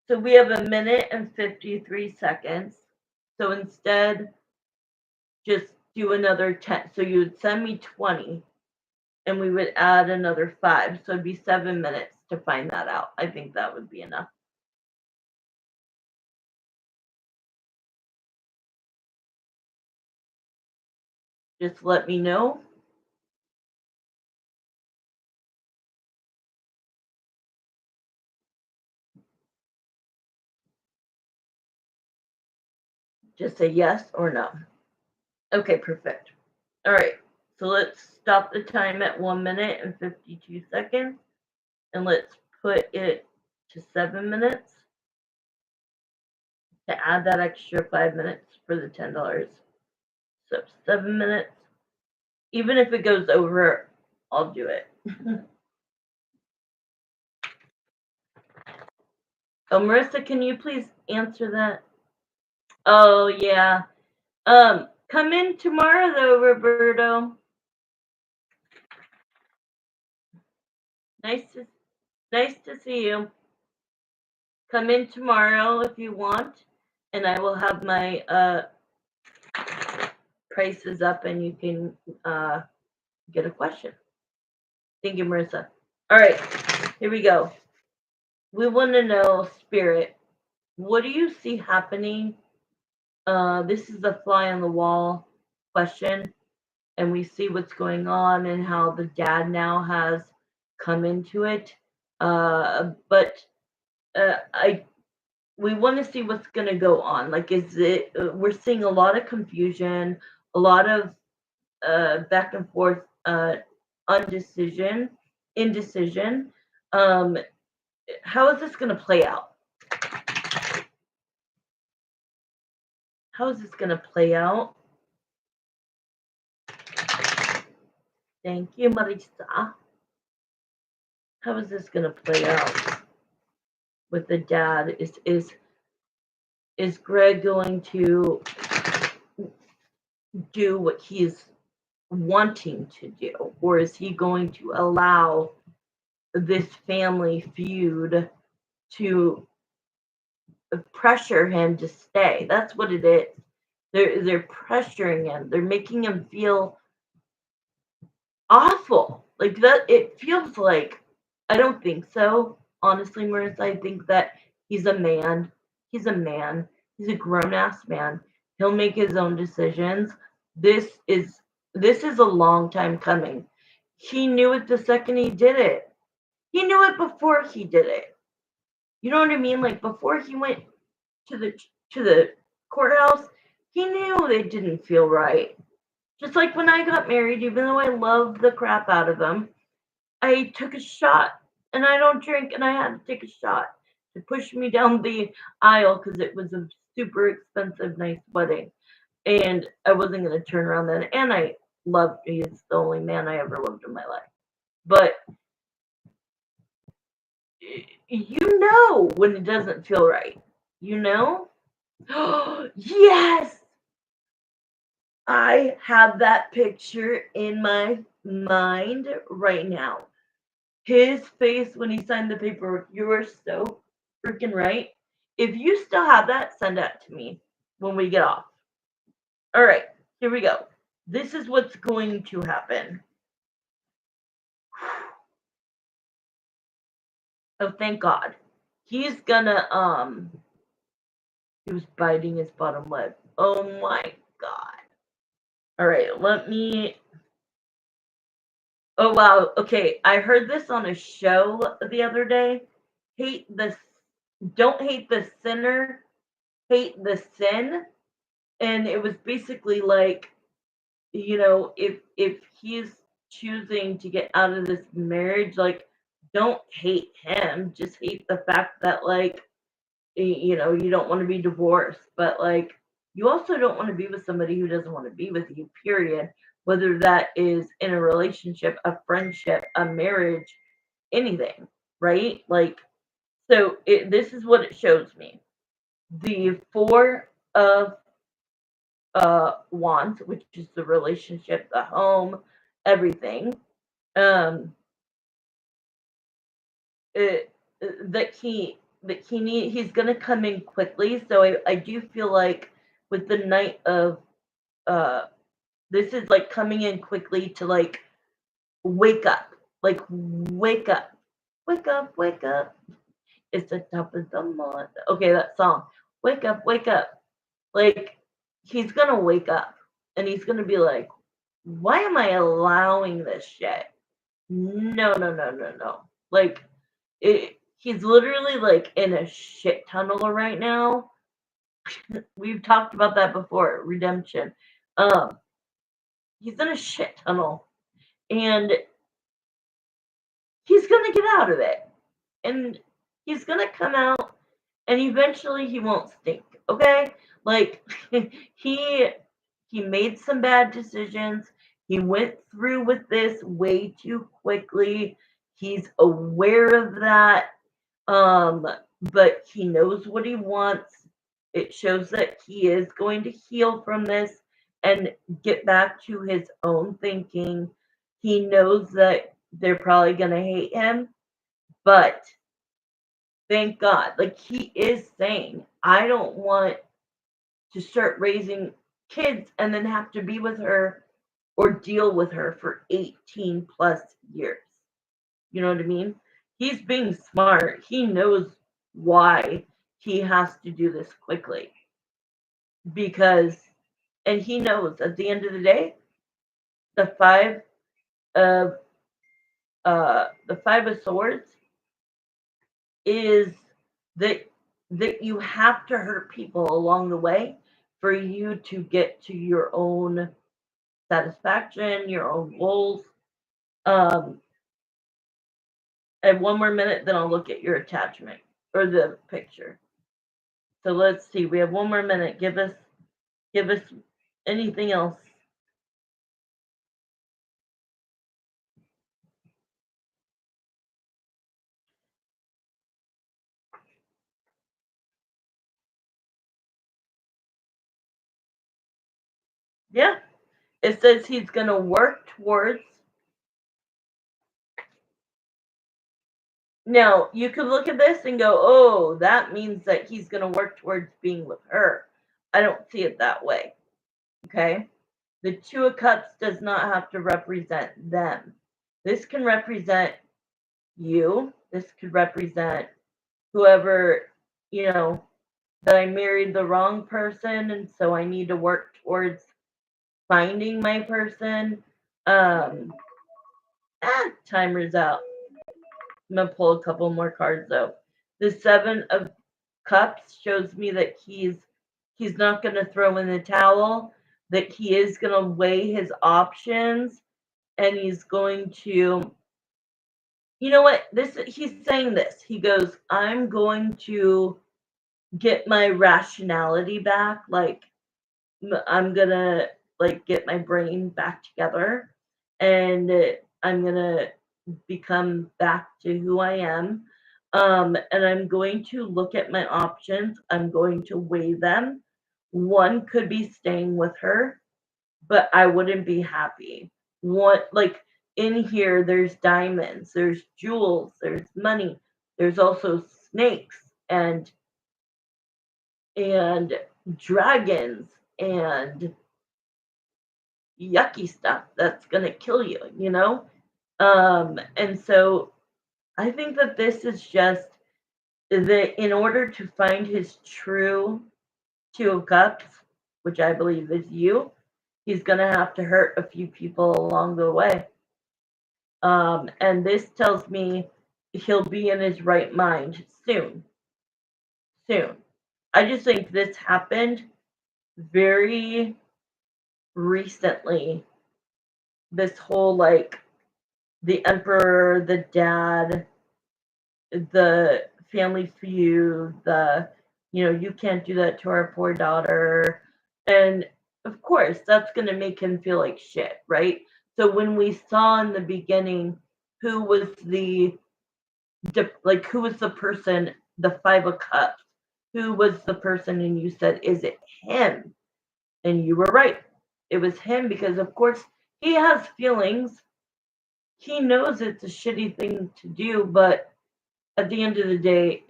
we have 1 minute and 53 seconds. So instead, just do another 10. So you would send me 20, and we would add another 5. So it'd be 7 minutes to find that out. I think that would be enough. Just let me know. Just say yes or no. Okay, perfect. All right. So let's stop the time at 1 minute and 52 seconds, and let's put it to 7 minutes to add that extra 5 minutes for the $10. So 7 minutes. Even if it goes over, I'll do it. Oh, Marissa, can you please answer that? Oh, yeah. Come in tomorrow though, Roberto. Nice to see you. Come in tomorrow if you want, and I will have my prices up, and you can get a question. Thank you, Marissa. All right, here we go. We want to know, Spirit, what do you see happening? This is the fly on the wall question, and we see what's going on and how the dad now has come into it. But we want to see what's going to go on. Like, is it? We're seeing a lot of confusion, a lot of back and forth indecision. Um, how is this going to play out? How is this going to play out? Thank you, Marisa. How is this going to play out with the dad? Is Greg going to do what he's wanting to do, or is he going to allow this family feud to pressure him to stay? That's what it is. They're pressuring him. They're making him feel awful. Like that. It feels like. I don't think so. Honestly, Marissa, I think that he's a man. He's a man. He's a grown ass man. He'll make his own decisions. This is this is a long time coming. He knew it the second he did it. He knew it before he did it. You know what I mean? Like before he went to the courthouse, he knew they didn't feel right. Just like when I got married, even though I loved the crap out of him, I took a shot, and I don't drink, and I had to take a shot to push me down the aisle because it was a super expensive, nice wedding, and I wasn't going to turn around then. And I loved, he's the only man I ever loved in my life. But you know when it doesn't feel right. You know? Yes! I have that picture in my mind right now. His face when he signed the paperwork. You were so freaking right. If you still have that, send that to me when we get off. All right, here we go. This is what's going to happen. Oh, thank God. He's gonna he was biting his bottom lip. Oh my God. All right, let me. Oh wow. Okay, I heard this on a show the other day. Hate the don't hate the sinner, hate the sin. And it was basically like, if he's choosing to get out of this marriage, like, don't hate him, just hate the fact that, like, you don't want to be divorced, but like you also don't want to be with somebody who doesn't want to be with you, period, whether that is in a relationship, a friendship, a marriage, anything, right? Like, so this is what it shows me. The four of wands, which is the relationship, the home, everything, um it, he's gonna come in quickly. So I do feel like with the Knight of uh this is like coming in quickly to like wake up, like wake up, wake up, wake up, it's the top of the month. Okay, that song, wake up, like he's gonna wake up and he's gonna be like, why am I allowing this shit? No, no, no, no, no. Like he's literally like in a shit tunnel right now. We've talked about that before, redemption. Um, he's in a shit tunnel and he's gonna get out of it. And he's gonna come out and eventually he won't stink. Okay? Like he he made some bad decisions. He went through with this way too quickly. He's aware of that. Um, but he knows what he wants. It shows that he is going to heal from this and get back to his own thinking. He knows that they're probably going to hate him, but thank God, like he is saying, I don't want to start raising kids and then have to be with her or deal with her for 18 plus years. You know what I mean? He's being smart. He knows why he has to do this quickly because, and he knows at the end of the day, the of the five of swords is that you have to hurt people along the way for you to get to your own satisfaction, your own goals. Um, and one more minute, then I'll look at your attachment or the picture. So let's see. We have one more minute. Give us anything else. Yeah. It says he's going to work towards. Now, you could look at this and go, oh, that means that he's going to work towards being with her. I don't see it that way. Okay? The Two of Cups does not have to represent them. This can represent you. This could represent whoever, that I married the wrong person and so I need to work towards finding my person. Timer's out. I'm gonna pull a couple more cards though. The Seven of Cups shows me that he's not gonna throw in the towel, that he is gonna weigh his options, and he's going to, you know what, this he's saying this. He goes, I'm going to get my rationality back, like I'm gonna like get my brain back together, and I'm gonna become back to who I am. And I'm going to look at my options. I'm going to weigh them. One could be staying with her, but I wouldn't be happy. What, like, in here, there's diamonds, there's jewels, there's money, there's also snakes and dragons and yucky stuff that's gonna kill you, and so I think that this is just that in order to find his true Two of Cups, which I believe is you, he's gonna have to hurt a few people along the way. And this tells me he'll be in his right mind soon. Soon. I just think this happened very recently. This whole, like, the emperor, the dad, the family feud, you can't do that to our poor daughter. And of course, that's going to make him feel like shit, right? So when we saw in the beginning who was who was the person, the Five of Cups, who was the person, and you said, is it him? And you were right. It was him because, of course, he has feelings. He knows it's a shitty thing to do, but at the end of the day,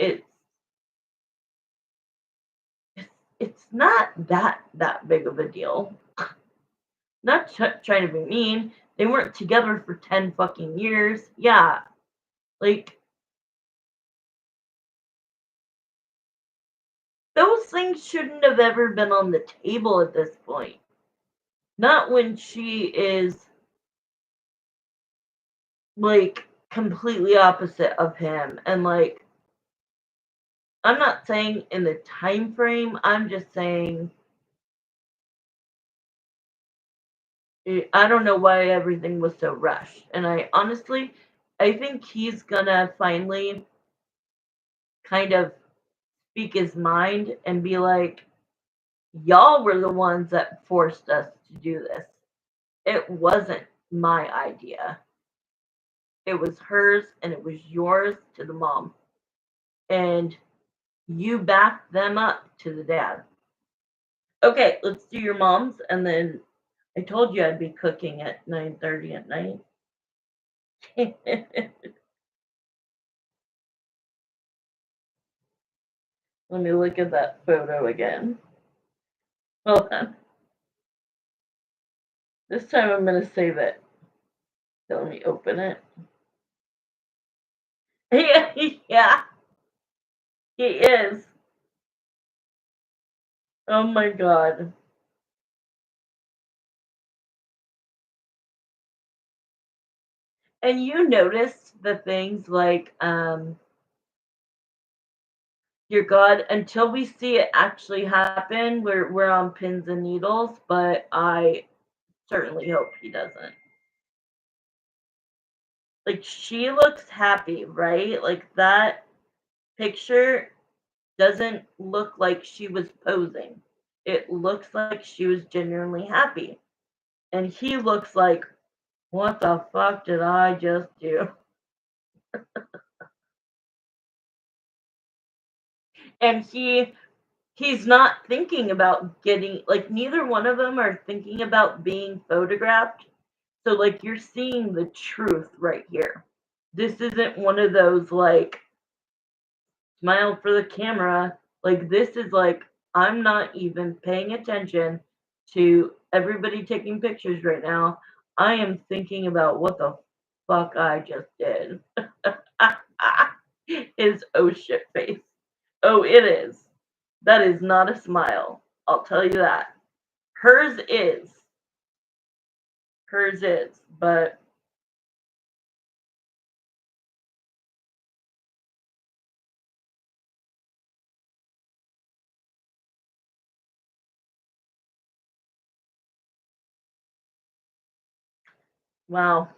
it's not that big of a deal. Not trying to be mean. They weren't together for 10 fucking years. Yeah, like those things shouldn't have ever been on the table at this point. Not when she is like completely opposite of him, and like I'm not saying in the time frame, I'm just saying I don't know why everything was so rushed. And I think he's gonna finally kind of speak his mind and be like, y'all were the ones that forced us to do this. It wasn't my idea. It was hers and it was yours to the mom. And you backed them up to the dad. Okay, let's do your mom's, and then I told you I'd be cooking at 9:30 at night. Let me look at that photo again. Hold on. This time I'm going to save it. So let me open it. Yeah, yeah, he is. Oh my god. And you noticed the things like dear God, until we see it actually happen, we're on pins and needles, but I certainly hope he doesn't. Like, she looks happy, right? Like, that picture doesn't look like she was posing. It looks like she was genuinely happy. And he looks like, what the fuck did I just do? And he's not thinking about getting, like, neither one of them are thinking about being photographed. So, like, you're seeing the truth right here. This isn't one of those, like, smile for the camera. Like, this is like, I'm not even paying attention to everybody taking pictures right now. I am thinking about what the fuck I just did. His oh shit face. Oh, it is. That is not a smile. I'll tell you that. Hers is. Hers is. But wow.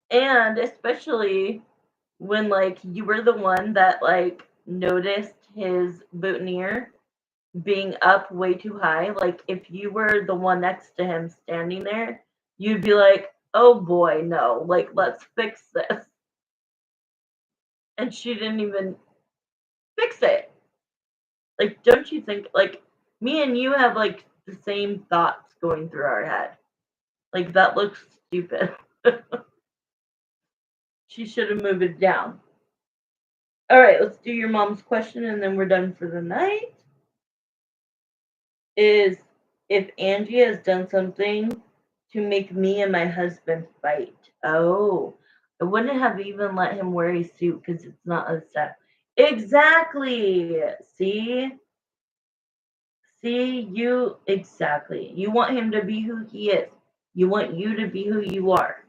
And especially when, like, you were the one that, like, noticed his boutonniere being up way too high. Like, if you were the one next to him standing there, you'd be like, oh boy, no, like, let's fix this. And she didn't even fix it. Like, don't you think, like, me and you have, like, the same thoughts going through our head? Like, that looks stupid. She should have moved it down. All right, let's do your mom's question and then we're done for the night. Is if Angie has done something to make me and my husband fight. Oh, I wouldn't have even let him wear a suit because it's not a set. Exactly. See? See, you exactly. You want him to be who he is. You want you to be who you are.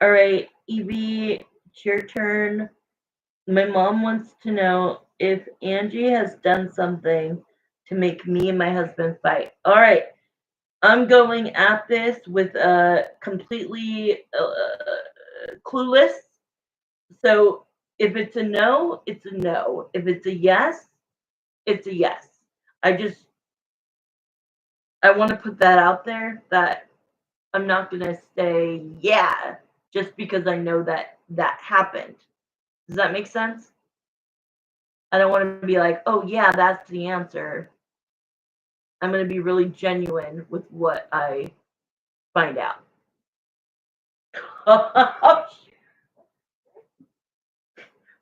All right, Evie, it's your turn. My mom wants to know if Angie has done something to make me and my husband fight. All right, I'm going at this with completely clueless. So if it's a no, it's a no. If it's a yes, it's a yes. I want to put that out there that I'm not going to say yeah just because I know that that happened. Does that make sense? I don't want to be like, oh yeah, that's the answer. I'm going to be really genuine with what I find out.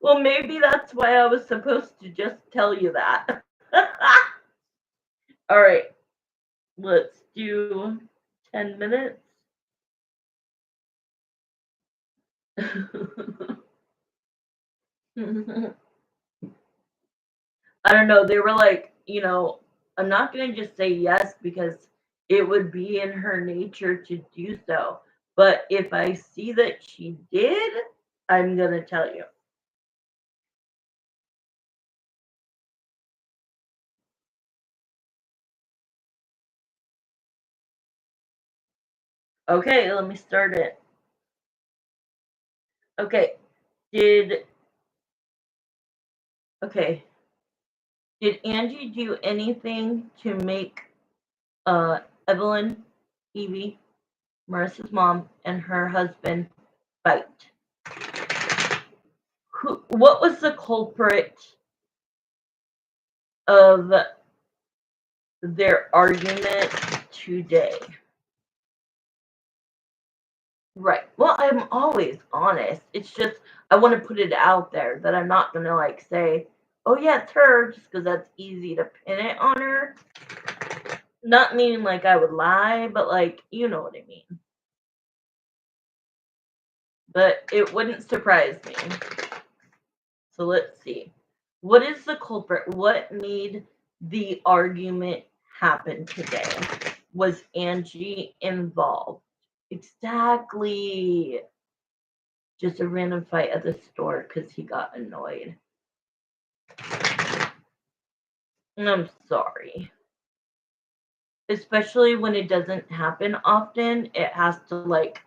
Well, maybe that's why I was supposed to just tell you that. All right, let's do 10 minutes. I don't know. They were like, I'm not going to just say yes because it would be in her nature to do so. But if I see that she did, I'm going to tell you. Okay, let me start it. Okay. Did okay. Did Angie do anything to make Evelyn, Evie, Marissa's mom, and her husband fight? What was the culprit of their argument today? Right. Well, I'm always honest. It's just I want to put it out there that I'm not gonna like say, "Oh yeah, it's her," just because that's easy to pin it on her. Not meaning like I would lie, but like you know what I mean. But it wouldn't surprise me. So let's see. What is the culprit? What made the argument happen today? Was Angie involved? Exactly. Just a random fight at the store because he got annoyed. I'm sorry. Especially when it doesn't happen often, it has to like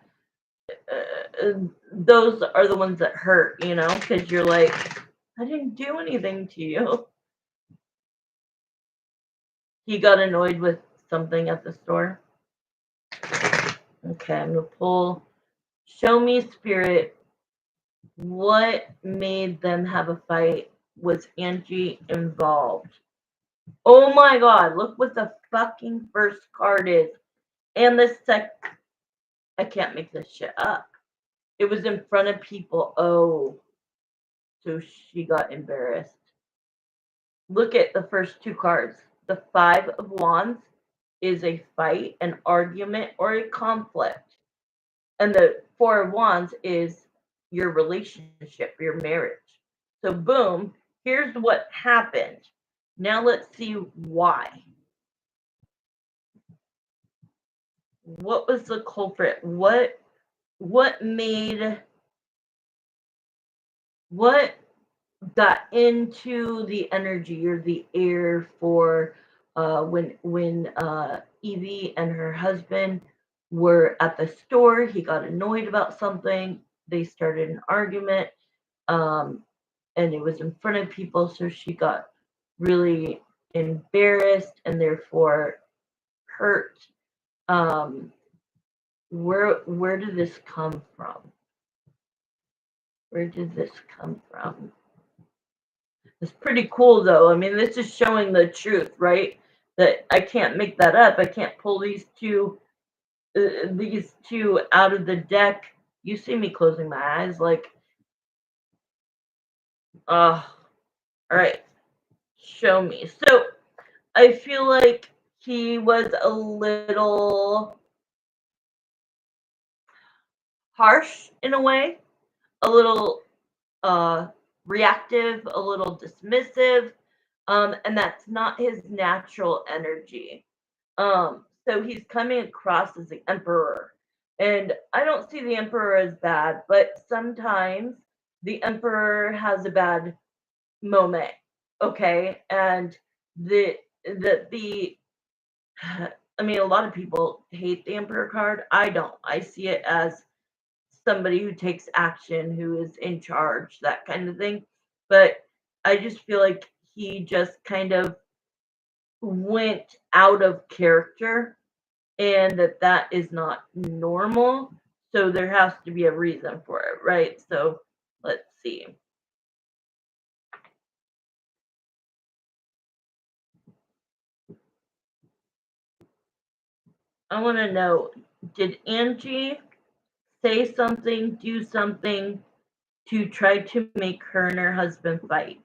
those are the ones that hurt, because you're like, I didn't do anything to you. He got annoyed with something at the store. Okay, I'm going to pull. Show me, Spirit, what made them have a fight? Was Angie involved? Oh my god, look what the fucking first card is. And the I can't make this shit up. It was in front of people. Oh, so she got embarrassed. Look at the first two cards. The Five of Wands is a fight, an argument, or a conflict. And the Four of Wands is your relationship, your marriage. So boom, here's what happened. Now let's see why. What was the culprit? What got into the energy or the air for when Evie and her husband were at the store? He got annoyed about something. They started an argument, and it was in front of people, so she got really embarrassed and therefore hurt. Where did this come from? Where did this come from? It's pretty cool, though. I mean, this is showing the truth, right? That I can't make that up. I can't pull these two out of the deck. You see me closing my eyes, like, all right, show me. So I feel like he was a little harsh in a way, a little reactive, a little dismissive, and that's not his natural energy. So he's coming across as the emperor, and I don't see the emperor as bad, but sometimes the emperor has a bad moment, okay, and the I mean, a lot of people hate the emperor card. I don't. I see it as somebody who takes action, who is in charge, that kind of thing. But I just feel like he just kind of went out of character, and that is not normal. So there has to be a reason for it, right? So let's see. I want to know, did Angie say something, do something to try to make her and her husband fight?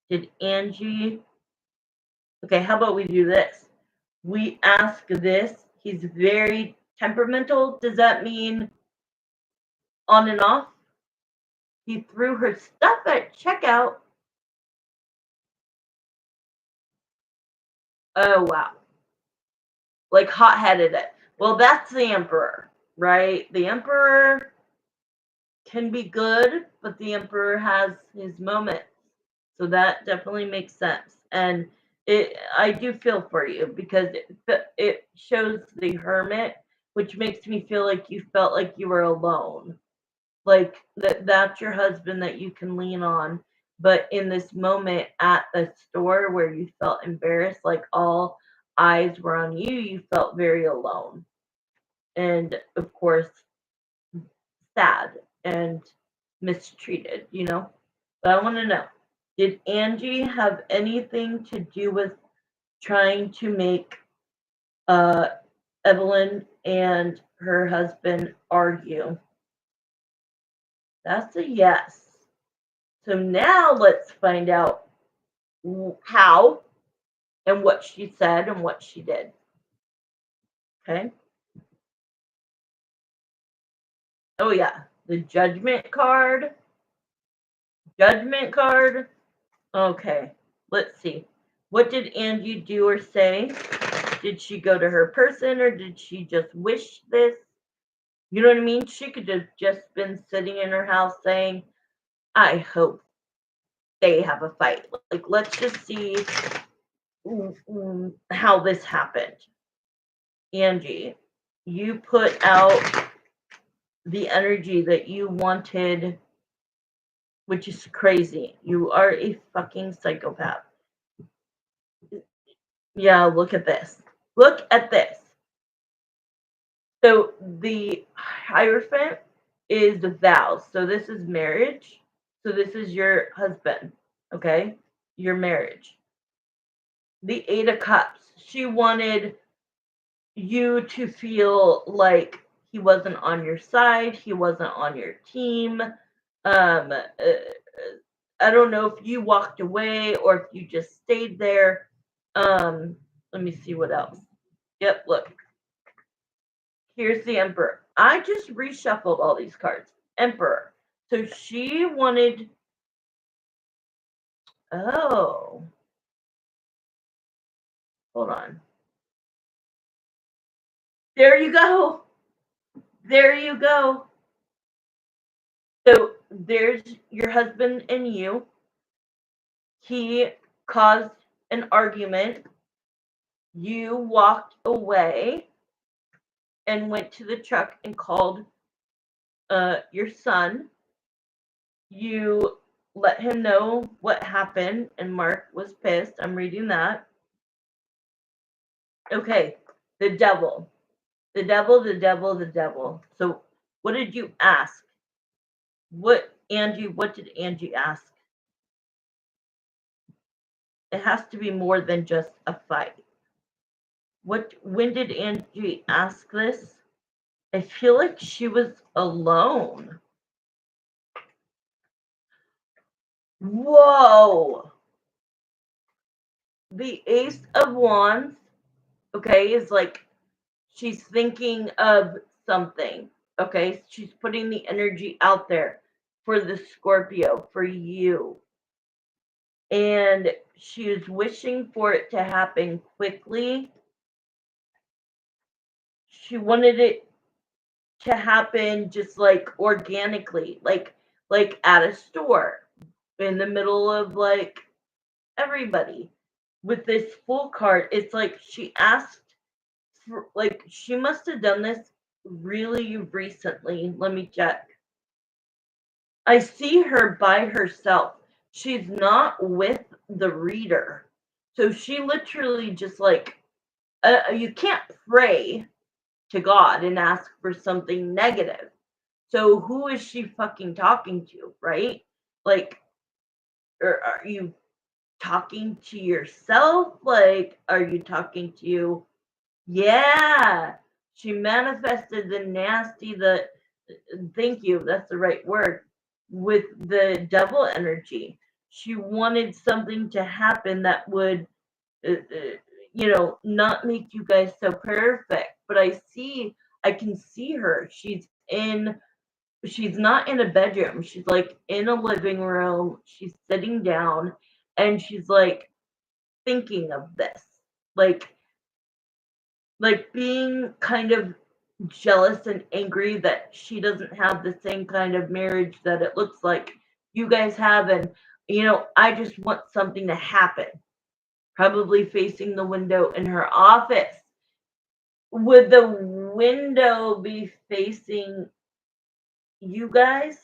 Did Angie... Okay, how about we do this? We ask this. He's very temperamental. Does that mean on and off? He threw her stuff at checkout. Oh, wow. Like hot-headed it. Well, that's the emperor, right? The emperor can be good, but the emperor has his moments. So that definitely makes sense. And I do feel for you, because it shows the hermit, which makes me feel like you felt like you were alone. Like that's your husband that you can lean on. But in this moment at the store where you felt embarrassed, like all eyes were on you, you felt very alone. And of course, sad and mistreated, But I want to know, did Angie have anything to do with trying to make Evelyn and her husband argue? That's a yes. So now let's find out how and what she said and what she did. Okay. Oh, yeah. The judgment card. Judgment card. Okay. Let's see. What did Angie do or say? Did she go to her person, or did she just wish this? You know what I mean? She could have just been sitting in her house saying, I hope they have a fight. Like, let's just see how this happened. Angie, you put out the energy that you wanted, which is crazy. You are a fucking psychopath. Yeah, look at this. Look at this. So the Hierophant is the vows. So this is marriage. So this is your husband, okay? Your marriage. The Eight of Cups. She wanted you to feel like he wasn't on your side, he wasn't on your team. I don't know if you walked away or if you just stayed there. Let me see what else. Yep, look. Here's the Emperor. I just reshuffled all these cards. Emperor. So she wanted. Oh. Hold on. There you go. There you go. So there's your husband and you. He caused an argument. You walked away and went to the truck and called your son. You let him know what happened, and Mark was pissed. I'm reading that. Okay, the devil. The devil, the devil, the devil. So, what did you ask? What did Angie ask? It has to be more than just a fight. When did Angie ask this? I feel like she was alone. Whoa. The Ace of Wands, okay, is like she's thinking of something. Okay, she's putting the energy out there for the Scorpio, for you. And she is wishing for it to happen quickly. She wanted it to happen just like organically, like at a store in the middle of like everybody. With this full card, it's like she asked for, like she must have done this really recently. Let me check. I see her by herself. She's not with the reader. So she literally just like you can't pray to God and ask for something negative. So who is she fucking talking to, right? Like, or are you talking to yourself? Like, are you talking to, yeah, she manifested the nasty, thank you, that's the right word, with the devil energy. She wanted something to happen that would, uh, uh, not make you guys so perfect. But I can see her. She's not in a bedroom. She's like in a living room. She's sitting down and she's like thinking of this. Like being kind of jealous and angry that she doesn't have the same kind of marriage that it looks like you guys have. And I just want something to happen. Probably facing the window in her office. Would the window be facing you guys?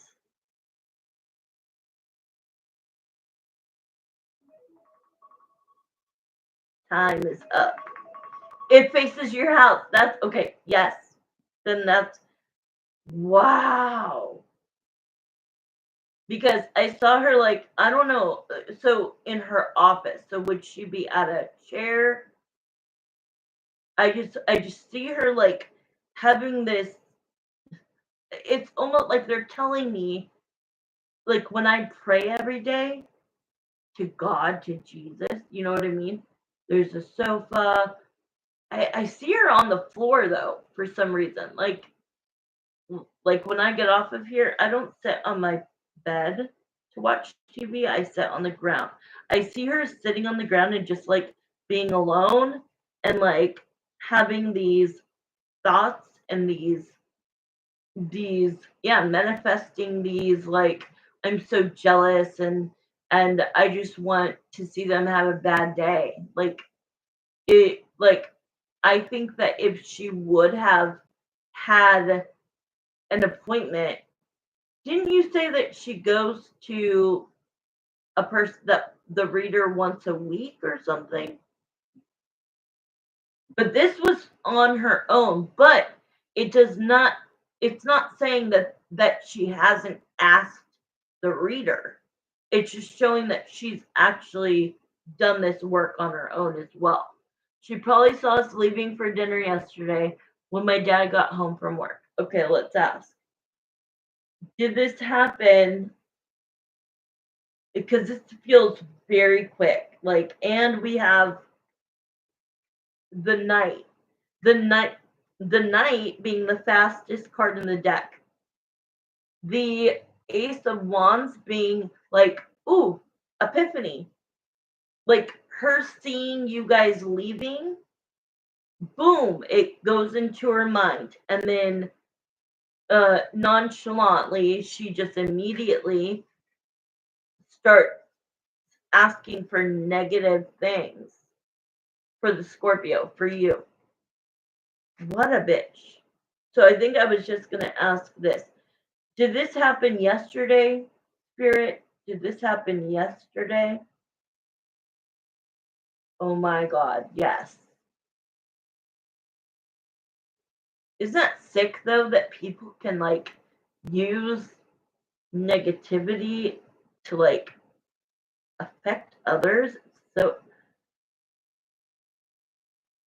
Time is up. It faces your house. That's okay. Yes. Then that's wow. Because I saw her like, I don't know. So in her office. So would she be at a chair? I just see her like having this, it's almost like they're telling me like when I pray every day to God, to Jesus, you know what I mean? There's a sofa. I see her on the floor though, for some reason. Like when I get off of here, I don't sit on my bed to watch TV. I sit on the ground. I see her sitting on the ground and just like being alone and like having these thoughts and these yeah, manifesting these like I'm so jealous and I just want to see them have a bad day. Like I think that if she would have had an appointment. Didn't you say that she goes to a person, that the reader, once a week or something? But this was on her own, but it does not, it's not saying that she hasn't asked the reader. It's just showing that she's actually done this work on her own as well. She probably saw us leaving for dinner yesterday when my dad got home from work. Okay, let's ask. Did this happen? Because this feels very quick. Like, and we have the knight. The knight being the fastest card in the deck. The ace of wands being like, ooh, epiphany. Like her seeing you guys leaving, boom, it goes into her mind. And then nonchalantly, she just immediately starts asking for negative things for the Scorpio, for you. What a bitch. So I think I was just going to ask this. Did this happen yesterday, Spirit? Did this happen yesterday? Oh my God, yes. Isn't that sick though that people can like use negativity to like affect others? So,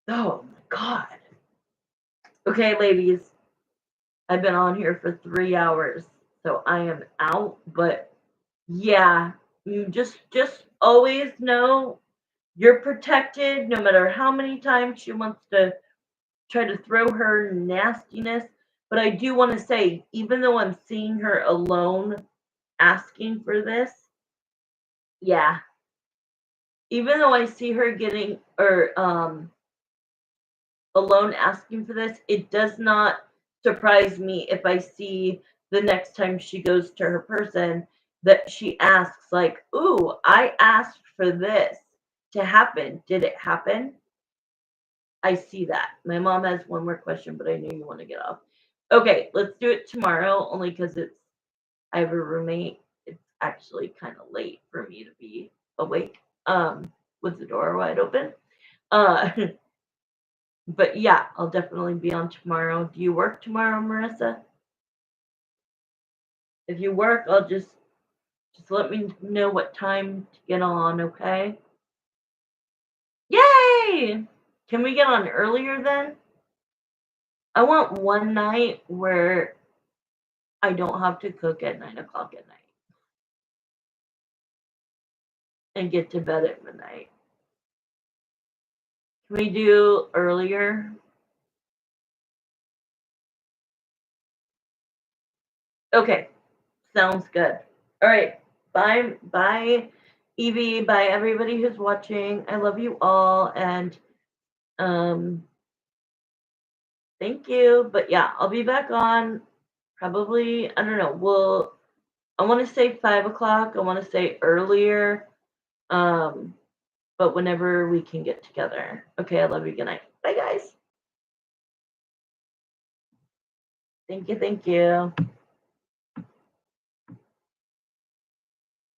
oh my God. Okay, ladies, I've been on here for 3 hours, so I am out. But yeah, you just always know you're protected, no matter how many times she wants to try to throw her nastiness. But I do want to say, even though I'm seeing her alone asking for this, yeah, even though I see her getting or alone asking for this, it does not surprise me if I see the next time she goes to her person that she asks like, "Ooh, I asked for this to happen. Did it happen?" I see that. My mom has one more question, but I know you want to get off. Okay, let's do it tomorrow, only because I have a roommate. It's actually kind of late for me to be awake with the door wide open. Uh, but yeah, I'll definitely be on tomorrow. Do you work tomorrow, Marissa? If you work, I'll just let me know what time to get on, okay? Yay! Can we get on earlier then? I want one night where I don't have to cook at 9 o'clock at night and get to bed at midnight. Can we do earlier? Okay, sounds good. All right, bye, Evie, bye, everybody who's watching. I love you all, and thank you. But yeah, I'll be back on probably. I don't know. I want to say 5 o'clock. I want to say earlier. But whenever we can get together. Okay, I love you. Good night. Bye, guys. Thank you.